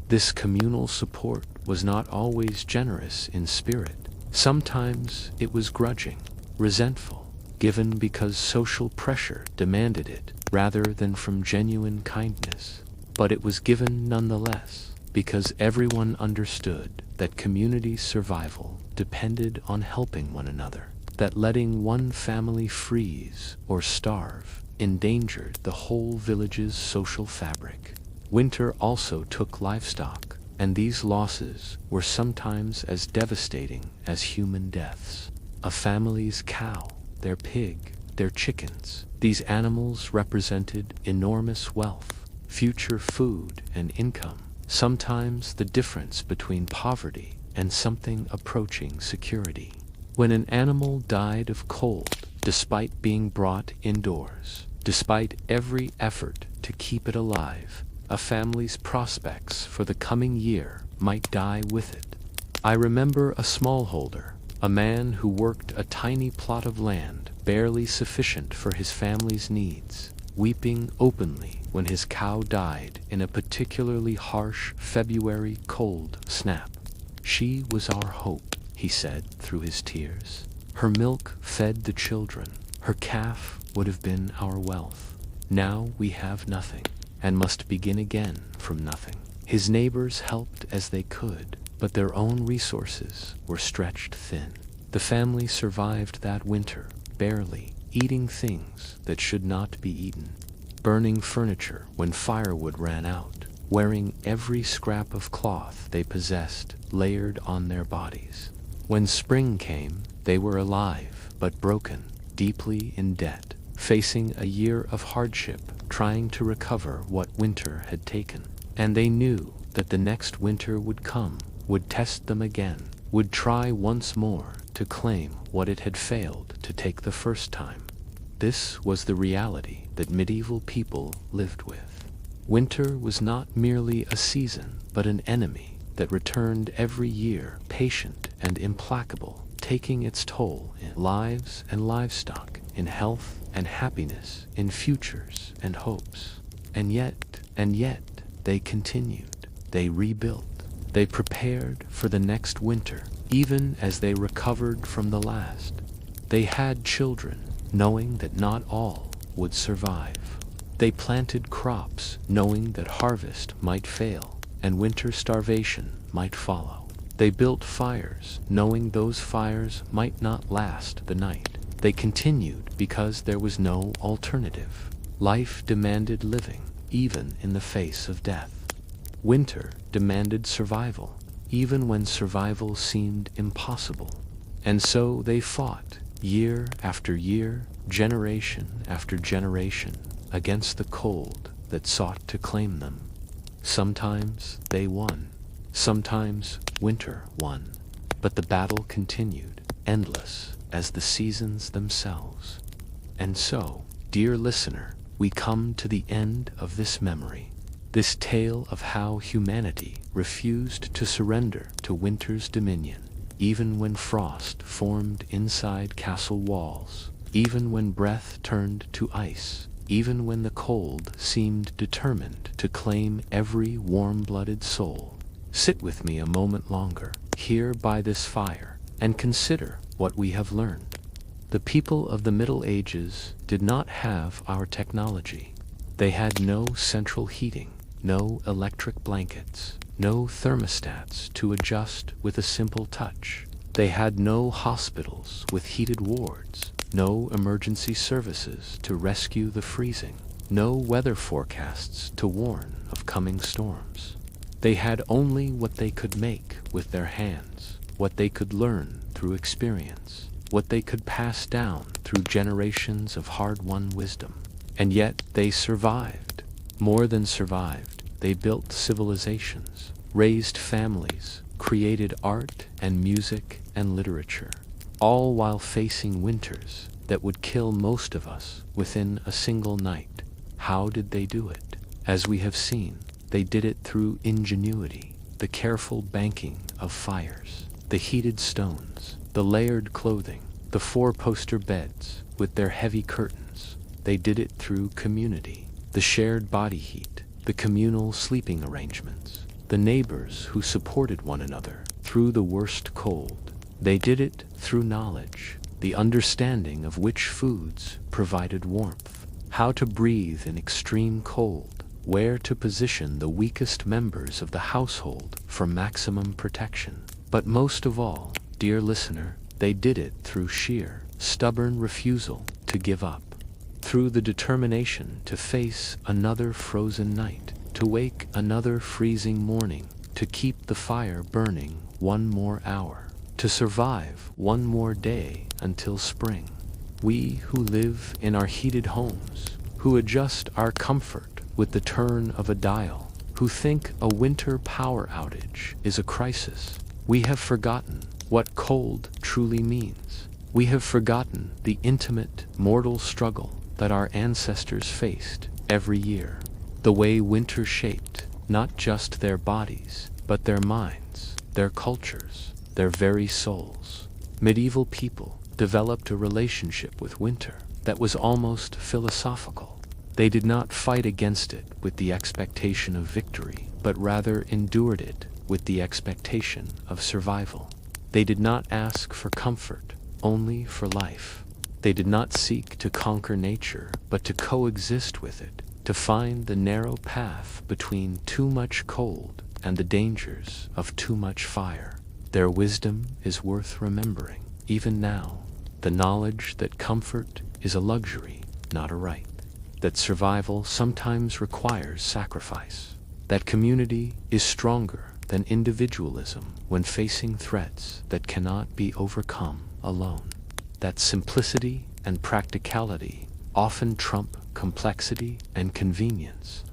This communal support was not always generous in spirit. Sometimes it was grudging, resentful, given because social pressure demanded it rather than from genuine kindness. But it was given nonetheless, because everyone understood that community survival depended on helping one another, that letting one family freeze or starve endangered the whole village's social fabric. Winter also took livestock, and these losses were sometimes as devastating as human deaths. A family's cow, their pig, their chickens, these animals represented enormous wealth, future food and income, sometimes the difference between poverty and something approaching security. When an animal died of cold, despite being brought indoors, despite every effort to keep it alive, a family's prospects for the coming year might die with it. I remember a smallholder, a man who worked a tiny plot of land barely sufficient for his family's needs, weeping openly when his cow died in a particularly harsh February cold snap. "She was our hope," he said through his tears. "Her milk fed the children. Her calf would have been our wealth. Now we have nothing, and must begin again from nothing." His neighbors helped as they could, but their own resources were stretched thin. The family survived that winter, barely, eating things that should not be eaten, burning furniture when firewood ran out, wearing every scrap of cloth they possessed layered on their bodies. When spring came, they were alive, but broken, deeply in debt, facing a year of hardship, trying to recover what winter had taken. And they knew that the next winter would come, would test them again, would try once more to claim what it had failed to take the first time. This was the reality that medieval people lived with. Winter was not merely a season, but an enemy that returned every year, patient and implacable, taking its toll in lives and livestock, in health and happiness, in futures and hopes. And yet, they continued. They rebuilt. They prepared for the next winter, even as they recovered from the last. They had children, knowing that not all would survive. They planted crops, knowing that harvest might fail, and winter starvation might follow. They built fires, knowing those fires might not last the night. They continued because there was no alternative. Life demanded living, even in the face of death. Winter demanded survival, even when survival seemed impossible. And so they fought, year after year, generation after generation, against the cold that sought to claim them. Sometimes they won. Sometimes winter won. But the battle continued, endless as the seasons themselves. And so, dear listener, we come to the end of this memory, this tale of how humanity refused to surrender to winter's dominion, even when frost formed inside castle walls, even when breath turned to ice, even when the cold seemed determined to claim every warm-blooded soul. Sit with me a moment longer, here by this fire, and consider what we have learned. The people of the Middle Ages did not have our technology. They had no central heating, no electric blankets, no thermostats to adjust with a simple touch. They had no hospitals with heated wards, no emergency services to rescue the freezing, no weather forecasts to warn of coming storms. They had only what they could make with their hands, what they could learn through experience. what they could pass down through generations of hard-won wisdom. And yet they survived. More than survived, they built civilizations, raised families, created art and music and literature, all while facing winters that would kill most of us within a single night. How did they do it? As we have seen, they did it through ingenuity, the careful banking of fires, the heated stones, the layered clothing, the four-poster beds with their heavy curtains. They did it through community, the shared body heat, the communal sleeping arrangements, the neighbors who supported one another through the worst cold. They did it through knowledge, the understanding of which foods provided warmth, how to breathe in extreme cold, where to position the weakest members of the household for maximum protection. But most of all, dear listener, they did it through sheer, stubborn refusal to give up, through the determination to face another frozen night, to wake another freezing morning, to keep the fire burning one more hour, to survive one more day until spring. We who live in our heated homes, who adjust our comfort with the turn of a dial, who think a winter power outage is a crisis, we have forgotten what cold truly means. We have forgotten the intimate, mortal struggle that our ancestors faced every year, the way winter shaped not just their bodies, but their minds, their cultures, their very souls. Medieval people developed a relationship with winter that was almost philosophical. They did not fight against it with the expectation of victory, but rather endured it with the expectation of survival. They did not ask for comfort, only for life. They did not seek to conquer nature, but to coexist with it, to find the narrow path between too much cold and the dangers of too much fire. Their wisdom is worth remembering, even now. The knowledge that comfort is a luxury, not a right. That survival sometimes requires sacrifice. That community is stronger than individualism when facing threats that cannot be overcome alone. That simplicity and practicality often trump complexity and convenience.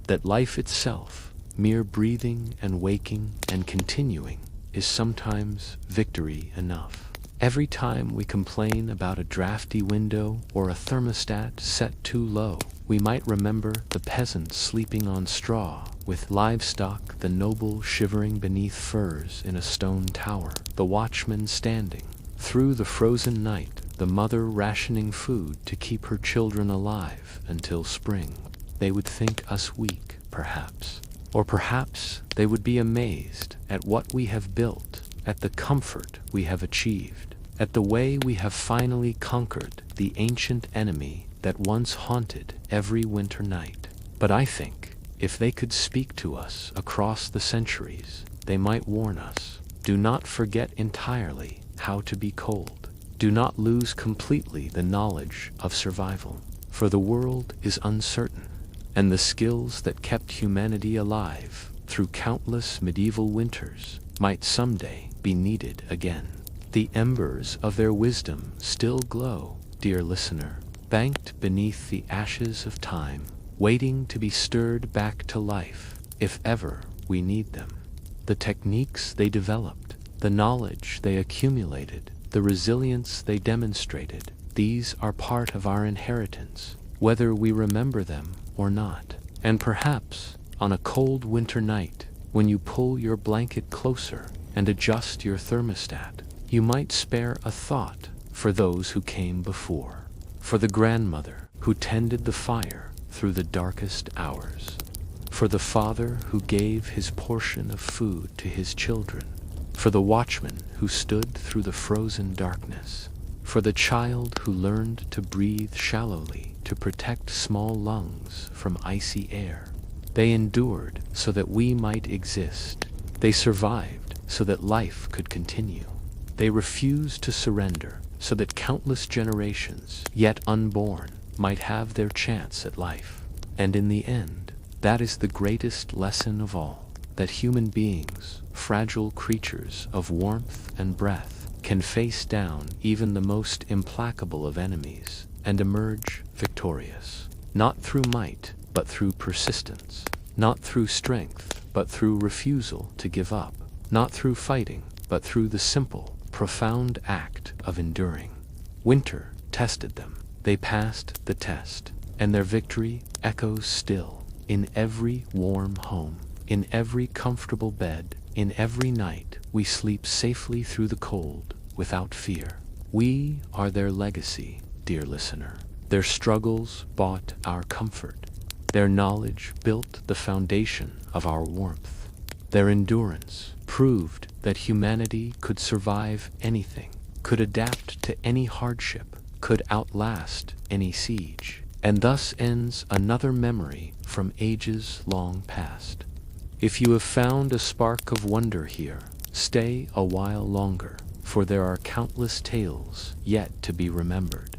That life itself, mere breathing and waking and continuing, is sometimes victory enough. Every time we complain about a drafty window or a thermostat set too low, we might remember the peasant sleeping on straw, with livestock the noble shivering beneath furs in a stone tower, the watchman standing through the frozen night, the mother rationing food to keep her children alive until spring. They would think us weak, perhaps. Or perhaps they would be amazed at what we have built, at the comfort we have achieved, at the way we have finally conquered the ancient enemy that once haunted every winter night. But I think, if they could speak to us across the centuries, they might warn us. Do not forget entirely how to be cold. Do not lose completely the knowledge of survival, for the world is uncertain, and the skills that kept humanity alive through countless medieval winters might someday be needed again. The embers of their wisdom still glow, dear listener, banked beneath the ashes of time, waiting to be stirred back to life if ever we need them. The techniques they developed, the knowledge they accumulated, the resilience they demonstrated, these are part of our inheritance, whether we remember them or not. And perhaps, on a cold winter night, when you pull your blanket closer and adjust your thermostat, you might spare a thought for those who came before, for the grandmother who tended the fire through the darkest hours, for the father who gave his portion of food to his children, for the watchman who stood through the frozen darkness, for the child who learned to breathe shallowly to protect small lungs from icy air. They endured so that we might exist. They survived so that life could continue. They refused to surrender so that countless generations, yet unborn, might have their chance at life. And in the end, that is the greatest lesson of all, that human beings, fragile creatures of warmth and breath, can face down even the most implacable of enemies and emerge victorious. Not through might, but through persistence. Not through strength, but through refusal to give up. Not through fighting, but through the simple, profound act of enduring. Winter tested them. They passed the test, and their victory echoes still in every warm home, in every comfortable bed, in every night we sleep safely through the cold without fear. We are their legacy, dear listener. Their struggles bought our comfort. Their knowledge built the foundation of our warmth. Their endurance proved that humanity could survive anything, could adapt to any hardship, could outlast any siege. And thus ends another memory from ages long past. If you have found a spark of wonder here, stay a while longer, for there are countless tales yet to be remembered.